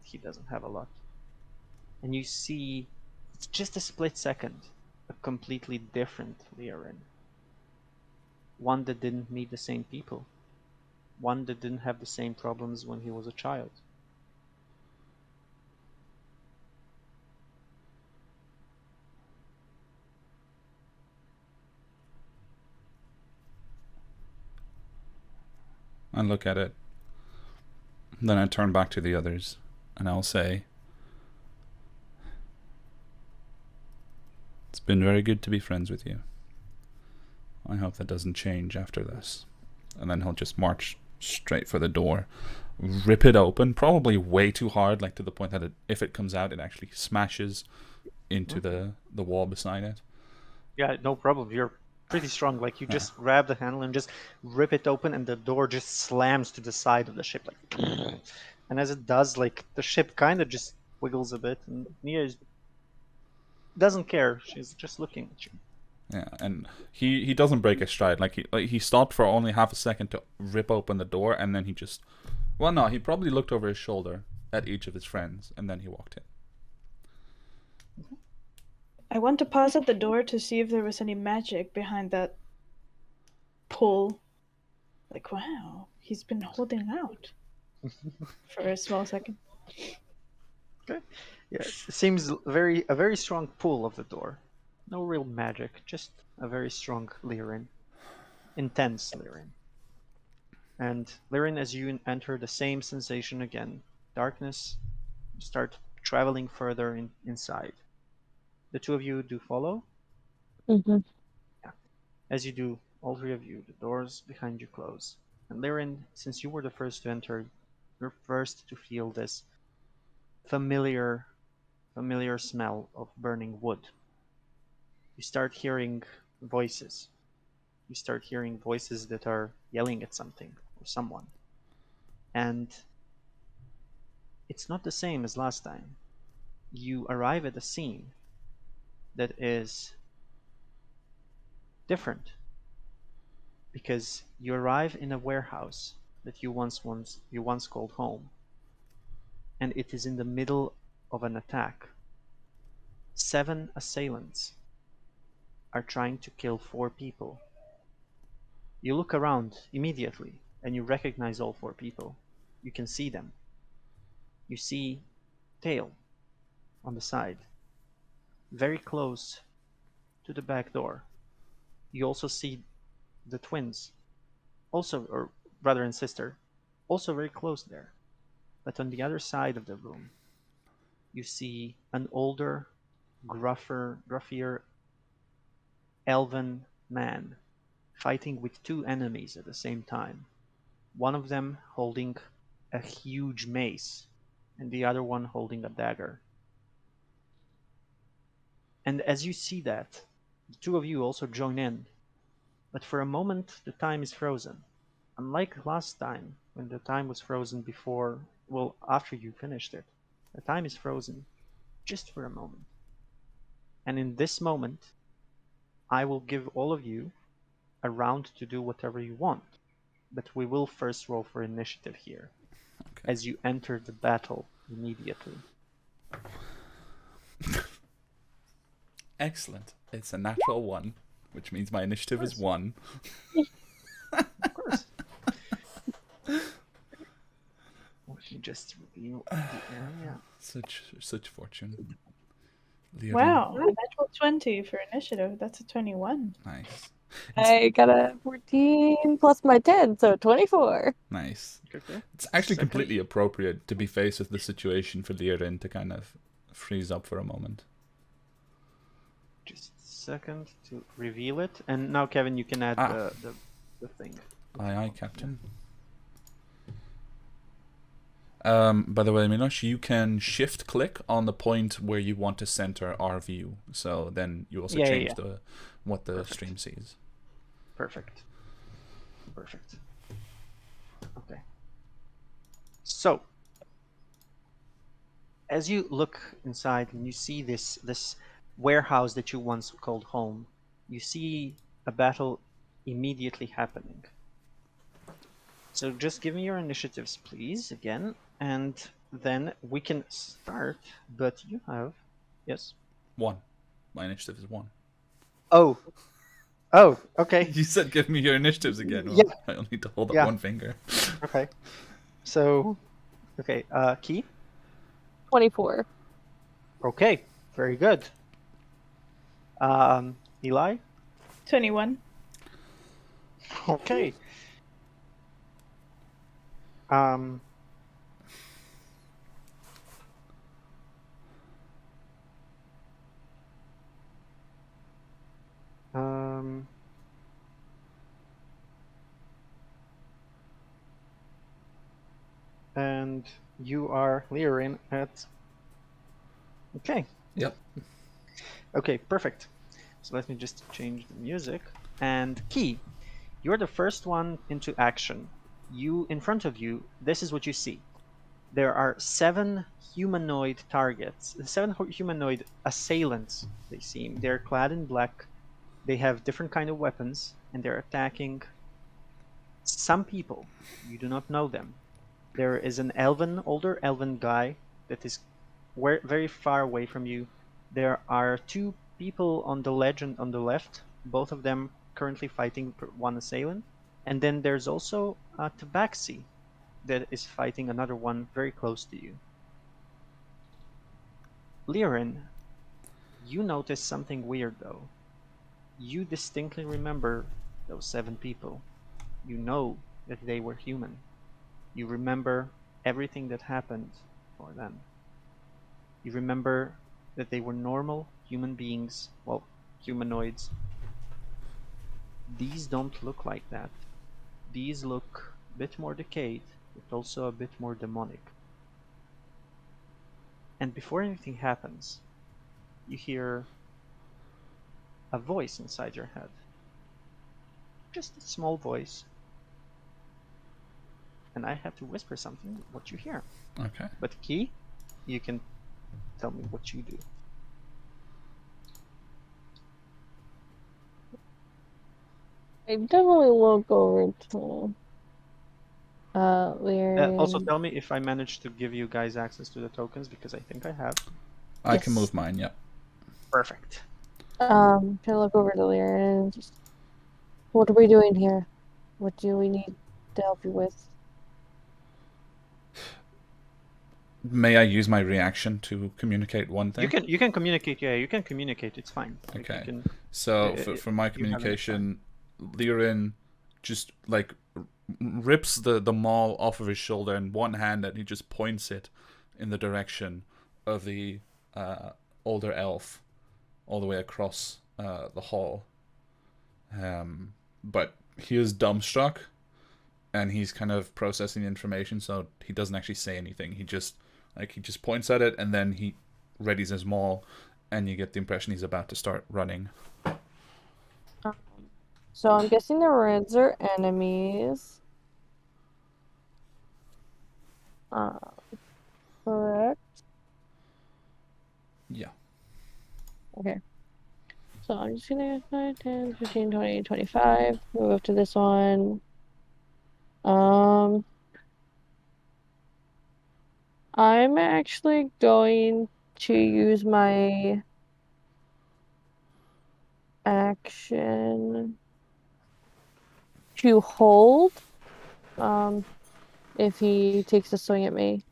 He doesn't have a lot. And you see, it's just a split second, a completely different Liren. One that didn't meet the same people. One that didn't have the same problems when he was a child. I look at it. Then I turn back to the others, and I'll say, "It's been very good to be friends with you. I hope that doesn't change after this." And then he'll just march straight for the door, rip it open, probably way too hard, like to the point that if it comes out, it actually smashes into the wall beside it. Yeah, no problem. You're pretty strong. Like you just grab the handle and just rip it open, and the door just slams to the side of the ship. Like, and as it does, like the ship kind of just wiggles a bit, and Nia doesn't care. She's just looking at you. Yeah, and he doesn't break a stride. Like he stopped for only half a second to rip open the door, and then he just, well, no, he probably looked over his shoulder at each of his friends, and then he walked in. I want to pause at the door to see if there was any magic behind that pull. Like, wow, he's been holding out for a small second. Okay. Yeah, it seems a very strong pull of the door. No real magic, just a very strong Lyrin. Intense Lyrin. And Lyrin, as you enter, the same sensation again. Darkness. You start traveling further inside. The two of you do follow. Mm-hmm. As you do, all three of you, the doors behind you close. And Lyrin, since you were the first to enter, you're first to feel this familiar smell of burning wood. You start hearing voices. You start hearing voices that are yelling at something or someone. And it's not the same as last time. You arrive at a scene that is different because you arrive in a warehouse that you once called home, and it is in the middle of an attack. 7 assailants are trying to kill 4 people. You look around immediately and you recognize all 4 people. You can see them. You see Tail on the side, very close to the back door. You also see the twins, also, or brother and sister, also very close there. But on the other side of the room, you see an older, gruffier elven man fighting with 2 enemies at the same time. One of them holding a huge mace, and the other one holding a dagger. And as you see that, the 2 of you also join in, but for a moment the time is frozen. Unlike last time, when the time was frozen before, well, after you finished it, the time is frozen just for a moment. And in this moment, I will give all of you a round to do whatever you want, but we will first roll for initiative here, Okay. as you enter the battle immediately. Excellent. It's a natural 1, which means my initiative is 1. Of course. Let me just review the area. Such fortune. Wow, a natural 20 for initiative. That's a 21. Nice. I got a 14 plus my 10, so 24. Nice. Okay. It's actually Second. completely appropriate to be faced with the situation for Lirin to kind of freeze up for a moment. Just a second to reveal it. And now, Kevin, you can add the thing. Aye, Captain. By the way, Milos, you can shift click on the point where you want to center our view. So then you also change what the stream sees. Perfect. Okay. So, as you look inside and you see this warehouse that you once called home, you see a battle immediately happening. So just give me your initiatives, please, again, and then we can start, but you have... Yes? 1. My initiative is 1. Oh, okay. You said give me your initiatives again. Well, Yeah. I only need to hold up one finger. Okay. So, okay, Key? 24. Okay, very good. Eli? 21. Okay. Um, um, and you are Lyrin at. Okay. Yep. Okay, perfect. So let me just change the music. And Key, you're the first one into action. You, in front of you, this is what you see. There are 7 humanoid targets, 7 humanoid assailants, they seem. They're clad in black. They have different kind of weapons, and they're attacking some people. You do not know them. There is an older elven guy that is very far away from you. There are 2 people on the ledge on the left, both of them currently fighting one assailant. And then there's also a tabaxi that is fighting another one very close to you. Liren, you notice something weird though. You distinctly remember those 7 people. You know that they were human. You remember everything that happened for them. You remember that they were normal human beings, well, humanoids. These don't look like that. These look a bit more decayed, but also a bit more demonic. And before anything happens, you hear a voice inside your head. Just a small voice. And I have to whisper something, what you hear. Okay. But Key, you can tell me what you do. I definitely look over to Lyrian. Also, tell me if I managed to give you guys access to the tokens, because I think I have. I can Yes. move mine, yep. Perfect. Can I look over to Lyrian and just, what are we doing here? What do we need to help you with? May I use my reaction to communicate one thing? You can communicate. Yeah, you can communicate. It's fine. Like, Okay. you can, So for my you have enough time. communication, Lirin just like rips the maul off of his shoulder in one hand and he just points it in the direction of the older elf all the way across the hall. But he is dumbstruck and he's kind of processing the information, so he doesn't actually say anything. He just points at it and then he readies his maul, and you get the impression he's about to start running. So I'm guessing the Reds are enemies. Correct. Yeah. Okay. So I'm just gonna 5, 10, 15, 20, 25. Move up to this one. I'm actually going to use my action to hold. If he takes a swing at me.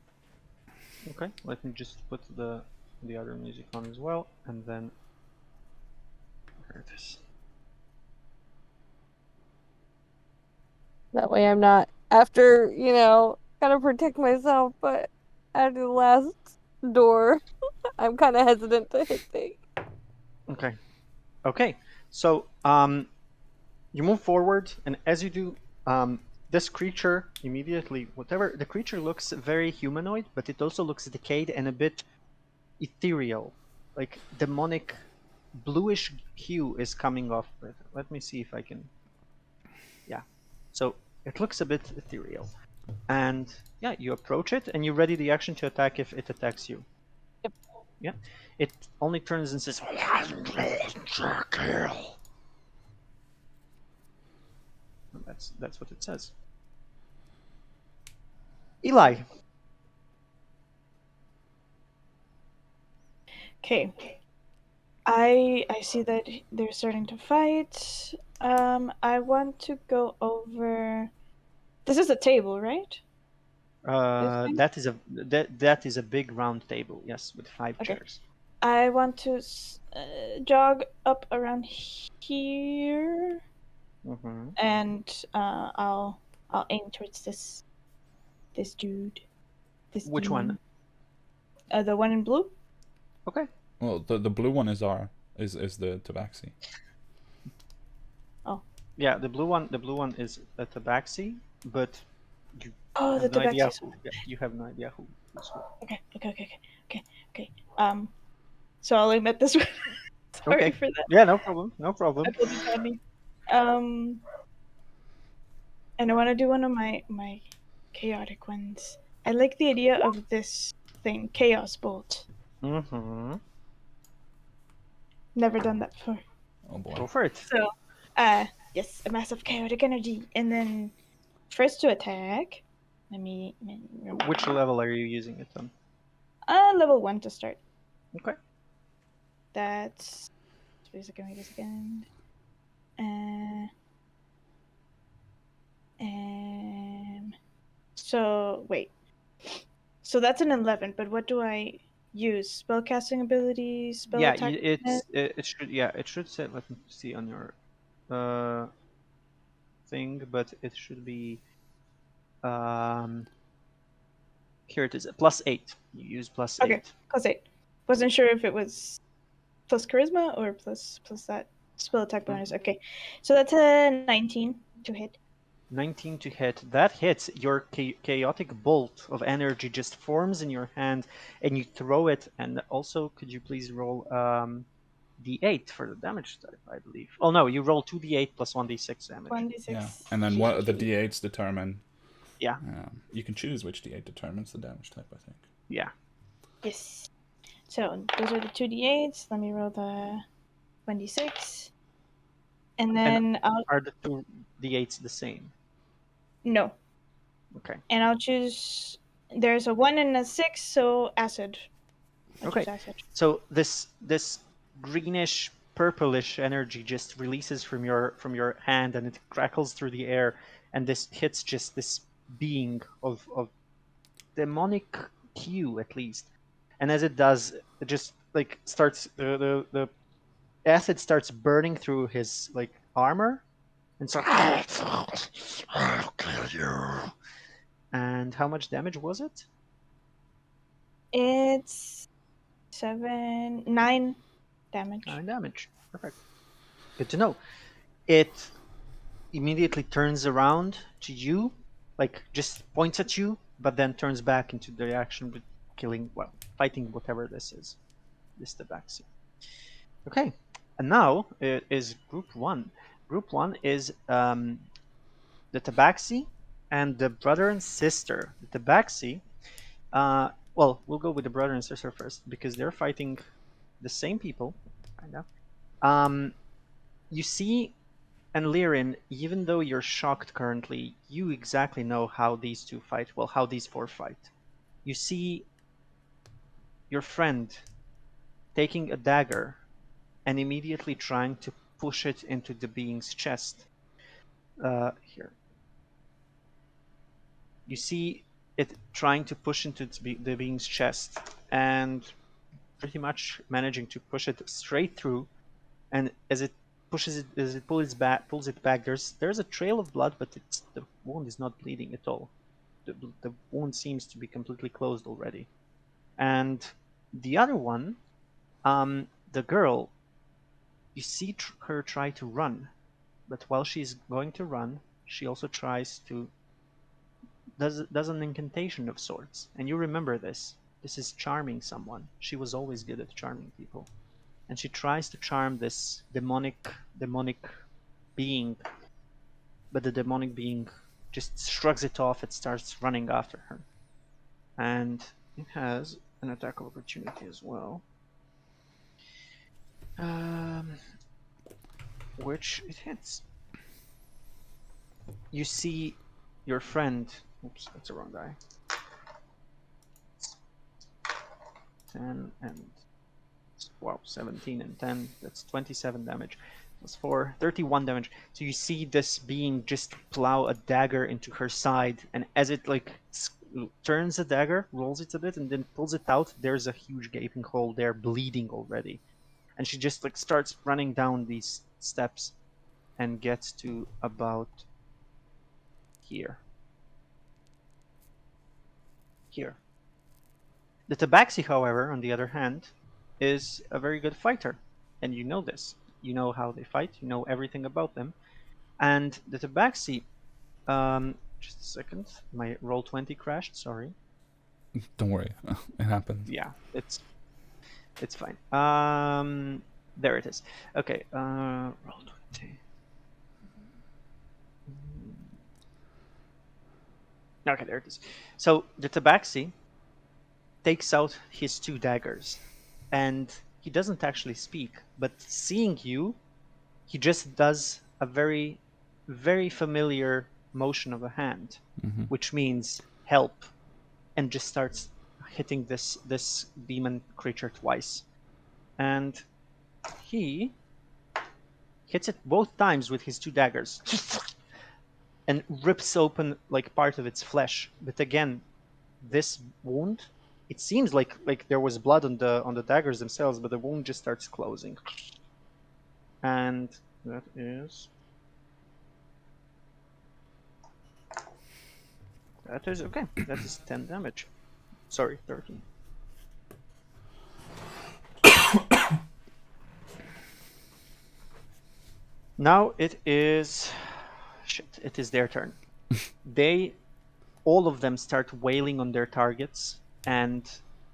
Okay, let me just put the other music on as well, and then there it is. That way I'm not, after, gotta protect myself, but after the last door, I'm kind of hesitant to hit things. Okay. Okay. So you move forward, and as you do, this creature immediately, whatever the creature looks very humanoid, but it also looks decayed and a bit ethereal, like demonic bluish hue is coming off of it. Let me see if I can. Yeah. So it looks a bit ethereal, and yeah, you approach it, and you ready the action to attack if it attacks you. Yep. Yeah. It only turns and says, that's what it says. Eli. Okay. I see that they're starting to fight. I want to go over. This is a table, right? That is a big round table, yes, with 5 Okay. chairs. I want to jog up around here, Mm-hmm. and I'll aim towards this this dude. This Which one? demon. The one in blue. Okay. Well, the blue one is the tabaxi. Yeah, the blue one is a tabaxi, but you Oh, the have no idea tabaxi. who. Yeah, you have no idea who's who. Okay. So I'll admit this one. Sorry Okay. for that. Yeah, no problem. No problem. I pulled it on me. And I want to do one of my chaotic ones. I like the idea of this thing, Chaos Bolt. Mm-hmm. Never done that before. Oh boy. Go for it. So, yes, a massive chaotic energy, and then first to attack. Let me remember. Which level are you using it on? Level 1 to start. Okay. That's. Wait a second. So wait. So that's an 11, but what do I use? Spellcasting abilities, spell Yeah, attack. it should say. Let me see on your thing, but it should be here it is, +8. You use +8. Okay, +8. Wasn't sure if it was plus charisma or plus that spell attack bonus. Okay, so that's a 19 to hit. 19 to hit. That hits. Your chaotic bolt of energy just forms in your hand, and you throw it. And also, could you please roll d8 for the damage type? I believe. Oh no, you roll 2d8 plus 1d6 damage. 1d6. Yeah, and then what the d8s determine. Yeah. You can choose which d8 determines the damage type, I think. Yeah. Yes. So those are the 2d8s. Let me roll the 1d6. And then are the 2d8s the same? No. Okay. And I'll choose. There's a 1 and a 6, so acid. I'll choose acid. So this greenish purplish energy just releases from your hand, and it crackles through the air, and this hits just this being of demonic hue at least. And as it does, it just like starts the acid starts burning through his like armor, and so I'll kill you. And how much damage was it? It's 9 damage. 9 damage. Perfect. Good to know. It immediately turns around to you, like just points at you, but then turns back into the action with fighting whatever this is. This tabaxi. Okay. And now it is group 1. Group 1 is the tabaxi and the brother and sister. The tabaxi, well, we'll go with the brother and sister first because they're fighting the same people, kind of. You see, and Lirin, even though you're shocked currently, you exactly know how these two fight. Well, how these four fight. You see your friend taking a dagger and immediately trying to push it into the being's chest. Here. You see it trying to push into the being's chest and pretty much managing to push it straight through. And as it pulls it back, there's a trail of blood, but the wound is not bleeding at all. The wound seems to be completely closed already. And the other one, the girl, you see her try to run, but while she's going to run, she also tries to does an incantation of sorts. And you remember this. This is charming someone. She was always good at charming people. And she tries to charm this demonic being, but the demonic being just shrugs it off. It starts running after her, and it has an attack of opportunity as well, which it hits. You see your friend. Oops, that's the wrong die. 10 and 17 and 10. That's 27 damage. Plus 4, 31 damage. So you see this being just plow a dagger into her side, and as it like turns the dagger, rolls it a bit, and then pulls it out, there's a huge gaping hole there, bleeding already. And she just like starts running down these steps and gets to about here. here. The Tabaxi, however, on the other hand, is a very good fighter, and you know this. You know how they fight. You know everything about them. And the Tabaxi, just a second, my roll 20 crashed. Sorry. Don't worry, it happens. Yeah, it's fine. There it is. Okay, roll 20. Okay, there it is. So the Tabaxi takes out his 2 daggers, and he doesn't actually speak, but seeing you, he just does a very, very familiar motion of a hand, which means help, and just starts hitting this demon creature twice. And he hits it both times with his 2 daggers and rips open like part of its flesh. But again, this wound, it seems like there was blood on the daggers themselves, but the wound just starts closing. And that is okay. That is 10 damage. Sorry, 13. Now it is it is their turn. All of them start wailing on their targets, and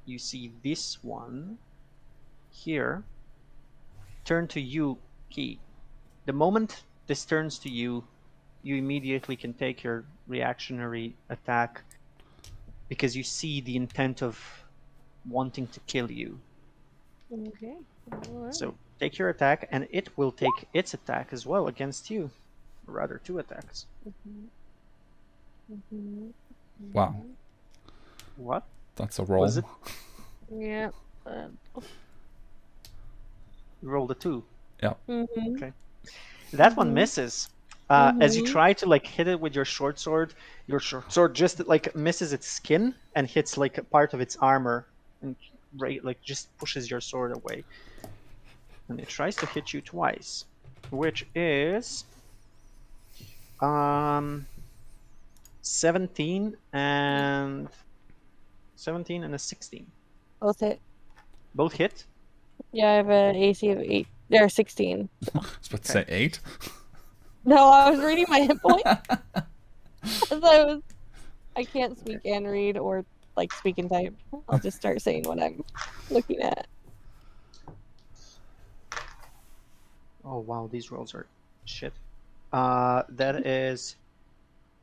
you see this one here turn to you, Key. The moment this turns to you, you immediately can take your reactionary attack because you see the intent of wanting to kill you. Okay. Alright. So take your attack, and it will take its attack as well against you. Or rather, 2 attacks. Wow, What? that's a roll. Was it? Yeah. You rolled a 2. Mm-hmm. Okay. That one misses. As you try to like hit it with your short sword just like misses its skin and hits like a part of its armor, and like just pushes your sword away. And it tries to hit you twice, which is 17 and a 16. Both hit. Both hit. Yeah, I have an AC of 8. There, 16. I was about to say 8. No, I was reading my hit point. I can't speak and read or like speak and type. I'll just start saying what I'm looking at. Oh wow, these rolls are shit. That is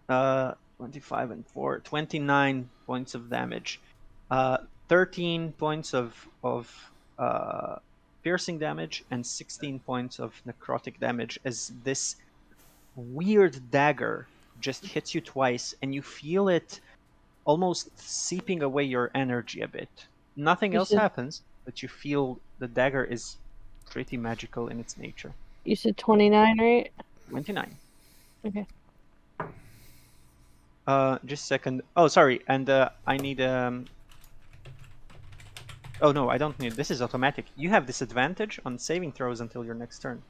25 and 4, 29 points of damage. 13 points of piercing damage and 16 points of necrotic damage as this weird dagger just hits you twice, and you feel it almost seeping away your energy a bit. Nothing You else said- happens, but you feel the dagger is pretty magical in its nature. You said 29, right? 29. Okay. Just a second. Oh, sorry. And I need Oh no, I don't need. This is automatic. You have disadvantage on saving throws until your next turn,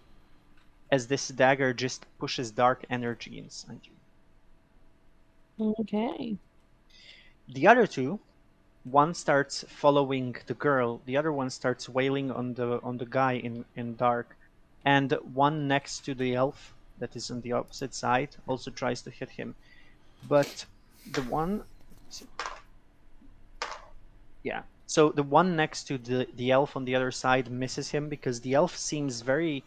as this dagger just pushes dark energy inside you. Okay. The other two, one starts following the girl, the other one starts wailing on the guy in dark, and one next to the elf that is on the opposite side also tries to hit him, but the one, yeah. So the one next to the elf on the other side misses him because the elf seems very,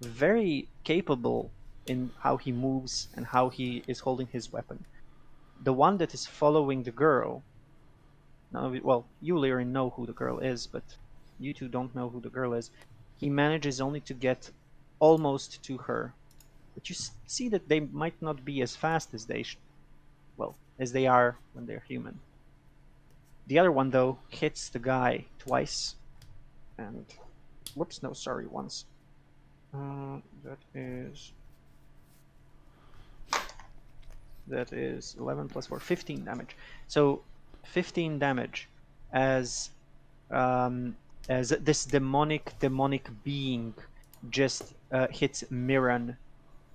very capable in how he moves and how he is holding his weapon. The one that is following the girl, well, you, Lyrin, know who the girl is, but you two don't know who the girl is. He manages only to get almost to her, but you see that they might not be as fast as as they are when they're human. The other one, though, hits the guy twice, and whoops, no, sorry, once. That is 11 plus 4, 15 damage. So 15 damage as this demonic being just hits Miran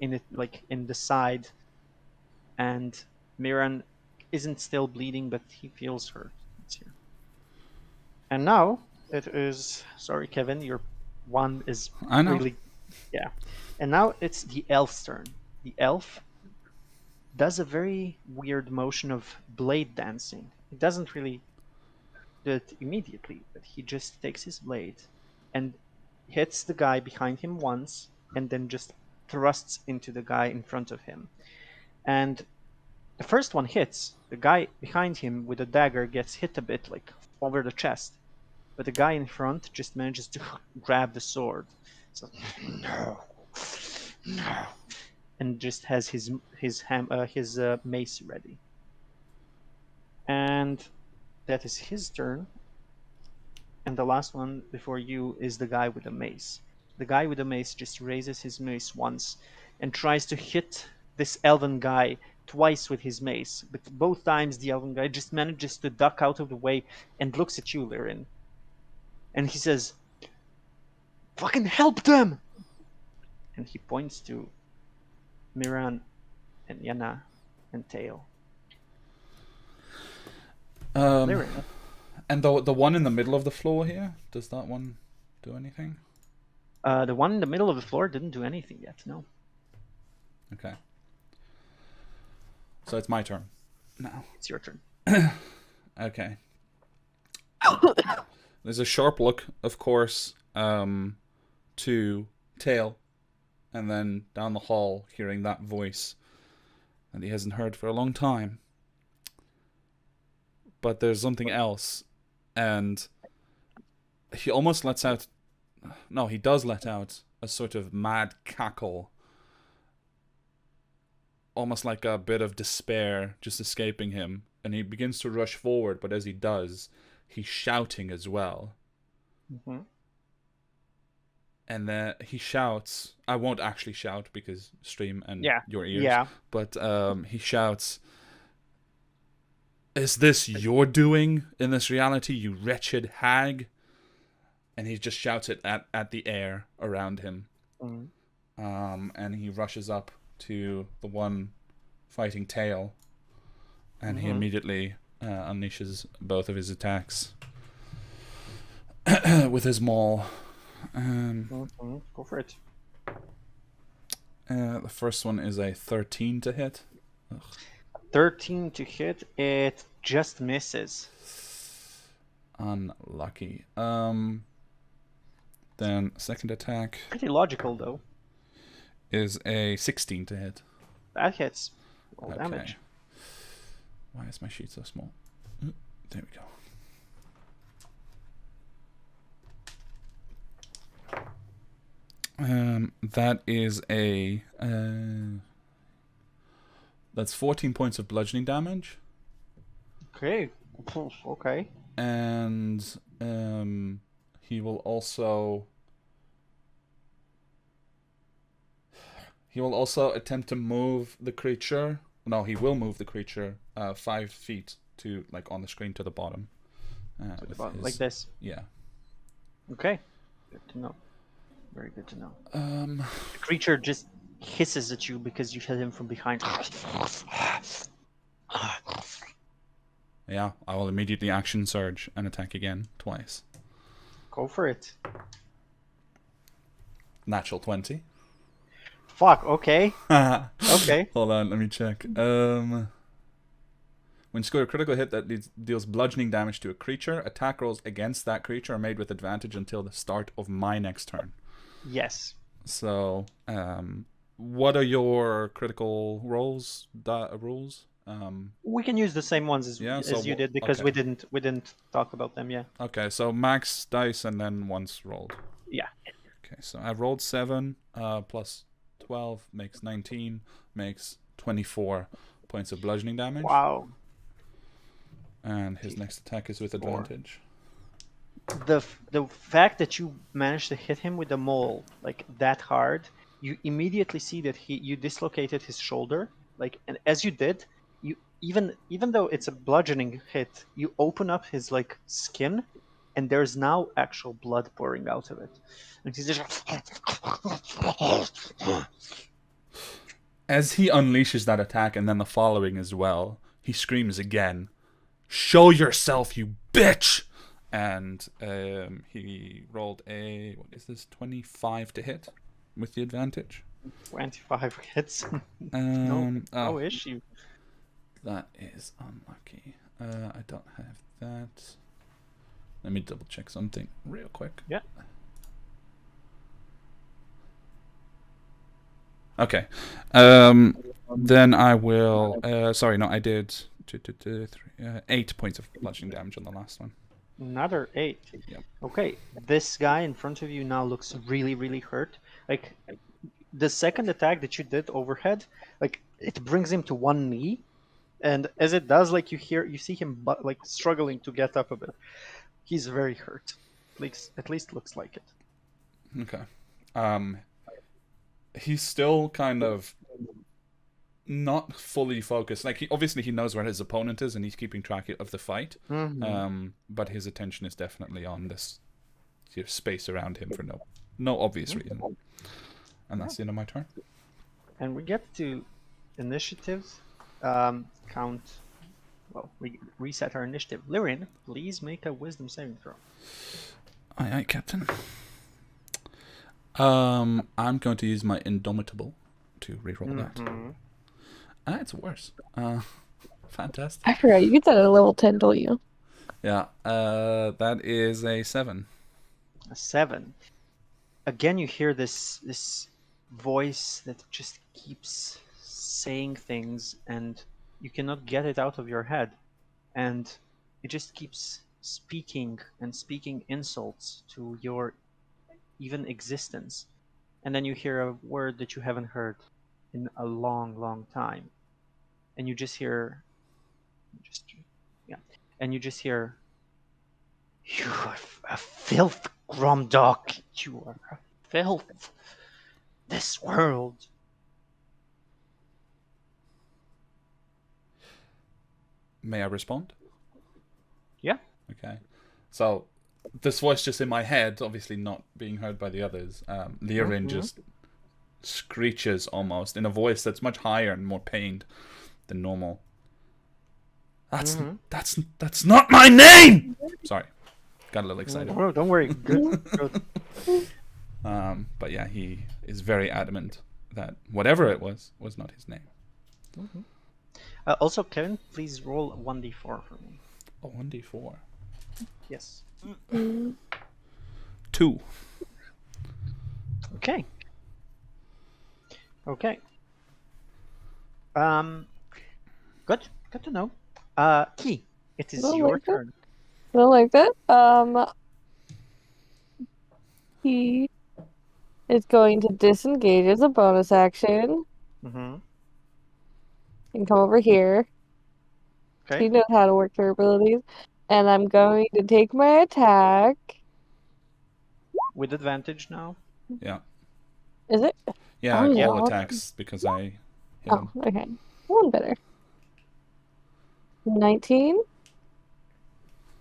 in it, like in the side, and Miran isn't still bleeding, but he feels hurt. It's here. And now it is. Sorry, Kevin, your one is I know. really. Yeah. And now it's the elf's turn. The elf does a very weird motion of blade dancing. He doesn't really do it immediately, but he just takes his blade and hits the guy behind him once, and then just thrusts into the guy in front of him. And the first one hits. The guy behind him with a dagger gets hit a bit, like over the chest. But the guy in front just manages to grab the sword. So, no, no, and just has his mace ready. And that is his turn. And the last one before you is the guy with the mace. The guy with the mace just raises his mace once and tries to hit this elven guy twice with his mace. But both times the elven guy just manages to duck out of the way and looks at you, Lirin. And he says, "Fucking help them!" And he points to Miran and Yana and Tail. Lirin. And the one in the middle of the floor here, does that one do anything? The one in the middle of the floor didn't do anything yet, no. Okay. So it's my turn now. It's your turn. Okay. There's a sharp look, of course, to Tail, and then down the hall, hearing that voice that he hasn't heard for a long time. But there's something else, and he almost lets out... No, he does let out a sort of mad cackle, almost like a bit of despair just escaping him, and he begins to rush forward, but as he does, he's shouting as well. Mm-hmm. And then he shouts... I won't actually shout because stream and your ears. Yeah. But he shouts, "Is this your doing in this reality, you wretched hag?" And he just shouts it at the air around him. Mm-hmm. And he rushes up to the one fighting Tail. And he immediately unleashes both of his attacks with his maul. Go for it. The first one is a 13 to hit. 13 to hit. It just misses. Unlucky. Then second attack Pretty logical, though. is a 16 to hit. That hits. Roll Okay. damage. Why is my sheet so small? There we go. That is a that's 14 points of bludgeoning damage, Okay. Okay. and he will also attempt to move the creature. No, he will move the creature 5 feet to, like, on the screen to the bottom. To the with bottom, his- like this. Yeah. Okay. Good to know. Very good to know. Um. The creature just hisses at you because you hit him from behind. Yeah, I will immediately action surge and attack again twice. Go for it. Natural 20. Fuck, okay. Okay. Hold on, let me check. When you score a critical hit that deals bludgeoning damage to a creature, attack rolls against that creature are made with advantage until the start of my next turn. Yes. So, what are your critical rolls? Rules? We can use the same ones as, Yeah, as so you did because okay. we didn't talk about them. Yeah. Okay, so max dice and then once rolled. Yeah. Okay, so I rolled 7 plus 12 makes 19, makes 24 points of bludgeoning damage. Wow. And his next attack is with advantage. The fact that you managed to hit him with the mole like that hard, you immediately see that you dislocated his shoulder. Like, and as you did, you even though it's a bludgeoning hit, you open up his like skin, and there's now actual blood pouring out of it. And he's just As he unleashes that attack and then the following as well, he screams again, "Show yourself, you bitch!" And he rolled a, what is this, 25 to hit with the advantage. 25 hits. No Issue. That is unlucky. I don't have that. Let me double check something real quick. Yeah. Okay. Then I will. Sorry, no, I did 8 points of bludgeoning damage on the last one. Another 8. Yep. Okay, this guy in front of you now looks really, really hurt. Like, the second attack that you did overhead, like, it brings him to one knee, and as it does, like, you see him like struggling to get up a bit. He's very hurt. At least looks like it. Okay. He's still kind of not fully focused. Like, obviously he knows where his opponent is, and he's keeping track of the fight. Mm-hmm. But his attention is definitely on this space around him for no obvious reason. And that's the end of my turn. And we get to initiatives. Count. Well, we reset our initiative. Lyrian, please make a wisdom saving throw. Aye, Captain. I'm going to use my Indomitable to reroll that. It's worse. Fantastic. I forgot you get that at a level 10, don't you? Yeah. That is a 7. A 7. Again, you hear this voice that just keeps saying things, and you cannot get it out of your head, and it just keeps speaking and speaking insults to your even existence. And then you hear a word that you haven't heard in a long, long time, and you just hear, "You are a filth, Gromdok. You are a filth. This world." May I respond? Yeah. Okay. So, this voice just in my head, obviously not being heard by the others, Lyrin just screeches almost in a voice that's much higher and more pained than normal. That's not my name! Sorry. Got a little excited. Oh, don't worry. Good. But yeah, he is very adamant that whatever it was not his name. Also, Kevin, please roll 1d4 for me. Oh, 1d4. Yes. 2. Okay. Good. Good to know. Key, it is your turn. I don't like that. He is going to disengage as a bonus action Mm-hmm. and come over here. Okay. He knows how to work her abilities. And I'm going to take my attack. With advantage now. Yeah. Is it? Yeah, Oh, yeah. all attacks because I hit him. Okay. One better. 19?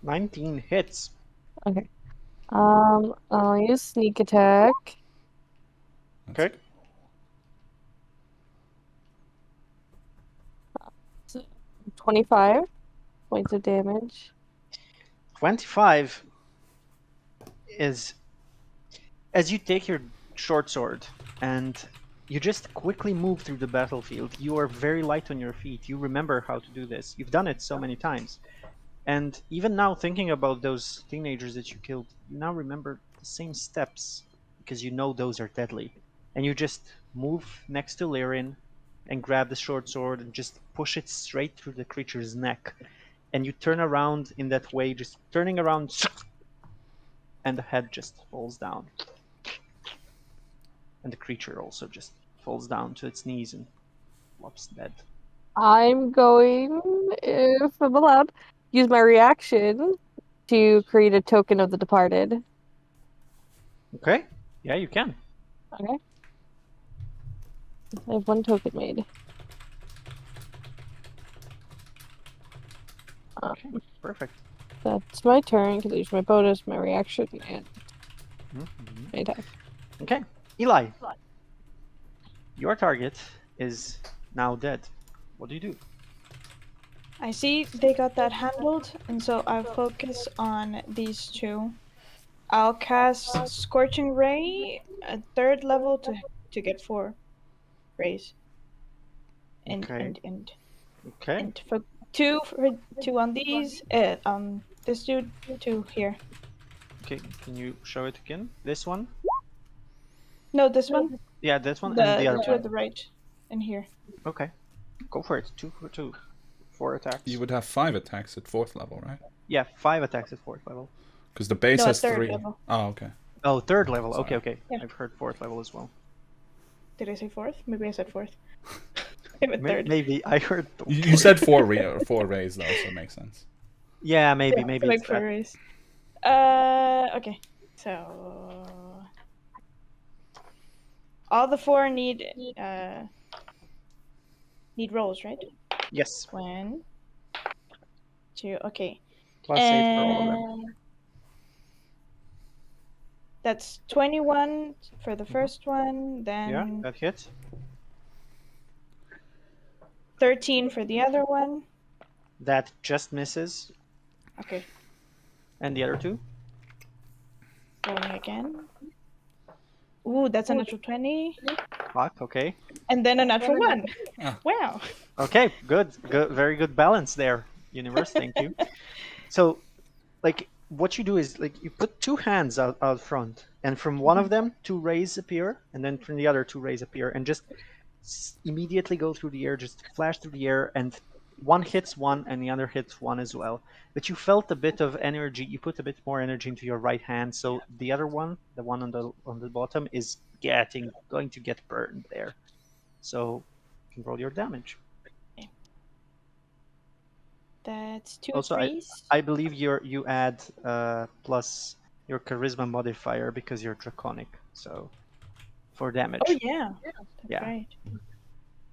19 hits. Okay. I'll use sneak attack. Okay. So 25 points of damage. 25 is as you take your short sword and you just quickly move through the battlefield. You are very light on your feet. You remember how to do this. You've done it so many times. And even now, thinking about those teenagers that you killed, you now remember the same steps because you know those are deadly. And you just move next to Lyrin and grab the short sword and just push it straight through the creature's neck. And you turn around in that way, just turning around, and the head just falls down. And the creature also just falls down to its knees and flops dead. I'm going, if I'm allowed, use my reaction to create a token of the departed. Okay. Yeah, you can. Okay. I have one token made. Okay, perfect. That's my turn because I use my bonus, my reaction, and my attack. Okay, Eli. Your target is now dead. What do you do? I see they got that handled, and so I'll focus on these two. I'll cast Scorching Ray at 3rd level to get 4 rays. And Okay. and and Okay. and for two on these, this dude, 2 here. Okay. Can you show it again? This one? No, this one. Yeah, this one and the other 2 at one. the right, and here. Okay. Go for it. 2 for 2. 4 attacks. You would have 5 attacks at 4th level, right? Yeah, 5 attacks at 4th level. Because the base No, at has 3rd 3. level. Oh, okay. Oh, 3rd level. Okay, Sorry. okay. Yeah. I've heard 4th level as well. Did I say 4th? Maybe I said 4th. I meant 3rd. Maybe I heard. You said 4 rays though, so it makes sense. Yeah, maybe Yeah, maybe to it's make 4 that. rays. Okay. So all the 4 need rolls, right? Yes. 1, 2. Okay. Plus 8 for all of them. And that's 21 for the first one, Yeah, then that hits. 13 for the other one. That just misses. Okay, And the other 2? rolling again. Ooh, that's a natural 20. Fuck, okay. And then a natural 1. Ah. Wow. Okay, good. Very good balance there, universe. Thank you. So, like, what you do is, like, you put 2 hands out front, and from one of them, 2 rays appear, and then from the other, 2 rays appear, and just immediately go through the air, just flash through the air, and one hits one, and the other hits one as well. But you felt a bit of energy. You put a bit more energy into your right hand, so the other one, the one on the bottom, is going to get burned there. So, you can roll your damage. That's 2 Also, threes. I believe you add plus your charisma modifier because you're draconic. So for damage. Oh, yeah. That's Yeah. right.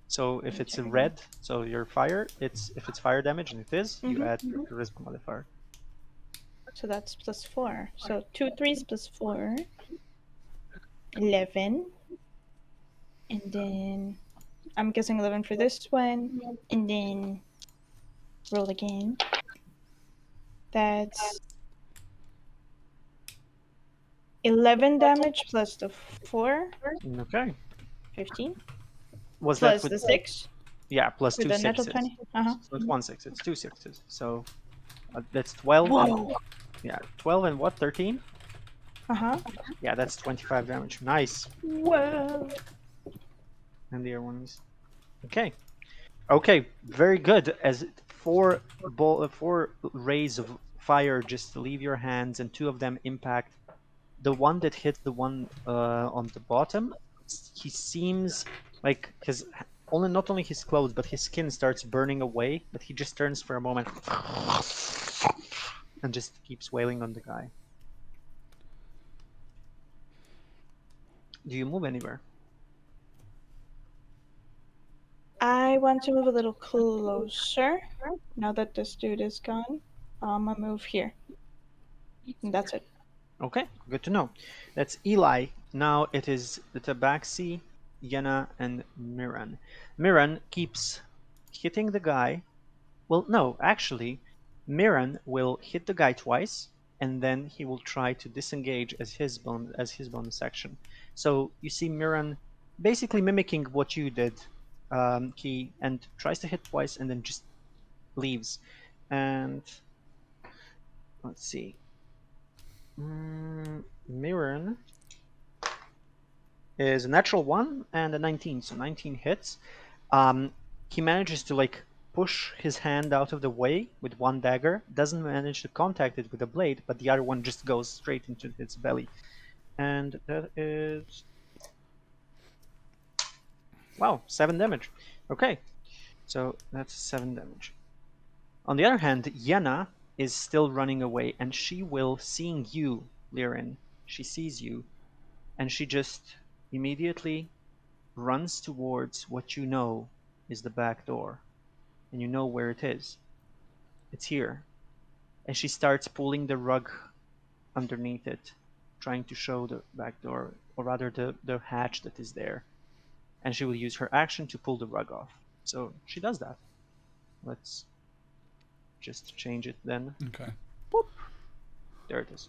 So if Let me it's a check again. red, so your fire, if it's fire damage, and it is, you Mhm, add your charisma modifier. So that's plus 4. So 2 threes plus 4. 11. And then I'm guessing 11 for this one. And then roll again. That's 11 damage plus the 4. Okay. 15. Was Plus that with the 6 yeah, plus for 2 the natural sixes. 20. Uh-huh. So it's 1 6. It's 2 sixes. So that's 12. Whoa. Yeah, 12 and what? 13? Uh-huh. Yeah, that's 25 damage. Nice. Whoa. And the other ones. Okay. Okay, very good. As 4 rays of fire just leave your hands, and 2 of them impact the one that hit the one on the bottom. He seems like not only his clothes but his skin starts burning away, but he just turns for a moment and just keeps wailing on the guy. Do you move anywhere? I want to move a little closer. Now that this dude is gone, I'm gonna move here. And that's it. Okay, good to know. That's Eli. Now it is the Tabaxi, Yenna, and Miran. Miran keeps hitting the guy. Well, no, actually, Miran will hit the guy twice, and then he will try to disengage as his bonus action. So you see Miran basically mimicking what you did. He tries to hit twice and then just leaves. And let's see. Miran is a natural 1 and a 19, so 19 hits. He manages to push his hand out of the way with one dagger, doesn't manage to contact it with a blade, but the other one just goes straight into its belly. And that is... wow, 7 damage. Okay, so that's 7 damage. On the other hand, Yenna is still running away, and she will, seeing you, Lirin, she sees you, and she just immediately runs towards what you know is the back door. And you know where it is. It's here. And she starts pulling the rug underneath it, trying to show the back door, or rather the hatch that is there. And she will use her action to pull the rug off. So she does that. Let's just change it then. Okay. There it is.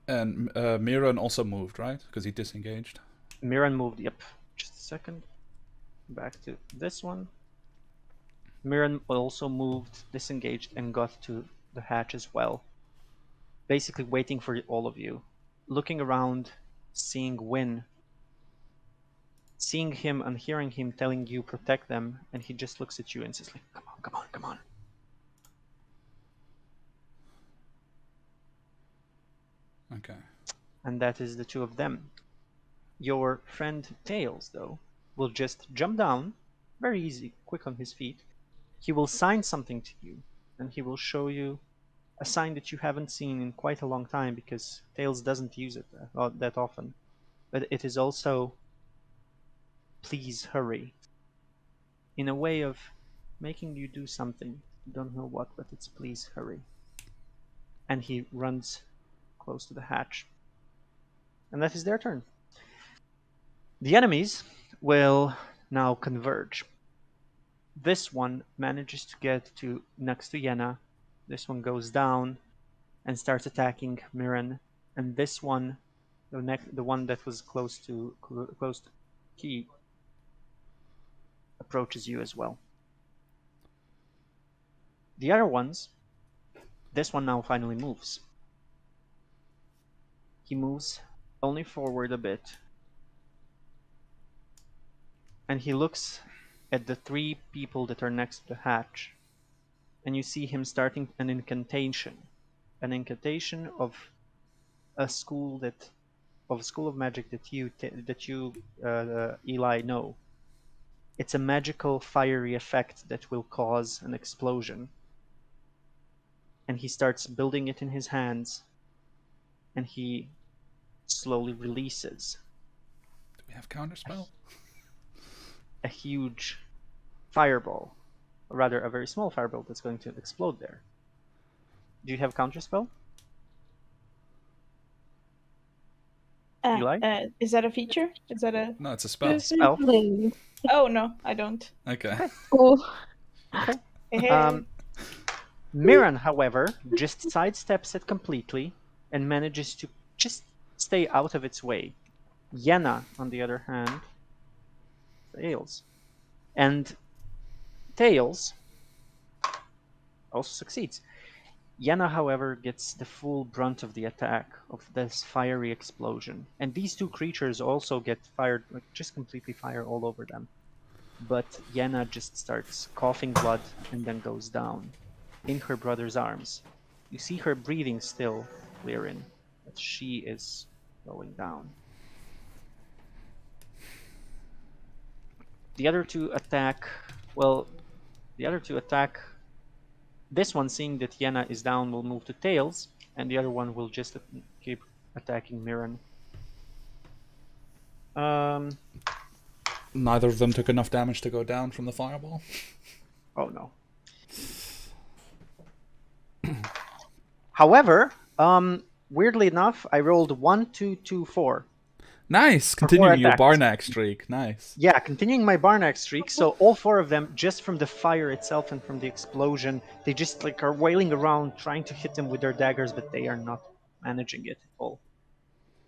And Miran also moved, right? Because he disengaged. Miran moved, yep. Just a second. Back to this one. Miran also moved, disengaged, and got to the hatch as well. Basically waiting for all of you. Looking around, seeing Win. Seeing him and hearing him telling you protect them, and he just looks at you and says like, come on, come on, come on. Okay. And that is the two of them. Your friend Tails, though, will just jump down, very easy, quick on his feet. He will sign something to you, and he will show you a sign that you haven't seen in quite a long time because Tails doesn't use it that often. But it is also, please hurry, in a way of making you do something. You don't know what, but it's please hurry. And he runs close to the hatch. And that is their turn. The enemies will now converge. This one manages to get to next to Yenna. This one goes down and starts attacking Miran. And this one, the one that was close to Key, approaches you as well. The other ones, this one now finally moves. He moves only forward a bit. And he looks at the three people that are next to the hatch. And you see him starting an incantation. An incantation of a school of magic that you Eli know. It's a magical fiery effect that will cause an explosion. And he starts building it in his hands, and he slowly releases Do we have counterspell? a huge fireball, or rather a very small fireball that's going to explode there. Do you have counterspell? Eli? Is that a feature? Is that a? No, it's a spell. Spell? Oh no, I don't. Okay. Oh, Hey. Miran, however, just sidesteps it completely and manages to just stay out of its way. Yenna, on the other hand, fails. And Tails also succeeds. Yenna, however, gets the full brunt of the attack of this fiery explosion. And these two creatures also get fired, like, just completely fire all over them. But Yenna just starts coughing blood and then goes down in her brother's arms. You see her breathing still, Lirin, but she is going down. The other two attack. This one, seeing that Yenna is down, will move to Tails, and the other one will just keep attacking Miran. Neither of them took enough damage to go down from the fireball. Oh no. However, weirdly enough, I rolled 1, 2, 2, 4. Nice. For Continuing 4 your attacks. Barnack streak. Nice. Yeah, continuing my Barnack streak. So all 4 of them, just from the fire itself and from the explosion, they just like are wailing around trying to hit them with their daggers, but they are not managing it at all.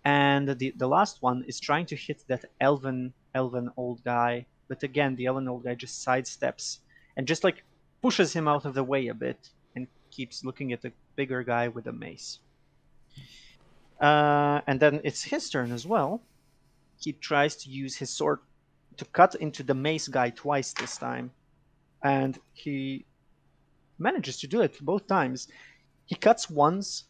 And the last one is trying to hit that elven old guy, but again, the elven old guy just sidesteps and just like pushes him out of the way a bit and keeps looking at the bigger guy with a mace. And then it's his turn as well. He tries to use his sword to cut into the mace guy twice this time, and he manages to do it both times. He cuts once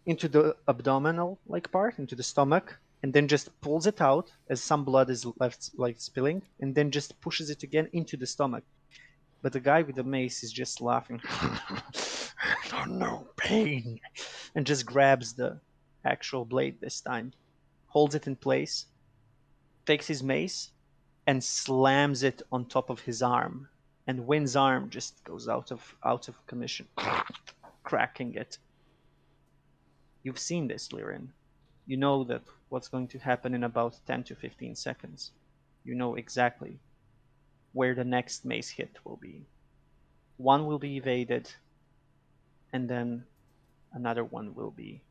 into the abdominal like part, into the stomach, and then just pulls it out as some blood is left like spilling, and then just pushes it again into the stomach. But the guy with the mace is just laughing. Oh no, pain! And just grabs the actual blade this time, holds it in place, takes his mace, and slams it on top of his arm. And Win's arm just goes out of commission, cracking it. You've seen this, Lirin. You know that what's going to happen in about 10 to 15 seconds. You know exactly where the next mace hit will be. one will be evaded, and then another one will be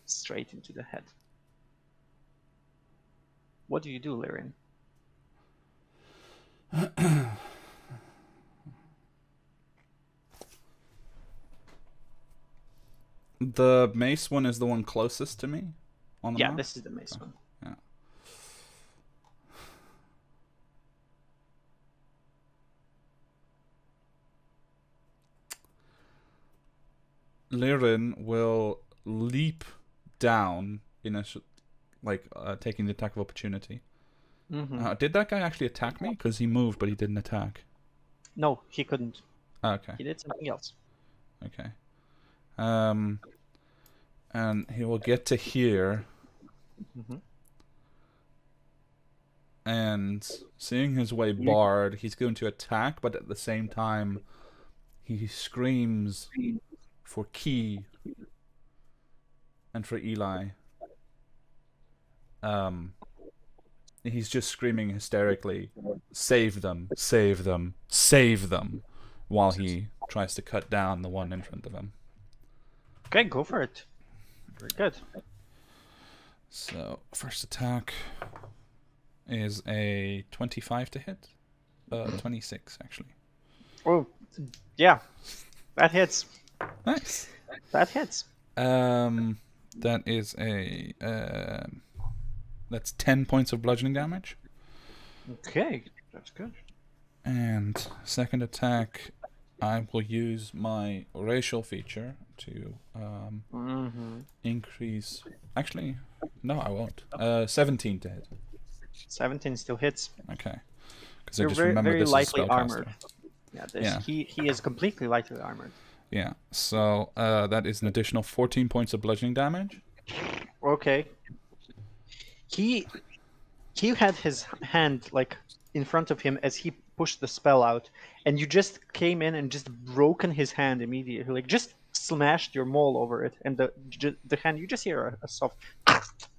straight into the head. What do you do, Lyrin? The mace one is the one closest to me on the Yeah, map? this is the mace one. Yeah. Lirin will leap down in a taking the attack of opportunity. Mm-hmm. Did that guy actually attack me? Because he moved, but he didn't attack. No, he couldn't. Okay. He did something else. Okay. And he will get to here, Mm-hmm. and seeing his way barred, he's going to attack, but at the same time, he screams for Key and for Eli. He's just screaming hysterically, "Save them! Save them! Save them!" while he tries to cut down the one in front of him. Okay, go for it. Very good. So, first attack is a 25 to hit. 26, actually. Oh, yeah. That hits. Nice. That hits. That is that's 10 points of bludgeoning damage. Okay, that's good. And second attack, I will use my racial feature to Mm-hmm. increase. Actually, no, I won't. 17 to hit. 17 still hits. Okay. Because I You're just very, remember very this is lightly spellcaster. armored. Yeah, Yeah. He is completely lightly armored. Yeah. So that is an additional 14 points of bludgeoning damage. Okay. He had his hand like in front of him as he pushed the spell out, and you just came in and just broken his hand immediately, like just smashed your maul over it, and the hand, you just hear a soft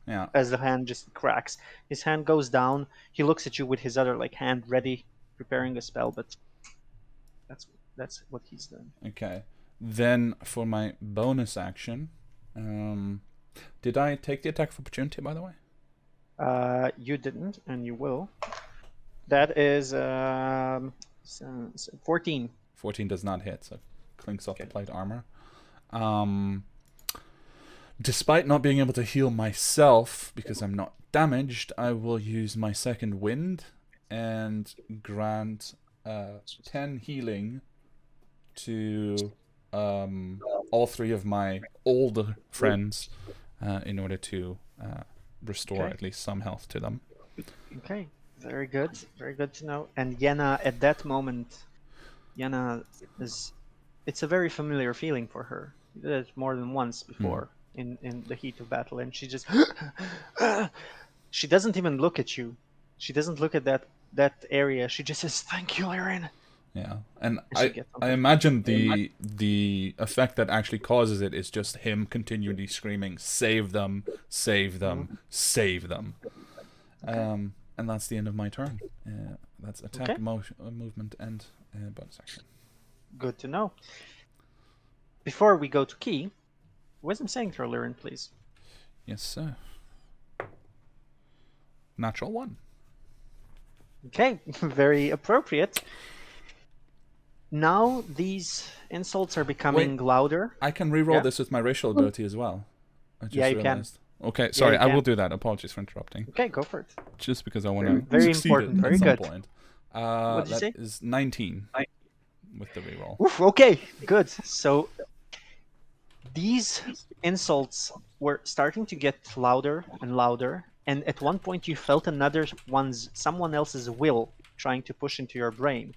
Yeah. as the hand just cracks. His hand goes down. He looks at you with his other like hand ready, preparing a spell, but that's what he's done. Okay. Then for my bonus action, did I take the attack of opportunity, by the way? You didn't, and you will. That is 14. 14 does not hit, so clinks off the Okay. plate armor. Despite not being able to heal myself because I'm not damaged, I will use my second wind and grant 10 healing to all three of my older friends in order to restore Okay. at least some health to them. Okay, very good to know. And Yenna, at that moment, Yenna it's a very familiar feeling for her. She did it more than once before in the heat of battle, and she just she doesn't even look at you. She doesn't look at that area. She just says, "Thank you, Lirin." Yeah, and she I gets on I the- imagine the effect that actually causes it is just him continually screaming, "Save them! Save them! Save them!" And that's the end of my turn. That's attack, Okay. movement, and bonus action. Good to know. Before we go to Key, wisdom saving throw, Lirin, please. Yes, sir. Natural 1. Okay, very appropriate. Now these insults are becoming louder. I can reroll Yeah? this with my racial ability as well. I just Yeah, you can. realized. Okay, sorry, you I will can. do that. Apologies for interrupting. Okay, go for it. Just because I want to Very succeed important, very at some good. point. What'd you say? That is 19 with the reroll. Oof, okay, good. So these insults were starting to get louder and louder, and at one point you felt someone else's will trying to push into your brain.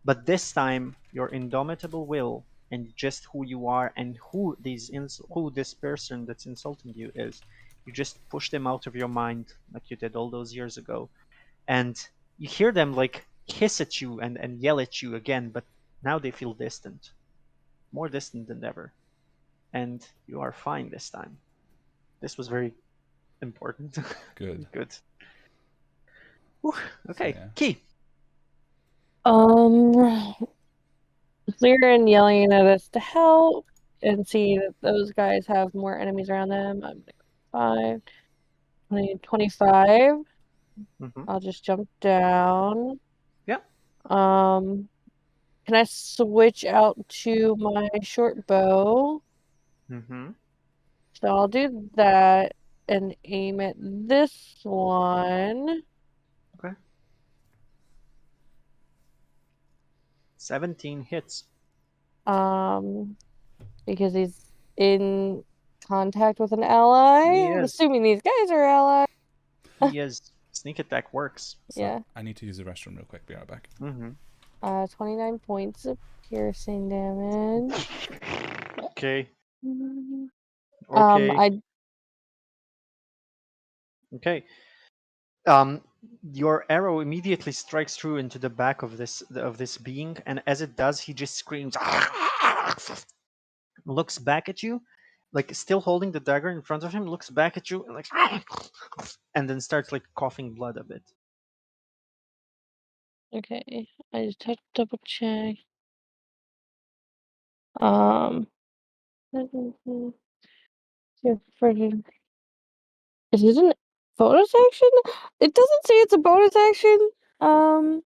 But this time, your indomitable will and just who you are and who this person that's insulting you is, you just push them out of your mind like you did all those years ago. And you hear them like hiss at you and yell at you again, but now they feel distant, more distant than ever. And you are fine this time. This was very important. Good. Good. Whew. Okay, yeah. Key. Lyran yelling at us to help and see that those guys have more enemies around them. I'm gonna go 5, 20, 25. Mm-hmm. I'll just jump down. Yeah. Can I switch out to my short bow? Mm-hmm. So I'll do that and aim at this one. Okay. 17 hits. Because he's in contact with an ally. He I'm is. assuming these guys are allies. He is. Sneak attack works. So Yeah. I need to use the restroom real quick. Be right back. Mm-hmm. 29 points of piercing damage. Okay. Um, Okay. I Okay. Your arrow immediately strikes through into the back of this being, and as it does, he just screams, looks back at you, like still holding the dagger in front of him, looks back at you, and like, and then starts like coughing blood a bit. okay. I just have to double check. Um, is it a bonus action? It doesn't say it's a bonus action. I'm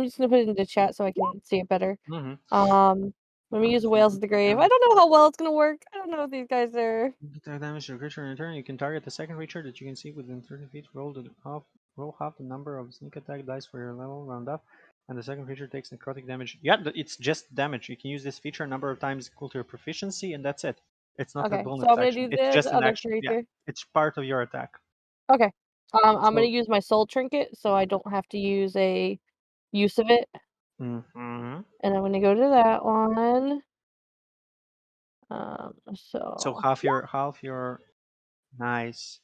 just gonna put it into chat so I can see it better. Mm-hmm. Let me use Whales of the Grave. I don't know how well it's gonna work. I don't know if these guys are. Attack damage to a creature in return. You can target the second creature that you can see within 30 feet. Roll half the number of sneak attack dice for your level, round up, and the second creature takes necrotic damage. Yeah, it's just damage. You can use this feature a number of times equal to your proficiency, and that's it. It's not a Okay, so bonus I'm gonna action. do It's this just an other action. Yeah, creature. it's part of your attack. Okay. I'm gonna So- use my soul trinket so I don't have to use a use of it. Mm-hmm. And I'm gonna go to that one. So So half your nice.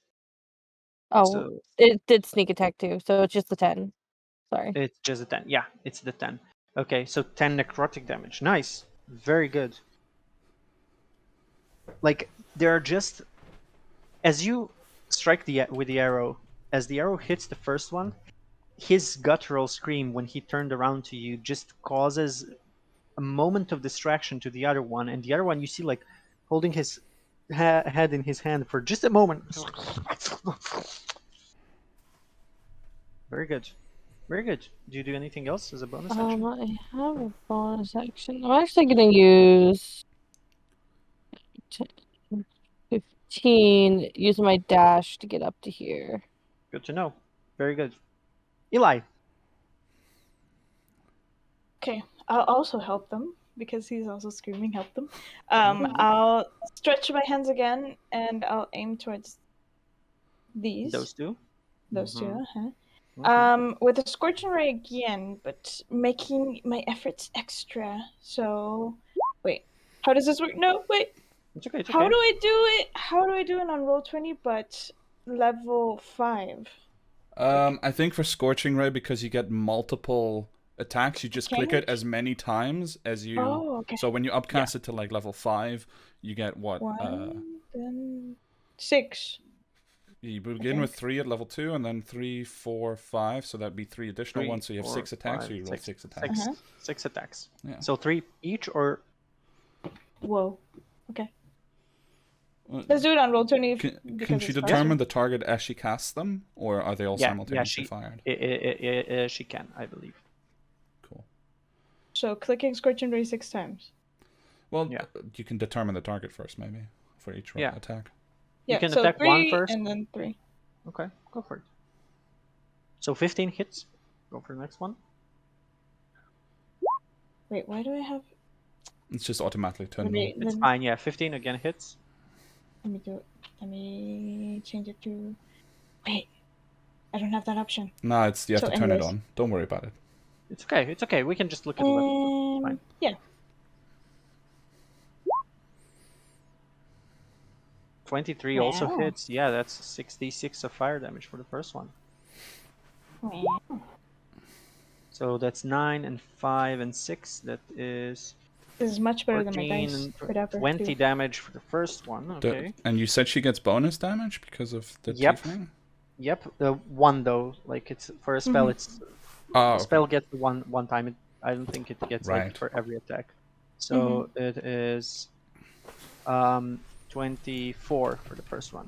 oh, So it did sneak attack too, so it's just the 10. Sorry. it's just a 10. Yeah, it's the 10. Okay, so 10 necrotic damage. Nice. Very good. Like there are just as you strike with the arrow, as the arrow hits the first one, his guttural scream when he turned around to you just causes a moment of distraction to the other one, and the other one you see like holding his head in his hand for just a moment. Very good. Very good. Do you do anything else as a bonus action? I have a bonus action. I'm actually gonna use 10, 15, use my dash to get up to here. Good to know. Very good. Eli. Okay, I'll also help them because he's also screaming, help them. Mhm. I'll stretch my hands again and I'll aim towards these. Those two. Those two, Mhm. with a scorching ray again, but making my efforts extra. So, wait, how does this work? No, wait. It's okay. It's How okay. do I do it? How do I do it on Roll20 but level 5? I think for Scorching Ray, because you get multiple attacks, you just click it Change? as many times as you. Oh, okay. So when you upcast it to like level 5, you get what? 1, then 6. You begin with 3 at level 2, and then 3, 4, 5. So that'd be 3 additional ones. So you have 6 attacks. So you roll 6 attacks. Six attacks. Yeah. So 3 each, or Whoa. Okay. Let's do it on Roll20. Can she determine the target as she casts them, or are they all simultaneously fired? She can, I believe. Cool. So clicking Scorching Ray 6 times. Well, you can determine the target first, maybe, for each attack. Yeah, You can so attack 3 one first. and then 3. Okay, go for it. So 15 hits. Go for the next one. Wait, why do I have... It's just automatically turned on. It's fine, yeah. 15 again hits. Let me do it. Let me change it to... Wait, I don't have that option. No, it's you have to turn it on. Don't worry about it. It's okay, it's okay. We can just look at it. Fine. Yeah. 23 also hits. Yeah, that's 66 of fire damage for the first one. So that's 9 and 5 and 6. That is... This is much better than my 14 dice and could ever 20 do. damage for the first one. Okay. And you said she gets bonus damage because of the tiefling? Yep. One though, like it's for a spell. It's a spell gets one time. I don't think it gets Right. like for every attack. So it is 24 for the first one.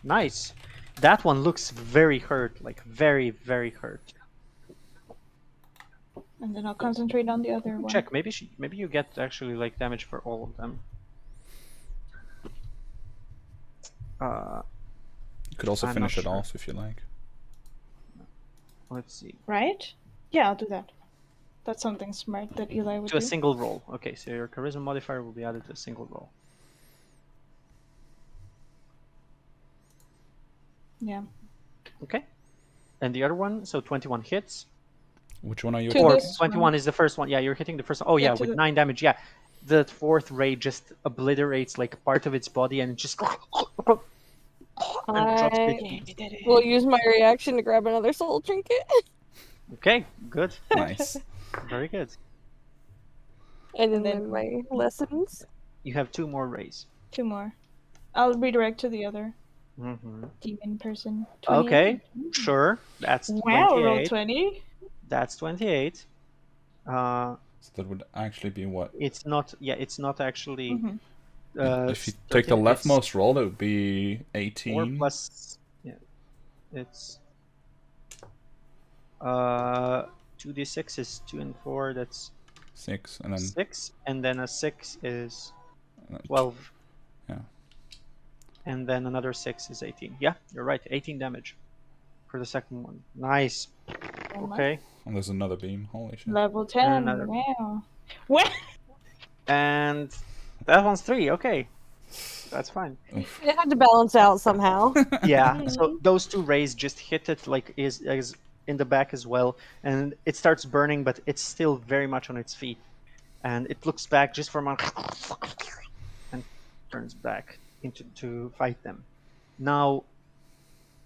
Nice. That one looks very hurt, like very, very hurt. And then I'll concentrate on the other one. Check. Maybe you get actually like damage for all of them. You could also I'm finish not it sure. off if you like. Let's see. Right? Yeah, I'll do that. That's something smart that Eli would To a do. single roll. Okay, so your charisma modifier will be added to a single roll. Yeah. Okay. And the other one, so 21 hits. Which one are you To Or attacking? this 21 one. is the first one. Yeah, you're hitting the first one. Oh Yeah, yeah, to with the- 9 damage. Yeah. The fourth ray just obliterates like part of its body and it just and drops I it. will use my reaction to grab another soul trinket. Okay, good. Nice. Very good. And And then then- my lessons. You have 2 more rays. 2 more. I'll redirect to the other Mm-hmm. demon person. Okay, 28. sure. That's Wow, roll 28. 20. That's 28. So that would actually be what? It's not. Yeah, it's not actually. Mhm. If you take the 13, it's leftmost roll, it would be 4 18. plus. Yeah, it's 2d6 is 2 and 4. That's 6, and then 6, and then a 6 is uh, 12. Yeah. And then another 6 is 18. Yeah, you're right. 18 damage for the second one. Nice. Okay. And there's another beam. Holy shit. Level 10. another- Wow. What? And that one's 3. Okay. That's fine. It had to balance out somehow. Yeah, so those 2 rays just hit it like is in the back as well, and it starts burning, but it's still very much on its feet, and it looks back just for a moment and turns back into to fight them. Now,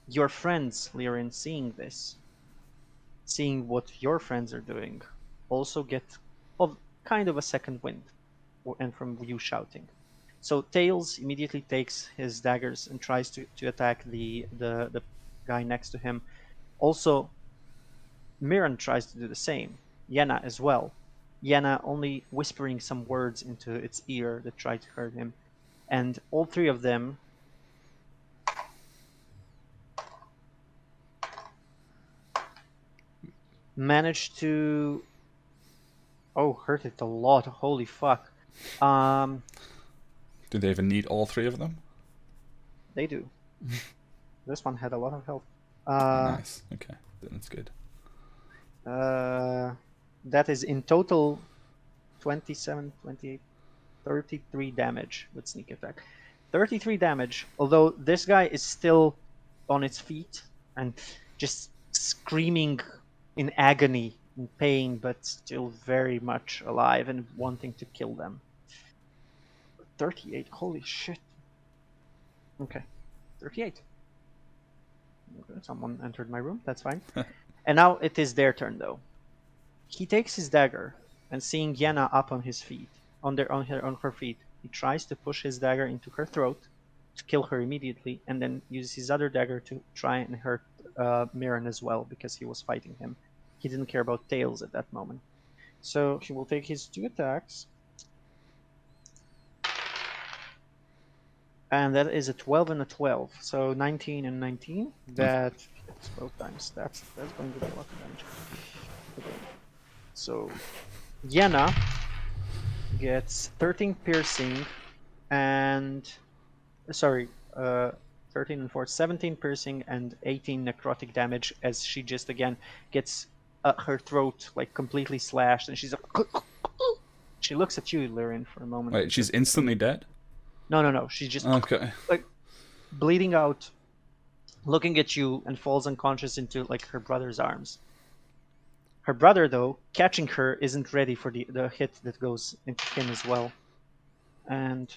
your friends, Lyrin, seeing this, seeing what your friends are doing, also get of kind of a second wind, and from you shouting. So Tails immediately takes his daggers and tries to attack the guy next to him. Also, Mirren tries to do the same. Yenna as well. Yenna only whispering some words into its ear that try to hurt him. And all 3 of them manage to hurt it a lot. Holy fuck. Do they even need all 3 of them? They do. This one had a lot of health. Nice. Okay. Then it's good. That is in total 27, 28, 33 damage with sneak attack. 33 damage, although this guy is still on its feet and just screaming in agony and pain, but still very much alive and wanting to kill them. 38, holy shit. Okay, 38. Okay, someone entered my room, that's fine. And now it is their turn though. He takes his dagger and seeing Yenna up on his feet, on her feet, he tries to push his dagger into her throat to kill her immediately, and then uses his other dagger to try and hurt Mirren as well because he was fighting him. He didn't care about Tails at that moment. So he will take his 2 attacks. And that is a 12 and a 12. So 19 and 19. That hits both times. That's going to be a lot of damage. Okay. So Yenna gets 13 piercing and 13 and 4, 17 piercing and 18 necrotic damage as she just again gets her throat like completely slashed, and she's like, she looks at you, Lyrin, for a moment. Wait, she's instantly dead? No. She's just Okay. like bleeding out, looking at you, and falls unconscious into like her brother's arms. Her brother, though, catching her, isn't ready for the hit that goes into him as well. And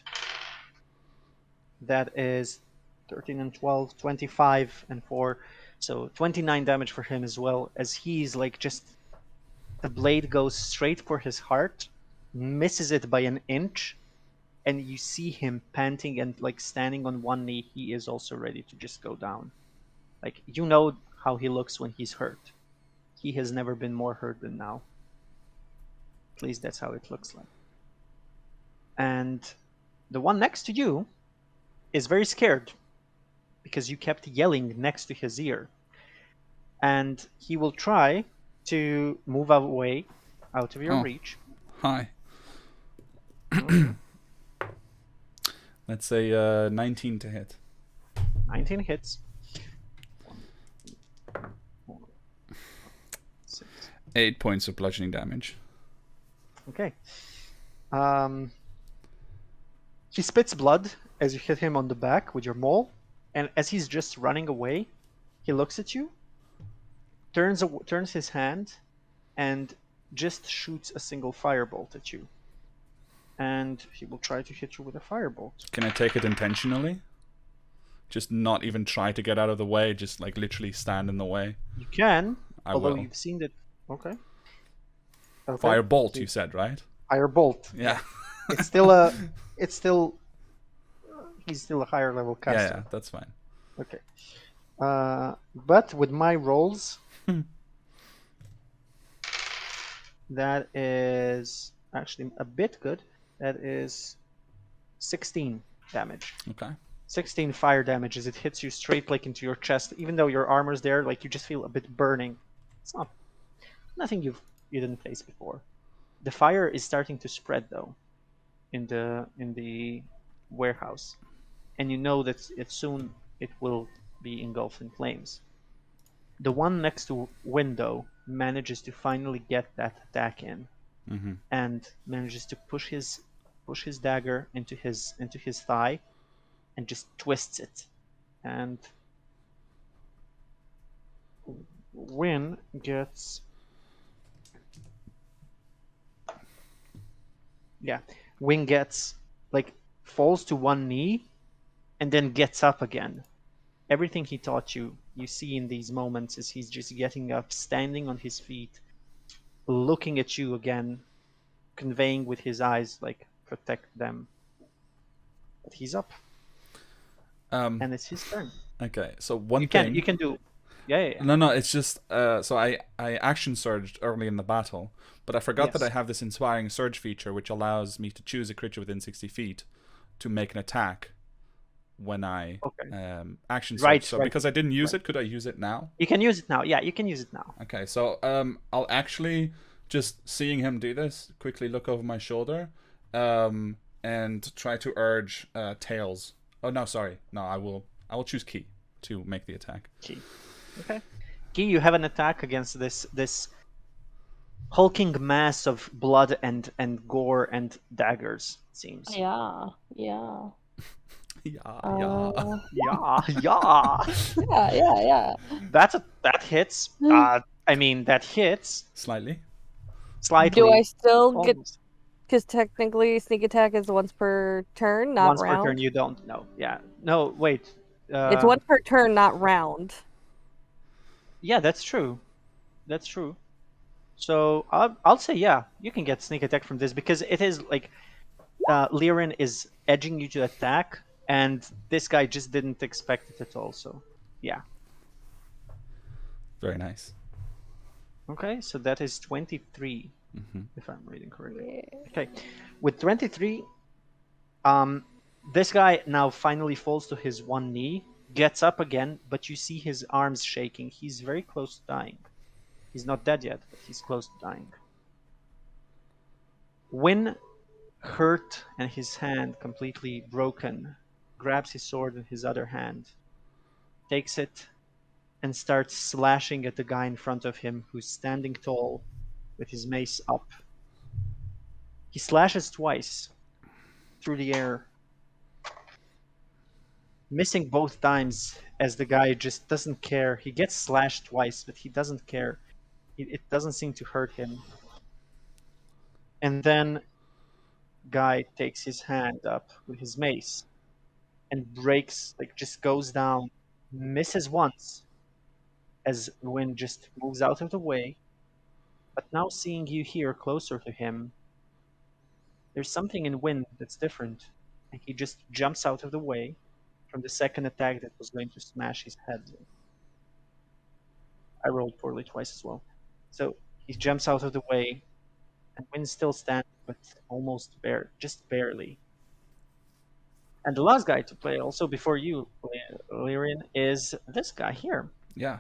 that is 13 and 12, 25 and 4. So 29 damage for him as well, as he's like just... The blade goes straight for his heart, misses it by an inch, and you see him panting and like standing on one knee. He is also ready to just go down. Like, you know how he looks when he's hurt. He has never been more hurt than now. At least that's how it looks like. And the one next to you is very scared because you kept yelling next to his ear. And he will try to move away out of your Oh. reach. Hi. Mhm. Let's say 19 to hit. 19 hits. 6. 8 points of bludgeoning damage. Okay. He spits blood as you hit him on the back with your maul, and as he's just running away, he looks at you, turns his hand, and just shoots a single firebolt at you. And he will try to hit you with a firebolt. Can I take it intentionally? Just not even try to get out of the way, just like literally stand in the way. You can, I although will. you've seen that. Okay. Okay. Firebolt, you said, right? Firebolt. Yeah. It's still a. It's still. He's still a higher level caster. Yeah, that's fine. Okay. But with my rolls, that is actually a bit good. That is 16 damage. Okay. 16 fire damage as it hits you straight like into your chest. Even though your armor's there, like you just feel a bit burning. It's not nothing you didn't face before. The fire is starting to spread though in the warehouse, and you know that soon it will be engulfed in flames. The one next to window manages to finally get that attack in, Mm-hmm. and manages to push his dagger into his thigh, and just twists it. And Win gets Win gets like falls to one knee and then gets up again. Everything he taught you, you see in these moments is he's just getting up, standing on his feet, looking at you again, conveying with his eyes like protect them. But he's up, and it's his turn. Okay, so one You thing... can do. Yeah. No, it's just so I action surged early in the battle, but I forgot that Yes. I have this inspiring surge feature which allows me to choose a creature within 60 feet to make an attack when I action surge. Right, So right, because I didn't use it, could I use it now? You can use it now. Yeah, you can use it now. Okay, so I'll actually, just seeing him do this, quickly look over my shoulder and try to urge Tails. Oh no, sorry. No, I will choose Key to make the attack. Key. Okay. Key, you have an attack against this hulking mass of blood and gore and daggers, it seems. Yeah. Yeah. Yeah, Yeah. That hits. I mean, that hits Slightly. slightly. Do I still get? Almost. Because technically, sneak attack is once per turn, not Once round. per turn, you don't know. Yeah. No, wait. It's once per turn, not round. Yeah, that's true. That's true. So I'll say yeah, you can get sneak attack from this because it is like Liren is edging you to attack, and this guy just didn't expect it at all. So yeah. Very nice. Okay, so that is 23, Mm-hmm. if I'm reading correctly. Yeah. Okay, with 23, this guy now finally falls to his one knee, gets up again, but you see his arms shaking. He's very close to dying. He's not dead yet, but he's close to dying. Win, hurt and his hand completely broken, grabs his sword in his other hand, takes it, and starts slashing at the guy in front of him who's standing tall with his mace up. He slashes twice through the air, missing both times as the guy just doesn't care. He gets slashed twice, but he doesn't care. It doesn't seem to hurt him. And then guy takes his hand up with his mace and breaks, like just goes down, misses once as Win just moves out of the way. But now seeing you here closer to him, there's something in Win that's different. And he just jumps out of the way from the second attack that was going to smash his head. I rolled poorly twice as well. So he jumps out of the way, And Win still stands, but almost just barely. And the last guy to play also before you, Lyrian, is this guy here, Yeah.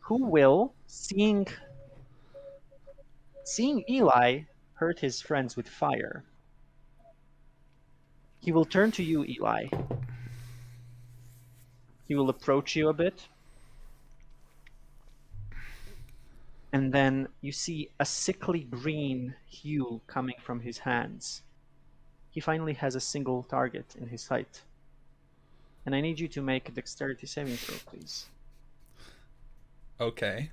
who will, seeing Eli hurt his friends with fire, he will turn to you, Eli. He will approach you a bit. And then you see a sickly green hue coming from his hands. He finally has a single target in his sight. And I need you to make a dexterity saving throw, please. Okay.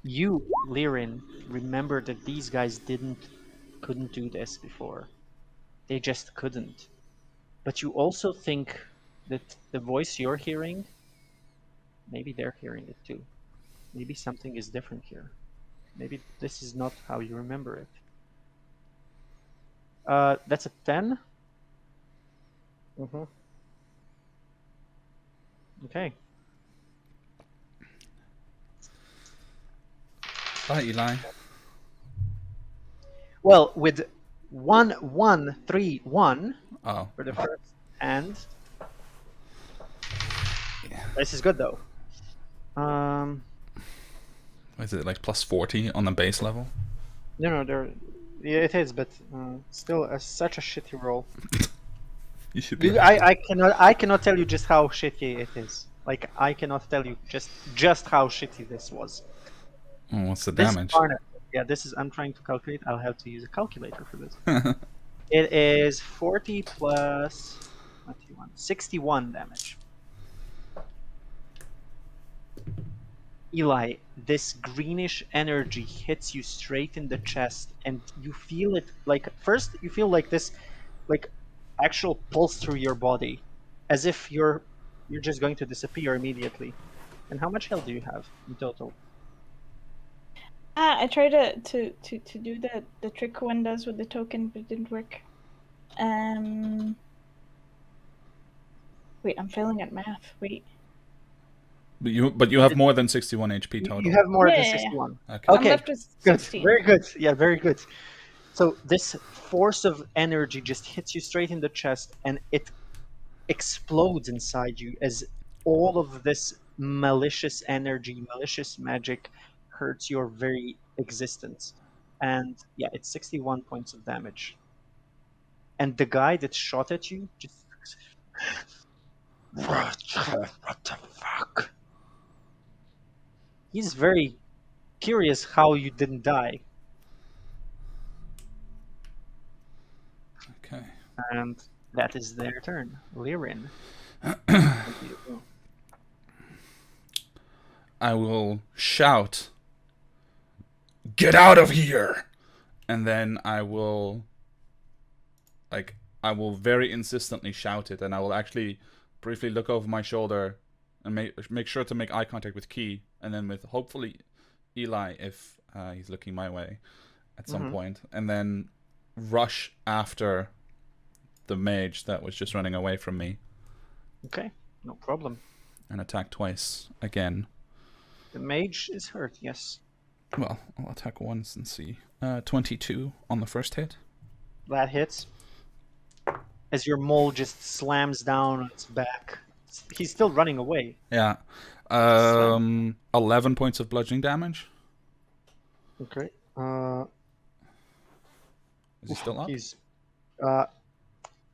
You, Lirin, remember that these guys couldn't do this before. They just couldn't. But you also think that the voice you're hearing, maybe they're hearing it too. Maybe something is different here. Maybe this is not how you remember it. That's a 10. Mm-hmm. Okay. Bye, Eli. Well, with 1-1-3-1 Oh. for the first hand. This is good though. Is it like plus 40 on the base level? No, yeah, it is, but still such a shitty roll. You should be. I cannot tell you just how shitty it is. Like I cannot tell you just how shitty this was. Oh, what's the This damage? Yeah, this is. I'm trying to calculate. I'll have to use a calculator for this. It is 40 plus 21, 61 damage. Eli, this greenish energy hits you straight in the chest, and you feel it like first you feel like this, like actual pulse through your body, as if you're just going to disappear immediately. And how much health do you have in total? I tried to do the trick one does with the token, but it didn't work. Wait, I'm failing at math. Wait. But you have more than 61 HP total. You have more than Yeah. 61. Okay. I'm Okay, left with good. 16. Very good. Yeah, very good. So this force of energy just hits you straight in the chest, and it explodes inside you as all of this malicious energy, malicious magic hurts your very existence. And yeah, it's 61 points of damage. And the guy that shot at you just what the fuck? He's very curious how you didn't die. Okay. And that is their turn. Lirin. I will shout, "Get out of here!" And then I will very insistently shout it, and I will actually briefly look over my shoulder and make sure to make eye contact with Key, and then with hopefully Eli if he's looking my way at some point, and then rush after the mage that was just running away from me. Okay, no problem. And attack twice again. The mage is hurt, yes. Well, I'll attack once and see. 22 on the first hit. That hits. As your mole just slams down on its back. He's still running away. Yeah. 11 points of bludgeoning damage. Okay. Is he still up? He's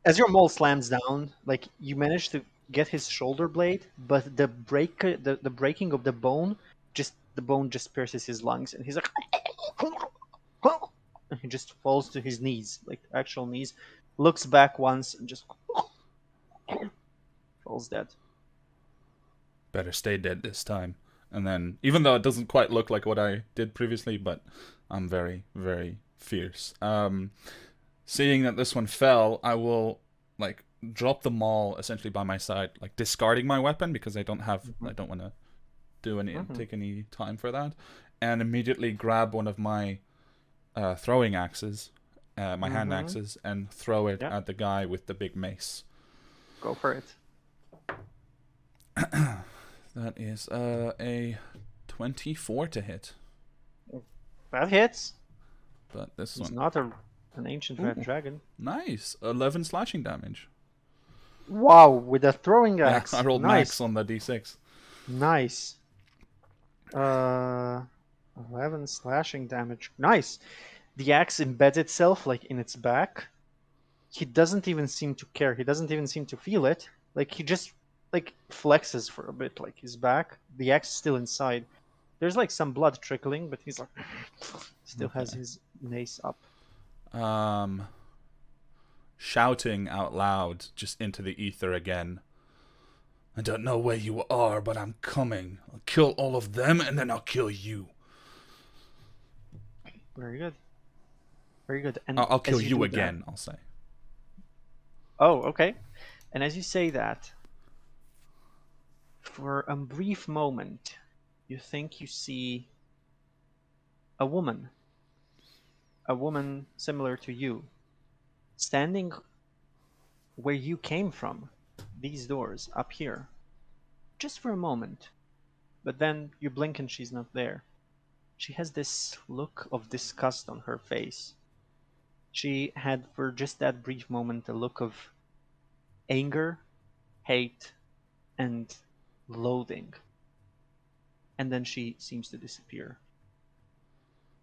as your mole slams down, like you manage to get his shoulder blade, but the breaking of the bone just pierces his lungs, and he's like, and he just falls to his knees, like actual knees, looks back once, and just falls dead. Better stay dead this time. And then, even though it doesn't quite look like what I did previously, but I'm very, very fierce. Seeing that this one fell, I will drop the maul essentially by my side, discarding my weapon because I don't want to do take any time for that, and immediately grab one of my throwing axes, my hand axes, and throw it at the guy with the big mace. Go for it. That is a 24 to hit. That hits. But this He's one, not an ancient red Ooh. dragon. nice, 11 slashing damage. Wow, with a throwing Yeah, axe. I rolled nice. max on the d6. Nice. 11 slashing damage. Nice. The axe embeds itself like in its back. He doesn't even seem to care. He doesn't even seem to feel it. Like he just like flexes for a bit, like his back. The axe is still inside. There's like some blood trickling, but he's like still has Okay. his mace up. Shouting out loud just into the ether again. I don't know where you are, but I'm coming. I'll kill all of them, and then I'll kill you. Very good. Very good. And I'll kill as you do that- again, I'll say. Oh, okay. And as you say that, for a brief moment, you think you see a woman similar to you, standing where you came from, these doors up here, just for a moment. But then you blink and she's not there. She has this look of disgust on her face. She had, for just that brief moment, a look of anger, hate, and loathing. And then she seems to disappear.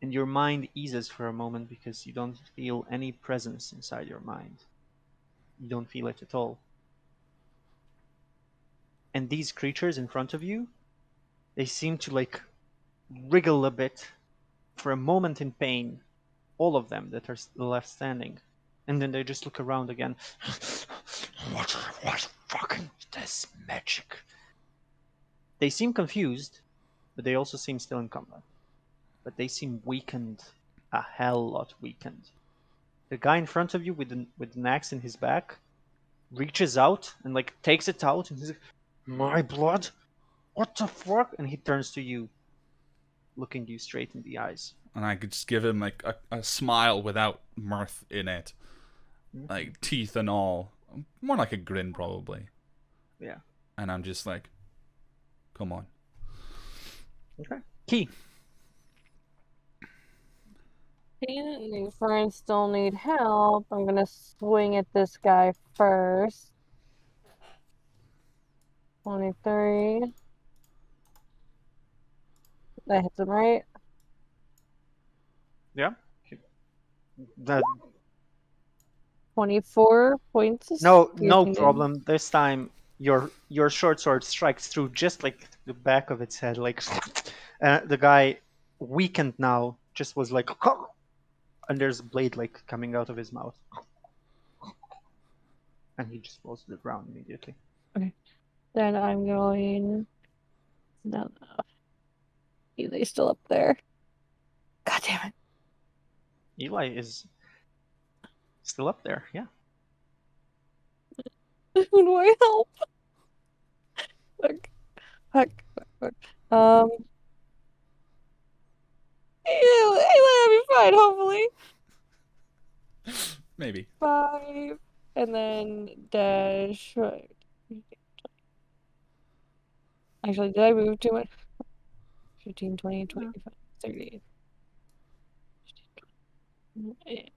And your mind eases for a moment because you don't feel any presence inside your mind. You don't feel it at all. And these creatures in front of you, they seem to like wriggle a bit for a moment in pain, all of them that are left standing. And then they just look around again. what fucking this magic? They seem confused, but they also seem still in combat. But they seem weakened, a hell lot weakened. The guy in front of you with an axe in his back reaches out and like takes it out and he's like, "My blood? What the fuck?" And he turns to you, looking you straight in the eyes. And I could just give him like a smile without mirth in it. Mm-hmm. Like teeth and all. More like a grin, probably. Yeah. And I'm just like, come on. Okay. Key. New friends still need help. I'm gonna swing at this guy first. 23. That hits him, right? Yeah. That 24 points. Of no piercing damage. problem. This time your short sword strikes through just like the back of its head, like the guy weakened now just was like, and there's a blade like coming out of his mouth, and he just falls to the ground immediately. Then I'm going. No. Eli's still up there. God damn it. Eli is still up there. Yeah. Who do I help? Fuck. Eli, I'll be fine, hopefully. Maybe. 5. And then dash. Right. Actually, did I move too much? 15, 20, 25, 30. Okay.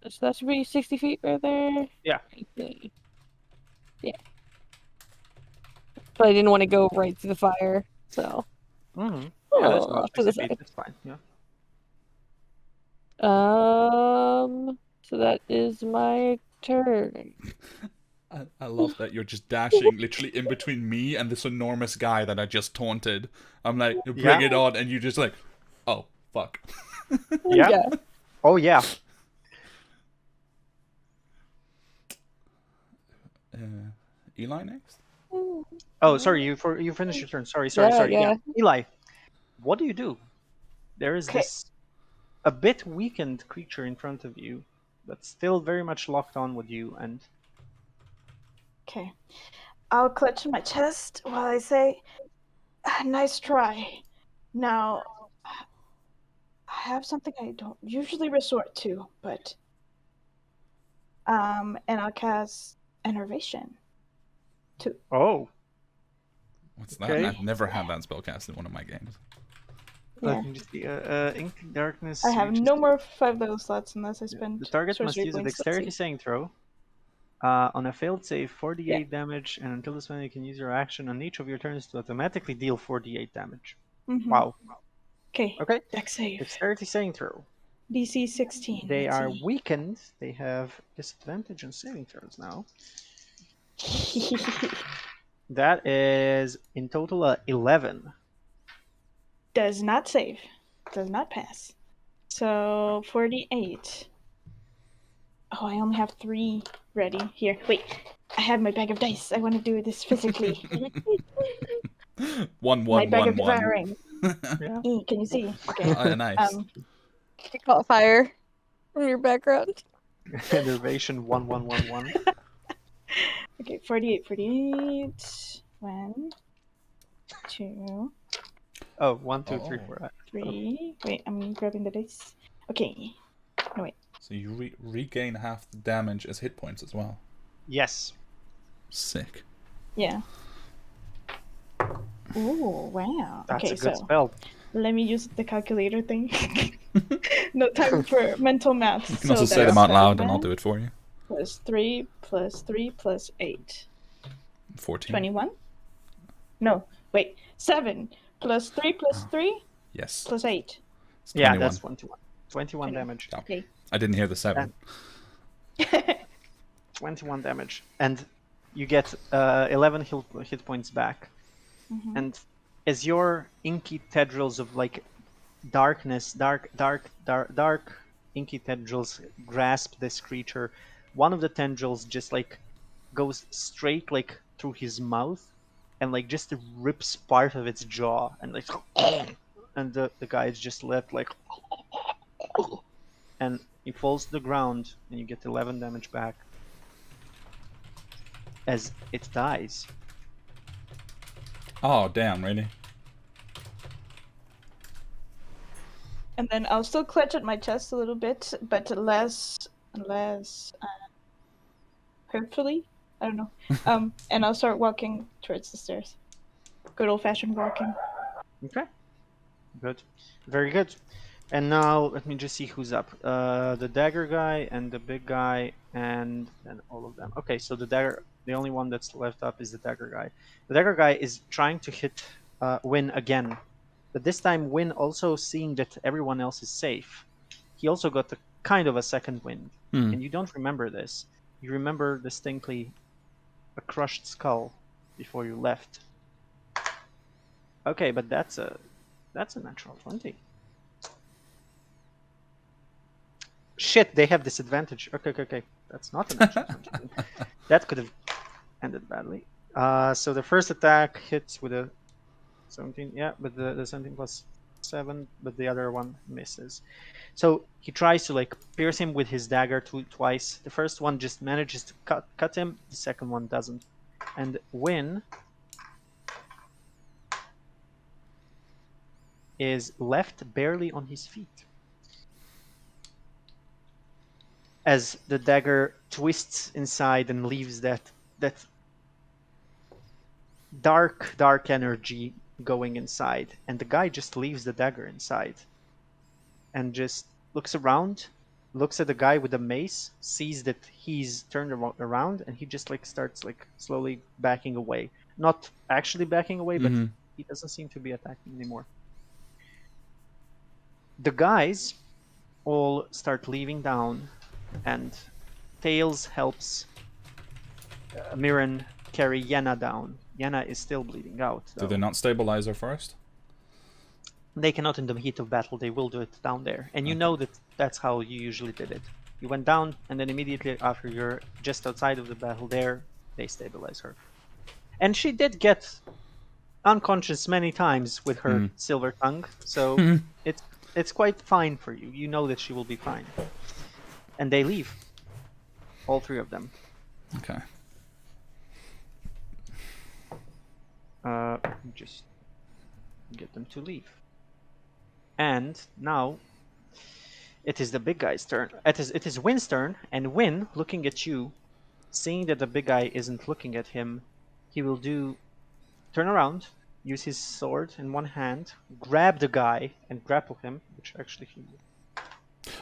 So that should be 60 feet right there. Yeah. Yeah. But I didn't want to go right through the fire, so. Mm-hmm. Yeah, that's Oh, about to the 60 feet. side. That's fine. Yeah. So that is my turn. I love that you're just dashing literally in between me and this enormous guy that I just taunted. I'm like, bring Yeah. it on, and you just like, oh, fuck. Yeah. Oh yeah. Eli next? Oh, sorry. You finished your turn. Sorry. Yeah. Eli, what do you do? There is Okay. this a bit weakened creature in front of you, but still very much locked on with you, and Okay. I'll clutch my chest while I say, "Nice try." Now, I have something I don't usually resort to, but and I'll cast Enervation. oh, What's that? Okay. I've never had that spell cast in one of my games. Yeah. Let me just see. Ink Darkness. I have reaches no to- more 5-level slots unless I spend The target must sorcery use a points. Let's dexterity see. saving throw. On a failed save, 4d8 damage, and until this point, you can use your action on each of your turns to automatically deal 4d8 damage. Mhm. Wow. Okay. Okay. Dex save. Dexterity saving throw. DC 16. They let's are see. weakened. They have disadvantage on saving throws now. That is in total 11. Does not save. Does not pass. So 48. Oh, I only have 3 ready. Here, wait. I have my bag of dice. I want to do this physically. One, My one, bag of one, one. devouring. Yeah. Can you see? Okay. Nice. You caught fire from your background. Enervation 1111. Okay, 48, 48. 1, 2, Oh, 1, 2, 3, Oh. 4. 3. Wait, I'm grabbing the dice. Okay. No, wait. So you regain half the damage as hit points as well. Yes. Sick. Yeah. Ooh, wow. That's Okay, a good so spell. let me use the calculator thing. No time for mental math. You can also say them that's out loud and I'll 7 do it for you. Plus 3 plus 3 plus 8. 14. 21? No, wait. 7 plus 3 plus 3 Yes. plus 8. It's Yeah, 21. that's 21. 21 damage. Yeah. Okay. I didn't hear the 7. 21 damage. And you get 11 hit points back. Mhm. And as your inky tendrils of like darkness, dark inky tendrils grasp this creature, one of the tendrils just like goes straight like through his mouth and like just rips part of its jaw and like and the guy is just left like and he falls to the ground and you get 11 damage back as it dies. Oh, damn, really? And then I'll still clutch at my chest a little bit, but less, hopefully. I don't know. And I'll start walking towards the stairs. Good old-fashioned walking. Okay. Good. Very good. And now let me just see who's up. The dagger guy and the big guy and all of them. Okay, so the only one that's left up is the dagger guy. The dagger guy is trying to hit Win again. But this time Win also seeing that everyone else is safe. He also got kind of a second wind. Hmm. And you don't remember this. You remember distinctly a crushed skull before you left. Okay, but that's a natural 20. Shit, they have disadvantage. Okay. That's not a natural 20. That could have ended badly. So the first attack hits with a 17. Yeah, but the 17 plus 7, but the other one misses. So he tries to like pierce him with his dagger twice. The first one just manages to cut him. The second one doesn't. And Win is left barely on his feet as the dagger twists inside and leaves that dark energy going inside, and the guy just leaves the dagger inside and just looks around, looks at the guy with the mace, sees that he's turned around, and he just like starts like slowly backing away. Not actually backing away, but Mhm. he doesn't seem to be attacking anymore. The guys all start leaving down, and Tails helps Mirren carry Yenna down. Yenna is still bleeding out, though. Do they not stabilize her first? They cannot in the heat of battle. They will do it down there. And you Okay. know that that's how you usually did it. You went down, and then immediately after you're just outside of the battle there, they stabilize her. And she did get unconscious many times with her silver tongue, so it's quite fine for you. You know that she will be fine. And they leave. All three of them. Okay. Just get them to leave. And now it is the big guy's turn. It is Win's turn, and Win, looking at you, seeing that the big guy isn't looking at him, he will do turn around, use his sword in one hand, grab the guy and grapple him, which actually he...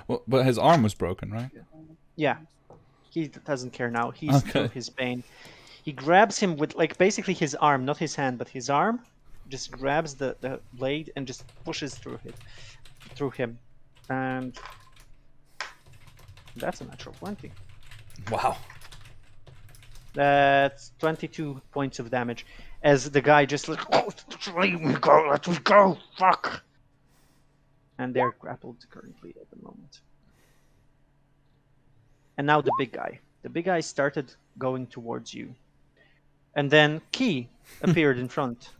Well, but his arm was broken, right? Yeah, he doesn't care now. He's through Okay. his pain. He grabs him with, like, basically his arm, not his hand, but his arm, just grabs the blade and just pushes through him. And that's a natural 20. Wow. That's 22 points of damage. As the guy just like, oh, let me go, fuck. And they're grappled currently at the moment. And now the big guy. The big guy started going towards you. And then Key appeared in front.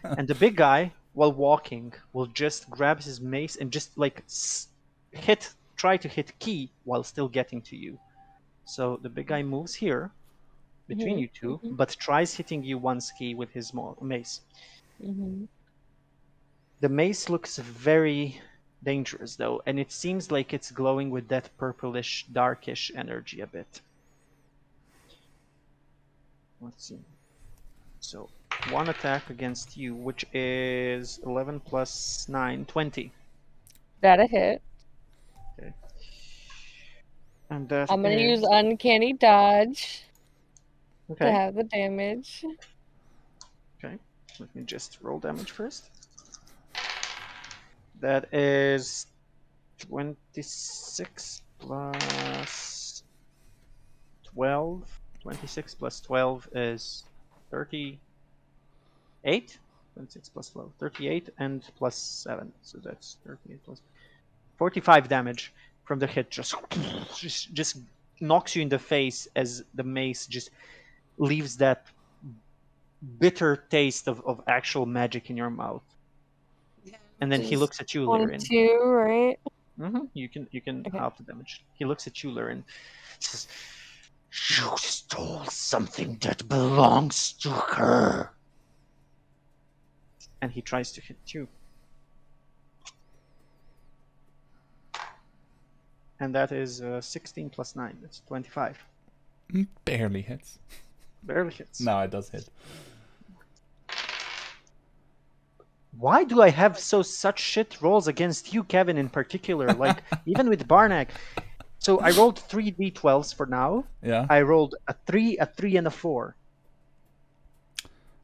And the big guy, while walking, will just grab his mace and just like try to hit Key while still getting to you. So the big guy moves here between you two, but tries hitting you once Key with his mace. The mace looks very dangerous though, and it seems like it's glowing with that purplish, darkish energy a bit. Let's see. So, one attack against you, which is 11 plus 9, 20. That a hit. Okay. And that I'm gonna use is... Uncanny Dodge to Okay, have the damage. okay. Let me just roll damage first. That is 26 plus 12. 26 plus 12 is 38. 26 plus 12, 38, and plus 7. So that's 38 plus 45 damage from the hit. Just knocks you in the face as the mace just leaves that bitter taste of actual magic in your mouth. And then he looks at you, Lirin. 22, right? You can Okay. half the damage. He looks at you, Lirin. Says, "You stole something that belongs to her." And he tries to hit you. And that is 16 plus 9. That's 25. Barely hits. Barely hits. No, it does hit. Why do I have such shit rolls against you, Kevin, in particular? Like, even with Barnack. So I rolled 3 d12s for now. Yeah. I rolled a 3, and a 4.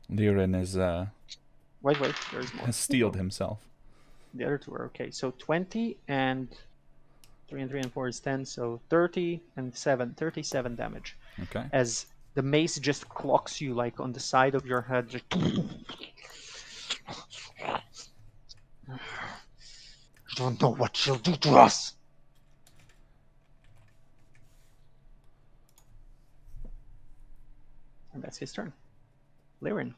Lirin is Wait, there's more. has steeled himself. The other two are okay. So 20 and 3 and 4 is 10. So 30 and 7, 37 damage. Okay. As the mace just clocks you like on the side of your head. Just... You don't know what she'll do to us. And that's his turn. Lirin,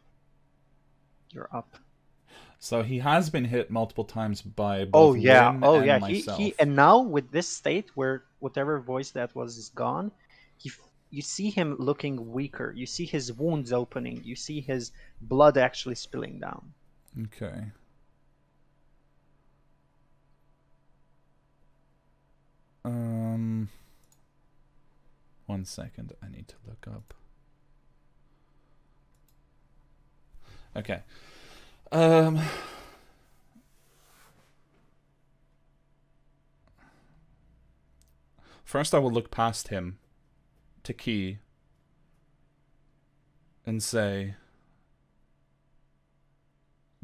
you're up. So he has been hit multiple times by both Oh yeah, Lynn oh and yeah. myself. And now with this state where whatever voice that was is gone, you see him looking weaker. You see his wounds opening. You see his blood actually spilling down. Okay. One second, I need to look up. Okay. First I will look past him to Key and say,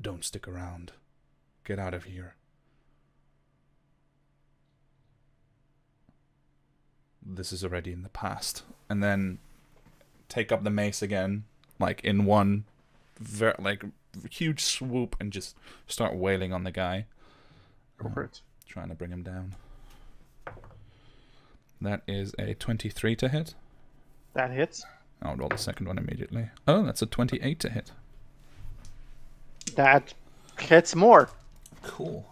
"Don't stick around. Get out of here." This is already in the past. And then take up the mace again, like in one huge swoop, and just start wailing on the guy. Go for it. Trying to bring him down. That is a 23 to hit. That hits. I'll roll the second one immediately. Oh, that's a 28 to hit. That hits more. Cool.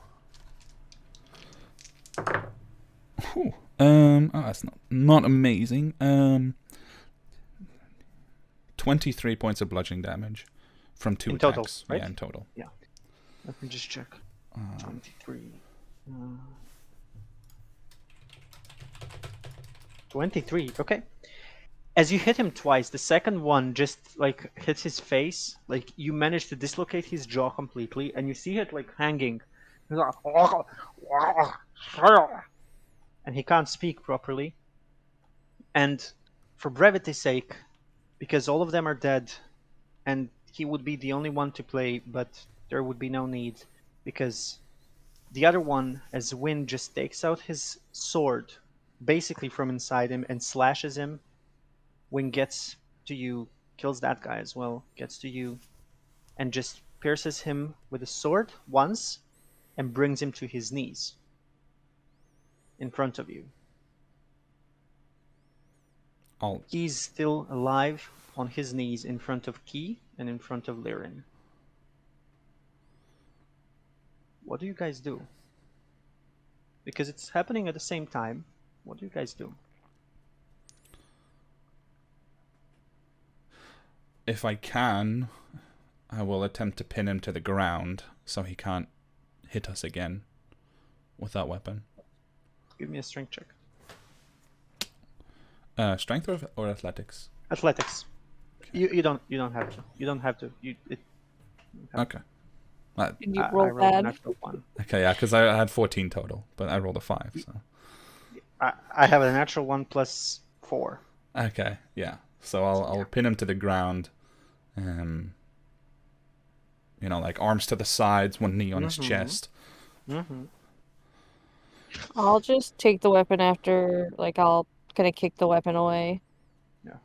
Whew. That's not amazing. 23 points of bludgeoning damage from 2 in attacks. total, right? Yeah, in total. Yeah. Let me just check. 23. 23. Okay. As you hit him twice, the second one just like hits his face. Like you manage to dislocate his jaw completely, and you see it like hanging. He's like, and he can't speak properly. And for brevity's sake, because all of them are dead, and he would be the only one to play, but there would be no need, because the other one, as Win just takes out his sword, basically from inside him, and slashes him. Win gets to you, kills that guy as well, gets to you, and just pierces him with a sword once, and brings him to his knees in front of you. I'll He's still alive on his knees in front of Key and in front of Lirin. What do you guys do? Because it's happening at the same time. What do you guys do? if I can, I will attempt to pin him to the ground so he can't hit us again with that weapon. Give me a strength check. Strength or athletics? Athletics. You don't have to. You don't have to. Okay. Did you I roll rolled a bad? natural one. Okay, yeah, because I had 14 total, but I rolled a 5. So. I have a natural one plus 4. Okay, yeah. So I'll pin him to the ground. Like arms to the sides, one knee on his chest. Mm-hmm. I'll just take the weapon after, I'll kind of kick the weapon away. Yeah. And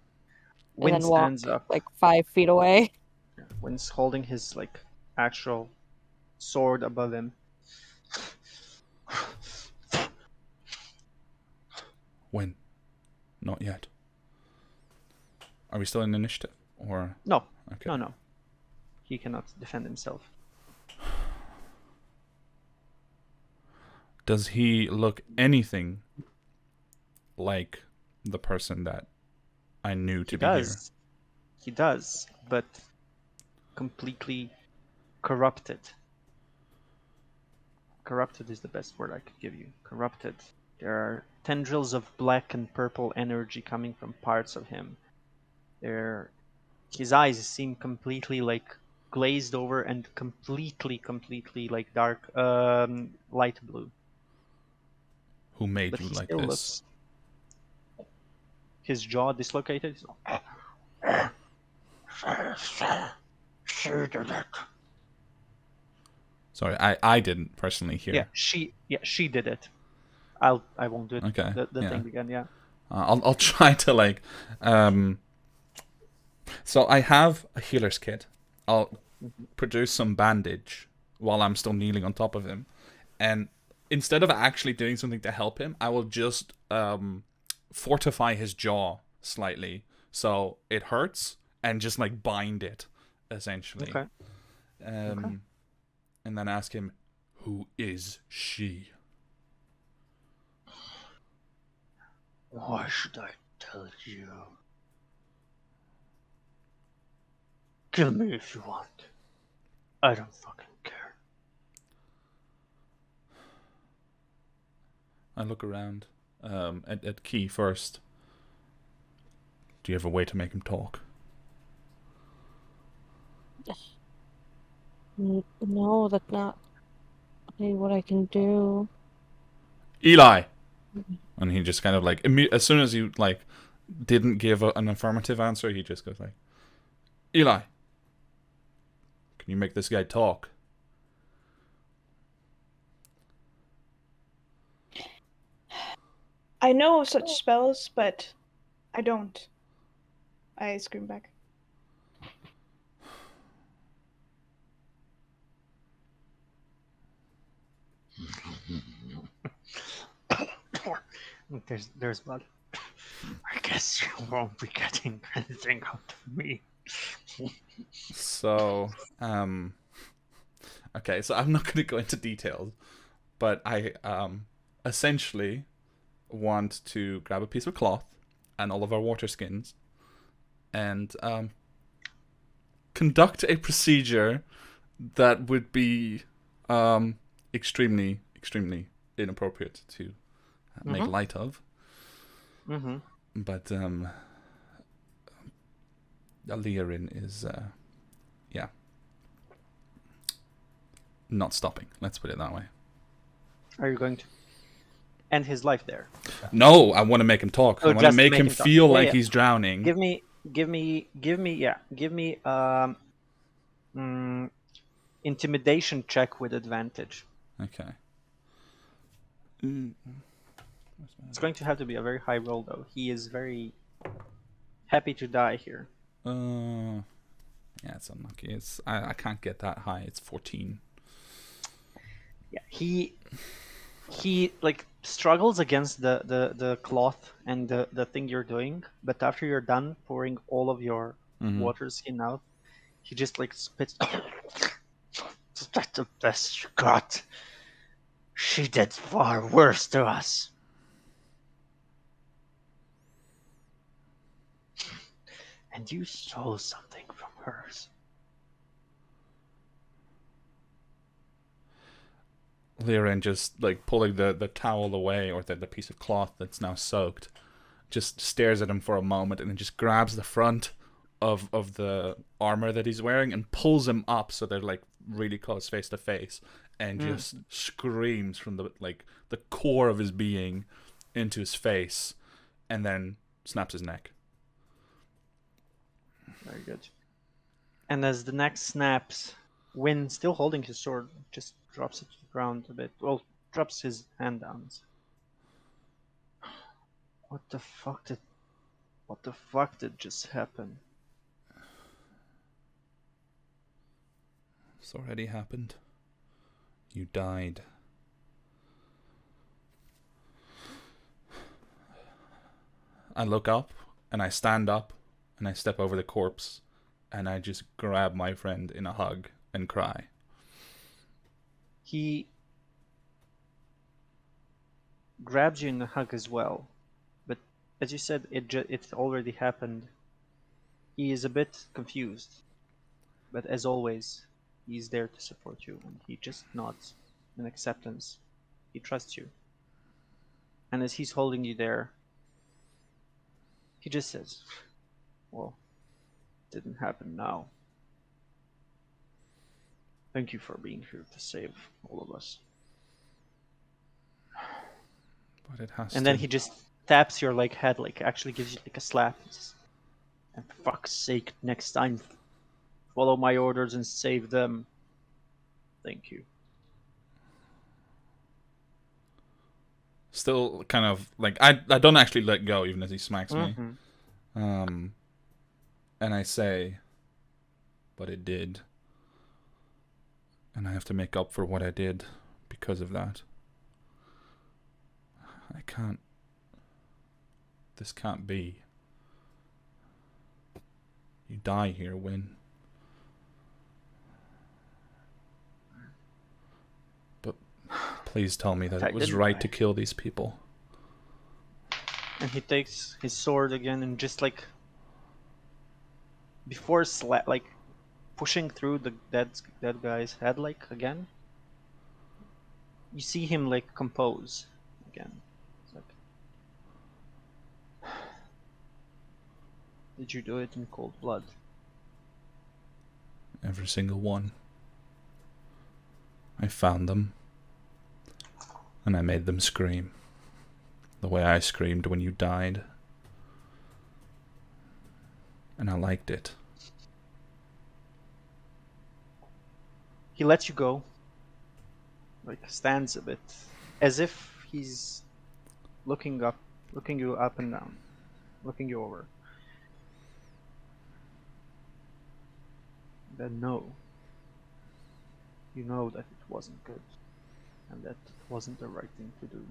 Win then walk, stands up. 5 feet away. Win's holding his actual sword above him. When? Not yet. Are we still in initiative? Or No. okay. No. He cannot defend himself. Does he look anything like the person that I knew to be here? He does, but completely corrupted. Corrupted is the best word I could give you. Corrupted. There are tendrils of black and purple energy coming from parts of him. His eyes seem completely glazed over and completely dark, light blue. Who made But you he like still this? looks. His jaw dislocated. She did it. Sorry, I didn't personally hear. She did it. I won't do it. Okay, The yeah. thing again. Yeah. I'll try to So I have a healer's kit. I'll produce some bandage while I'm still kneeling on top of him, and instead of actually doing something to help him, I will just fortify his jaw slightly so it hurts, and just bind it essentially. Okay. And then ask him, who is she? Why should I tell you? Kill me if you want. I don't fucking care. I look around at Key first. Do you have a way to make him talk? No, that's not what I can do. Eli! And he just kind of as soon as you didn't give an affirmative answer, he just goes Eli, can you make this guy talk? I know of such spells, but I don't. I scream back. There's blood. I guess you won't be getting anything out of me. So, okay, so I'm not going to go into details, but I essentially want to grab a piece of cloth and all of our water skins and conduct a procedure that would be extremely inappropriate to make light of. Mm-hmm. But Alirin is, yeah, not stopping. Let's put it that way. Are you going to end his life there? No, I want to make him talk. Oh, I want to just make him talk. feel Yeah, like yeah. he's drowning. Give me, intimidation check with advantage. Okay. It's going to have to be a very high roll, though. He is very happy to die here. Yeah, it's unlucky. I can't get that high. It's 14. Yeah, he like struggles against the cloth and the thing you're doing, but after you're done pouring all of your water skin out, he just like spits. That's the best you got. She did far worse to us. And you stole something from hers. Liren just like pulling the towel away, or the piece of cloth that's now soaked, just stares at him for a moment and then just grabs the front of the armor that he's wearing and pulls him up so they're like really close face to face, and just screams from the core of his being into his face, and then snaps his neck. Very good. And as the neck snaps, Wynn, still holding his sword, just drops it to the ground a bit. Well, drops his hand down. What the fuck did just happen? It's already happened. You died. I look up, and I stand up, and I step over the corpse, and I just grab my friend in a hug and cry. He grabs you in a hug as well, but as you said, it already happened. He is a bit confused, but as always, he's there to support you, and he just nods in acceptance. He trusts you. And as he's holding you there, he just says, well, it didn't happen now. Thank you for being here to save all of us. But it has And then he just taps your head, actually gives you a slap. And for fuck's sake, next time, follow my orders and save them. Thank you. Still kind of I don't actually let go even as he smacks me. And I say, but it did. And I have to make up for what I did because of that. I can't. This can't be. You die here, Wynn. But please tell me that it was right to kill these people. And he takes his sword again and just before pushing through the dead guy's head again, you see him compose again. It's did you do it in cold blood? Every single one. I found them. And I made them scream. The way I screamed when you died. And I liked it. He lets you go. Stands a bit, as if he's looking you up and down, looking you over. Then you know that it wasn't good, and that it wasn't the right thing to do.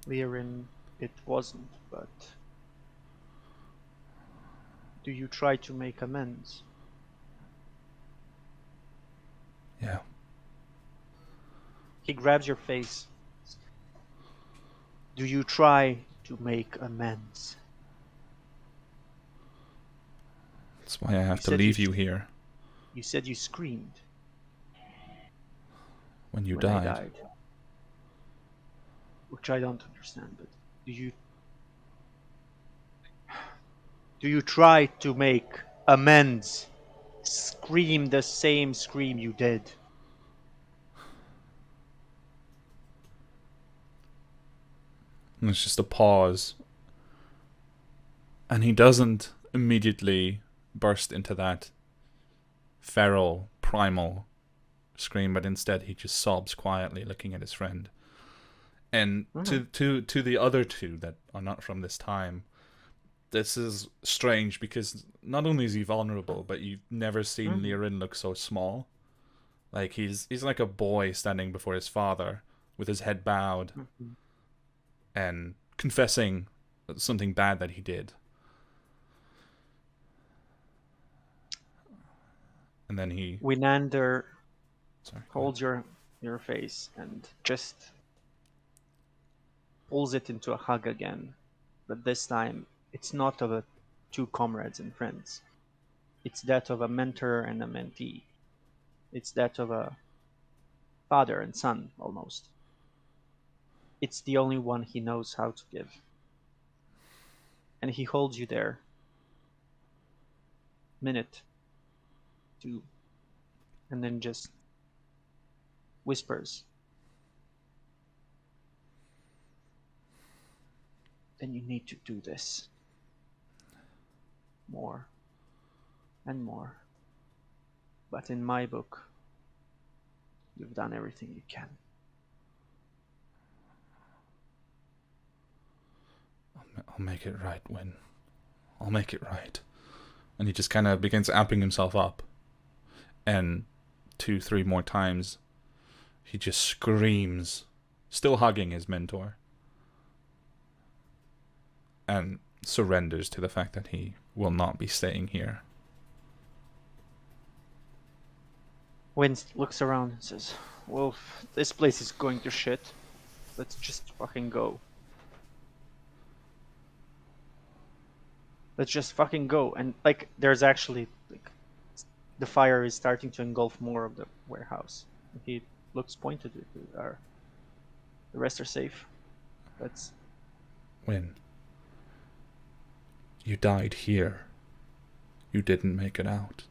Lirin, it wasn't, but do you try to make amends? Yeah. He grabs your face. Do you try to make amends? That's why I have to leave you here. You said you screamed. When you I died. died. Which I don't understand, but do you Do you try to make amends? Scream the same scream you did. And there's just a pause. And he doesn't immediately burst into that feral, primal scream, but instead he just sobs quietly, looking at his friend. And to the other two that are not from this time, this is strange because not only is he vulnerable, but you've never seen Lirin look so small. Like he's like a boy standing before his father with his head bowed and confessing something bad that he did. And then he Winander sorry. holds your face and just pulls it into a hug again. But this time, it's not of a two comrades and friends. It's that of a mentor and a mentee. It's that of a father and son, almost. It's the only one he knows how to give. And he holds you there. Minute, two, and then just whispers. Then you need to do this. More and more. But in my book, you've done everything you can. I'll make it right, Win. I'll make it right. And he just kind of begins amping himself up. And 2-3 more times, he just screams, still hugging his mentor. And surrenders to the fact that he will not be staying here. Win looks around and says, well, this place is going to shit. Let's just fucking go. Let's just fucking go. And like, there's actually like, the fire is starting to engulf more of the warehouse. He looks pointedly. The rest are safe. Let's. Win. You died here. You didn't make it out.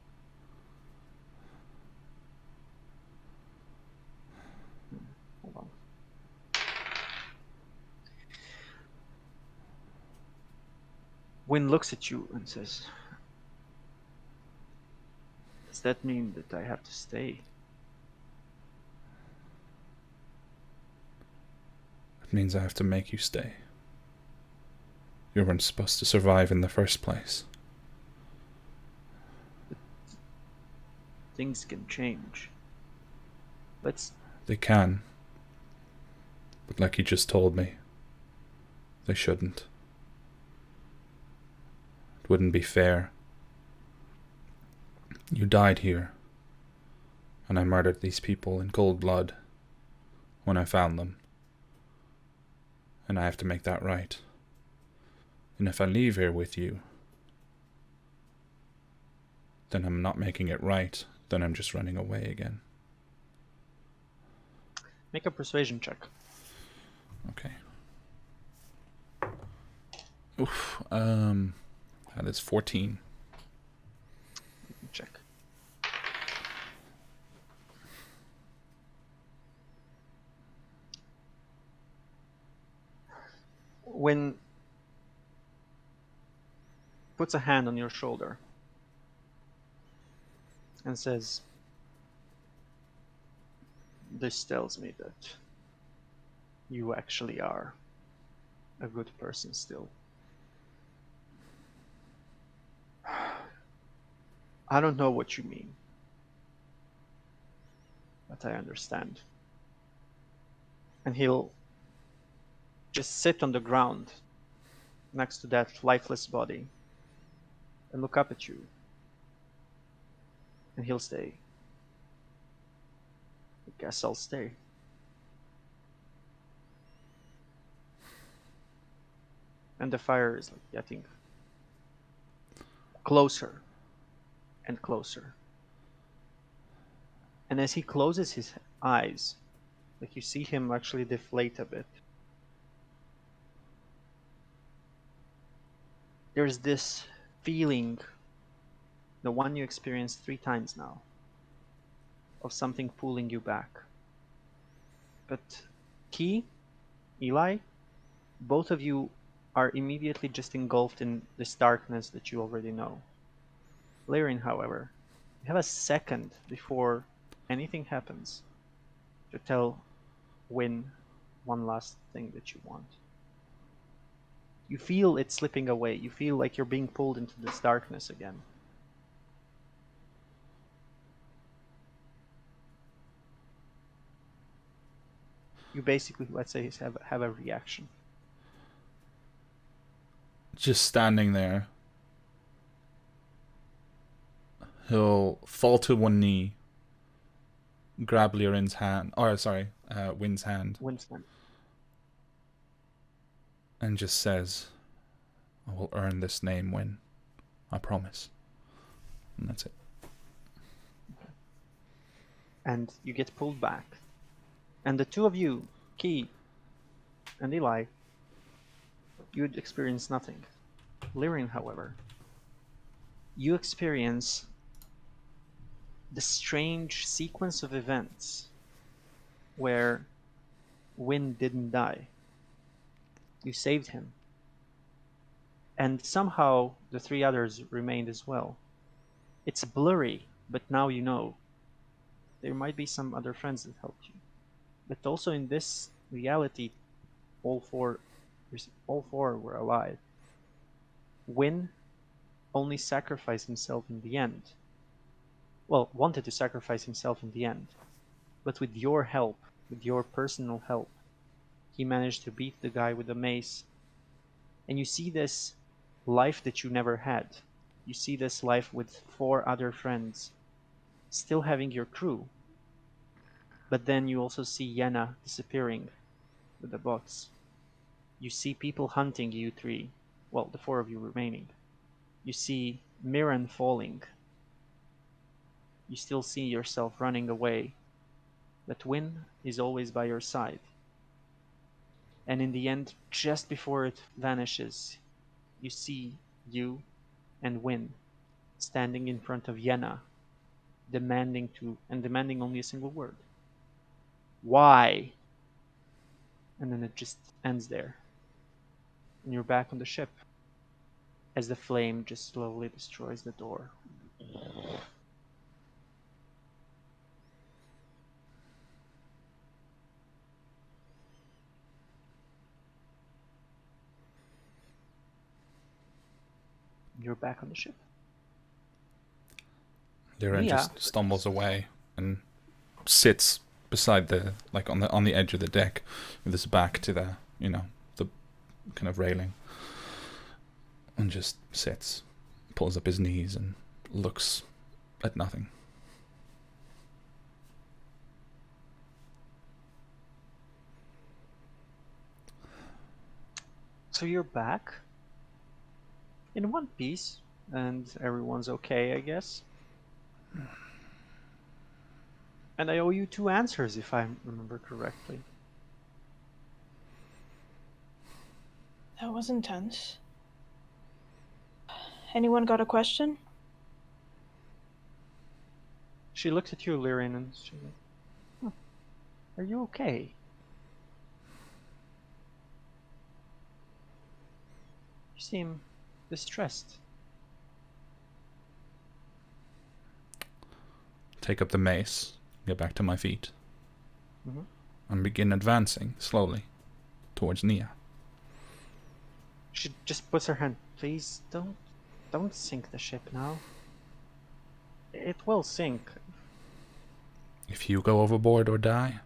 Hold on. Win looks at you and says, does that mean that I have to stay? It means I have to make you stay. You weren't supposed to survive in the first place. Things can change. They can. But like you just told me, they shouldn't. It wouldn't be fair. You died here, and I murdered these people in cold blood when I found them. And I have to make that right. And if I leave here with you, then I'm not making it right, then I'm just running away again. Make a persuasion check. Okay. Oof. That is 14. Check. When puts a hand on your shoulder and says, this tells me that you actually are a good person still. I don't know what you mean, but I understand. And he'll just sit on the ground next to that lifeless body and look up at you. And he'll say, I guess I'll stay. And the fire is like getting closer and closer. And as he closes his eyes, like you see him actually deflate a bit. There's this feeling, the one you experienced 3 times now, of something pulling you back. But Key, Eli, both of you are immediately just engulfed in this darkness that you already know. Lyrin, however, you have a second before anything happens to tell Win one last thing that you want. You feel it slipping away. You feel like you're being pulled into this darkness again. You basically, let's say, have a reaction. Just standing there, he'll fall to one knee, grab Lyrin's hand, Win's hand, Winston. and just says, "I will earn this name, Win. I promise." And that's it. And you get pulled back. And the two of you, Key and Eli, you'd experience nothing. Lyrin, however, you experience the strange sequence of events where Win didn't die. You saved him. And somehow the 3 others remained as well. It's blurry, but now you know. There might be some other friends that helped you. But also in this reality, all four were alive. Win only sacrificed himself in the end. Well, wanted to sacrifice himself in the end. But with your help, with your personal help, he managed to beat the guy with the mace. And you see this life that you never had. You see this life with 4 other friends, still having your crew. But then you also see Yenna disappearing with the bots. You see people hunting you 3, well, the 4 of you remaining. You see Mirren falling. You still see yourself running away. But Win is always by your side. And in the end, just before it vanishes, you see you and Win standing in front of Yenna, demanding only a single word. Why? And then it just ends there. And you're back on the ship as the flame just slowly destroys the door. You're back on the ship. Lyrin just stumbles away and sits beside on the edge of the deck with his back to the kind of railing, and just sits, pulls up his knees and looks at nothing. So you're back in one piece, and everyone's okay, I guess. And I owe you 2 answers, if I remember correctly. That was intense. Anyone got a question? She looks at you, Lyrin, and she's like, "Are you okay?" You seem distressed. Take up the mace, get back to my feet, Mhm. and begin advancing slowly towards Nia. She just puts her hand. Please don't sink the ship now. It will sink. If you go overboard or die,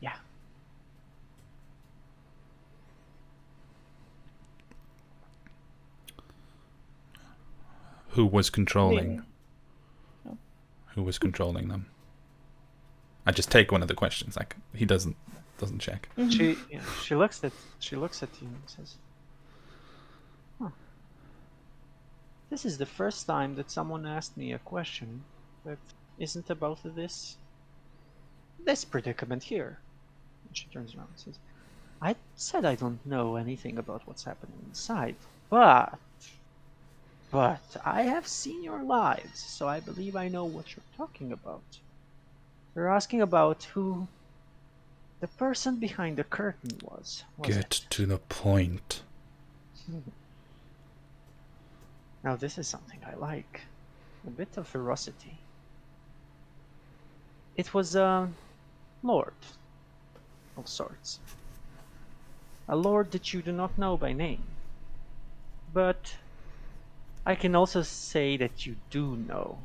Yeah. who was controlling? Leaving. Oh. Who was controlling them? I just take one of the questions. Like he doesn't check. Mm-hmm. She looks at you and says, "This is the first time that someone asked me a question that isn't about this predicament here." And she turns around and says, "I said I don't know anything about what's happening inside. But I have seen your lives, so I believe I know what you're talking about. You're asking about who the person behind the curtain was Get it? to the point. Now this is something I like. A bit of ferocity. It was a lord of sorts. A lord that you do not know by name. But I can also say that you do know.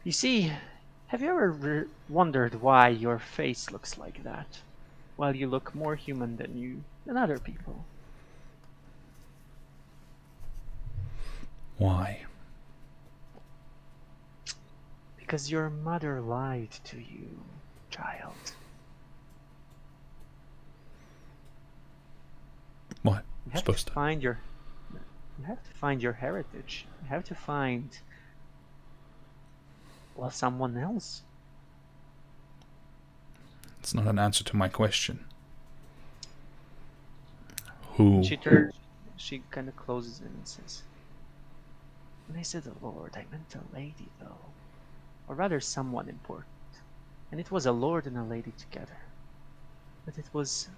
You see, have you ever wondered why your face looks like that, while you look more human than other people? Why? Because your mother lied to you, child. What? You have Supposed to to? find your you have to find your heritage. You have to find someone else. It's not an answer to my question. Who? She kind of closes in and says, "When I said a lord, I meant a lady, though. Or rather, someone important. And it was a lord and a lady together. But it was..."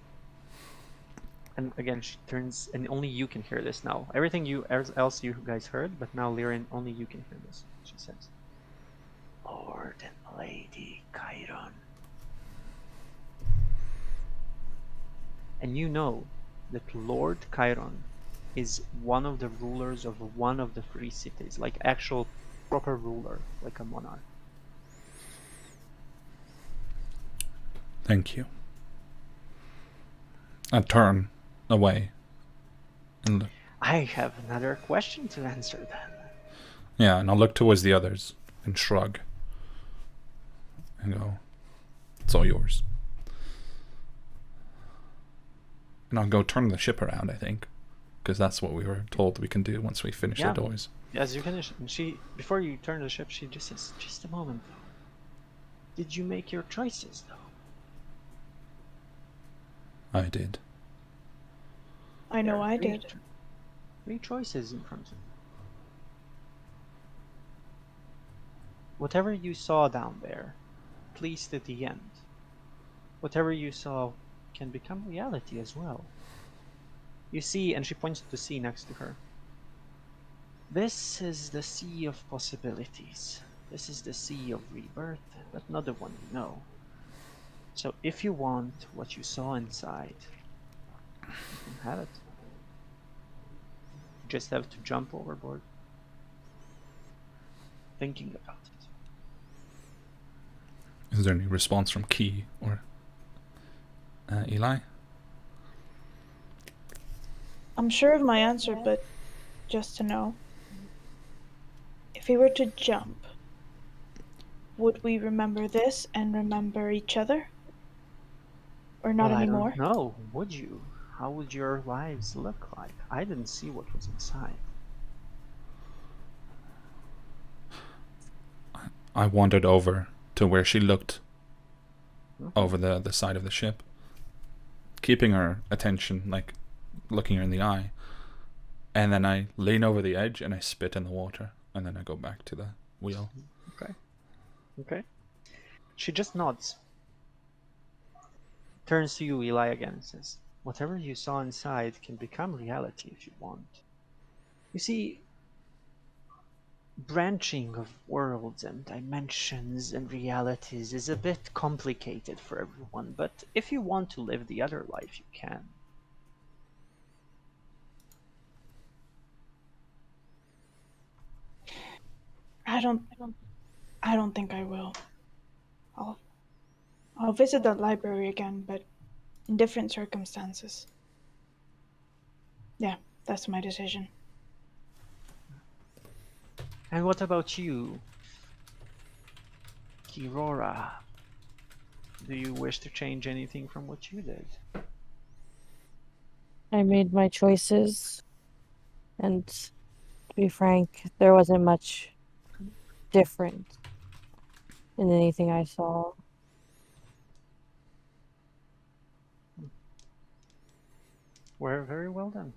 And again, she turns, and only you can hear this now. Everything else you guys heard, but now Lyrian, only you can hear this. She says, "Lord and Lady Chiron." And you know that Lord Chiron is one of the rulers of one of the three cities, like actual proper ruler, like a monarch. Thank you. I turn away and look. I have another question to answer then. Yeah, and I'll look towards the others and shrug and go, "It's all yours." And I'll go turn the ship around, I think, because that's what we were told we can do once we finish the doors. As you finish, and before you turn the ship, she just says, "Just a moment, though. Did you make your choices, though?" I did. I know I There are did. three choices in front of you. Whatever you saw down there, at least at the end, whatever you saw can become reality as well. You see, and she points to the sea next to her. This is the sea of possibilities. This is the sea of rebirth, but not the one you know. So if you want what you saw inside, you can have it. You just have to jump overboard. Thinking about it. Is there any response from Key or Eli? I'm sure of my answer, but just to know. If we were to jump, would we remember this and remember each other? Or not Well, I anymore? don't know. Would you? How would your lives look like? I didn't see what was inside. I wandered over to where she looked Mhm. over the side of the ship, keeping her attention, like looking her in the eye. And then I lean over the edge and I spit in the water, and then I go back to the wheel. Okay. She just nods. Turns to you, Eli, again, and says, "Whatever you saw inside can become reality if you want. You see, branching of worlds and dimensions and realities is a bit complicated for everyone, but if you want to live the other life, you can." I don't think I will. I'll visit the library again, but in different circumstances. Yeah, that's my decision. And what about you, Kirora? Do you wish to change anything from what you did? I made my choices, and to be frank, there wasn't much different in anything I saw. Very well then.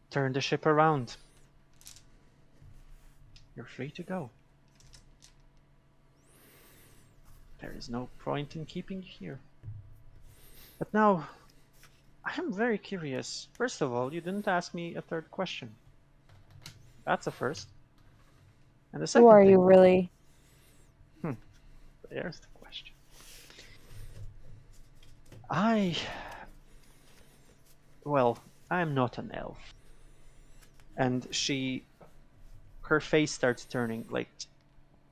Turn the ship around. You're free to go. There is no point in keeping you here. But now, I am very curious. First of all, you didn't ask me a third question. That's a first. And the Who second are thing, you really? there's the question. I am not an elf. And her face starts turning, like,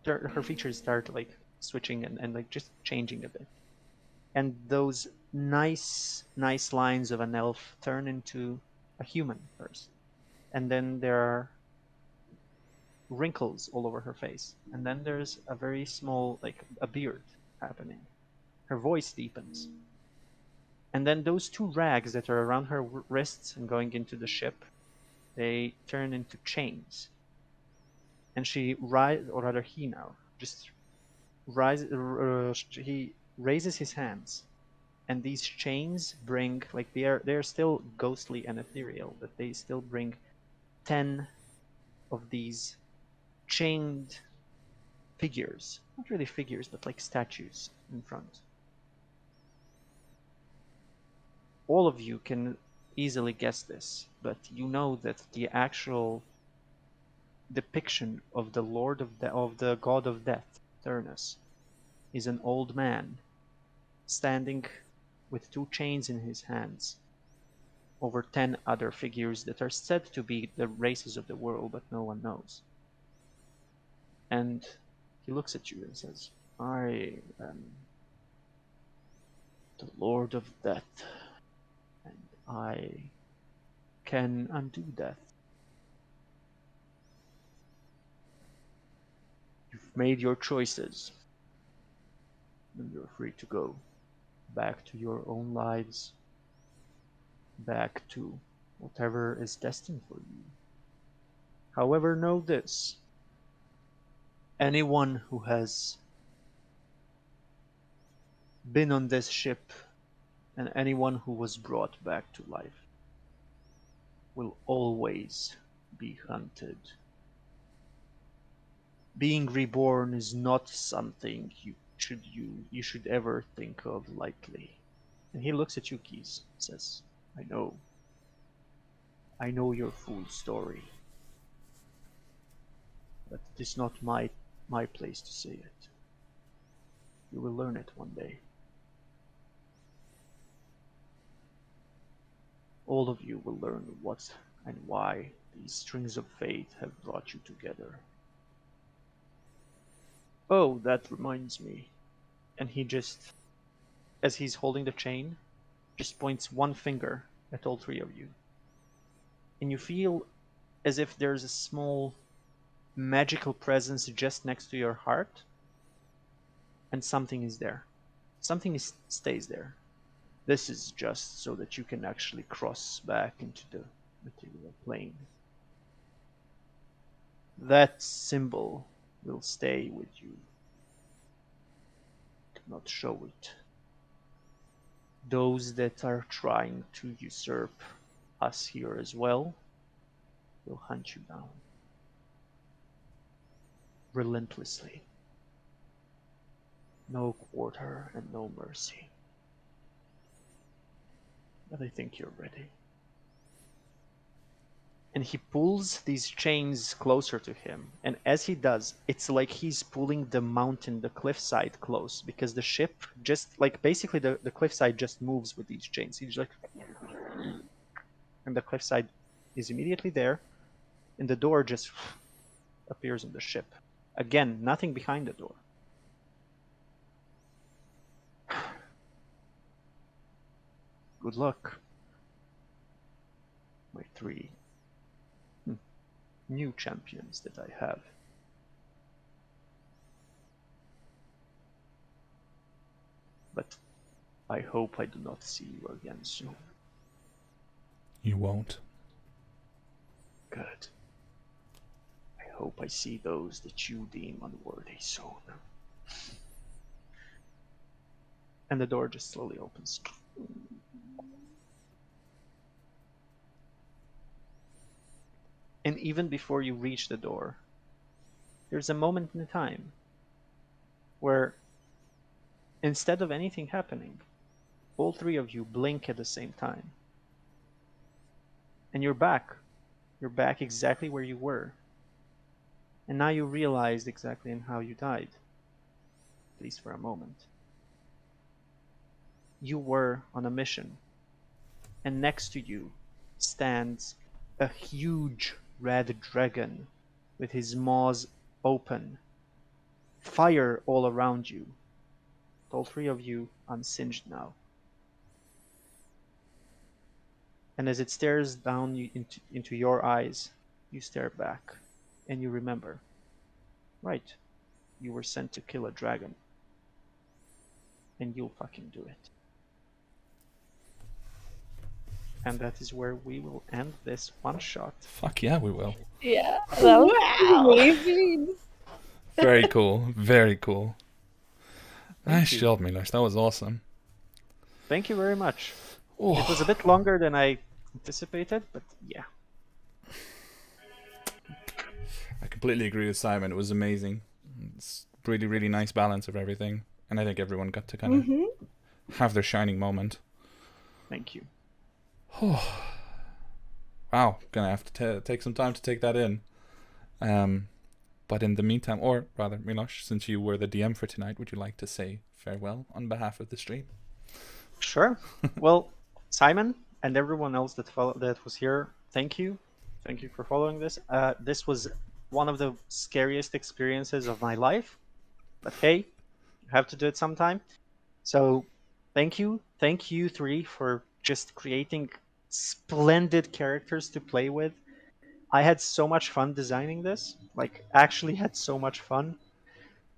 her features start, like, switching and like, just changing a bit. And those nice lines of an elf turn into a human first. And then there are wrinkles all over her face. And then there's a very small, like, a beard happening. Her voice deepens. And then those two rags that are around her wrists and going into the ship, they turn into chains. And he raises his hands, and these chains bring, like, they're still ghostly and ethereal, but they still bring 10 of these chained figures, not really figures, but like statues in front. All of you can easily guess this, but you know that the actual depiction of the of the god of death, Turnus, is an old man standing with two chains in his hands over 10 other figures that are said to be the races of the world, but no one knows. And he looks at you and says, I am the Lord of Death, and I can undo death. You've made your choices, and you're free to go back to your own lives, back to whatever is destined for you. However, know this. Anyone who has been on this ship and anyone who was brought back to life will always be hunted. Being reborn is not something you should ever think of lightly. And he looks at you, Keys, and says, I know your full story, but it is not my place to say it. You will learn it one day. All of you will learn what and why these strings of fate have brought you together. Oh, that reminds me. And he just, as he's holding the chain, just points one finger at all three of you. And you feel as if there's a small magical presence just next to your heart, and something is there. Stays there. This is just so that you can actually cross back into the material plane. That symbol will stay with you. Do not show it. Those that are trying to usurp us here as well will hunt you down. Relentlessly. No quarter and no mercy. But I think you're ready. And he pulls these chains closer to him. And as he does, it's like he's pulling the mountain, the cliffside close, because the ship just, like, basically the cliffside just moves with these chains. He's like, and the cliffside is immediately there, and the door just appears on the ship. Again, nothing behind the door. Good luck, my three new champions that I have. But I hope I do not see you again soon. You won't. Good. I hope I see those that you deem unworthy soon. And the door just slowly opens. And even before you reach the door, there's a moment in time where instead of anything happening, all three of you blink at the same time. And you're back. You're back exactly where you were. And now you realized exactly in how you died. At least for a moment. You were on a mission. And next to you stands a huge red dragon with his maws open. Fire all around you. All three of you unsinged now. And as it stares down into your eyes, you stare back, and you remember. Right, you were sent to kill a dragon. And you'll fucking do it. And that is where we will end this one shot. Fuck yeah, we will. Yeah, that was amazing. Very cool. Very cool. Nice you. job, Milos. That was awesome. Thank you very much. Oh. It was a bit longer than I anticipated, but yeah. I completely agree with Simon. It was amazing. It's really, really nice balance of everything. And I think everyone got to kind of have their shining moment. Thank you. Wow, gonna have to take some time to take that in. But in the meantime, or rather, Milos, since you were the DM for tonight, would you like to say farewell on behalf of the stream? Sure. Well, Simon and everyone else that was here, thank you. Thank you for following this. This was one of the scariest experiences of my life. But hey, you have to do it sometime. So thank you. Thank you three for just creating splendid characters to play with. I had so much fun designing this. Like, actually had so much fun.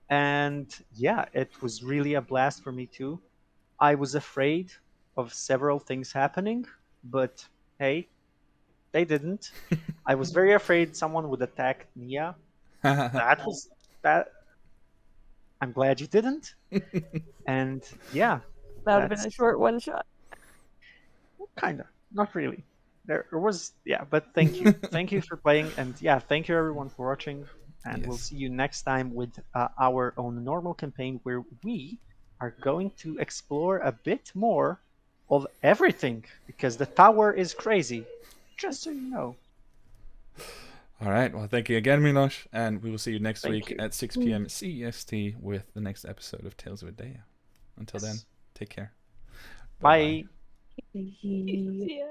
And yeah, it was really a blast for me too. I was afraid of several things happening, but hey, they didn't. I was very afraid someone would attack Nia. That. I'm glad you didn't. And yeah, That would have been a short one shot. kinda, not really. There was, yeah, but thank you. Thank you for playing, and yeah, thank you everyone for watching, and we'll Yes. see you next time with our own normal campaign where we are going to explore a bit more of everything, because the tower is crazy, just so you know. All right. Well, thank you again, Milos, and we will see you next Thank week you. at 6 p.m. CEST with the next episode of Tales of a Day. Until then, Yes. take care. Bye. Yeah.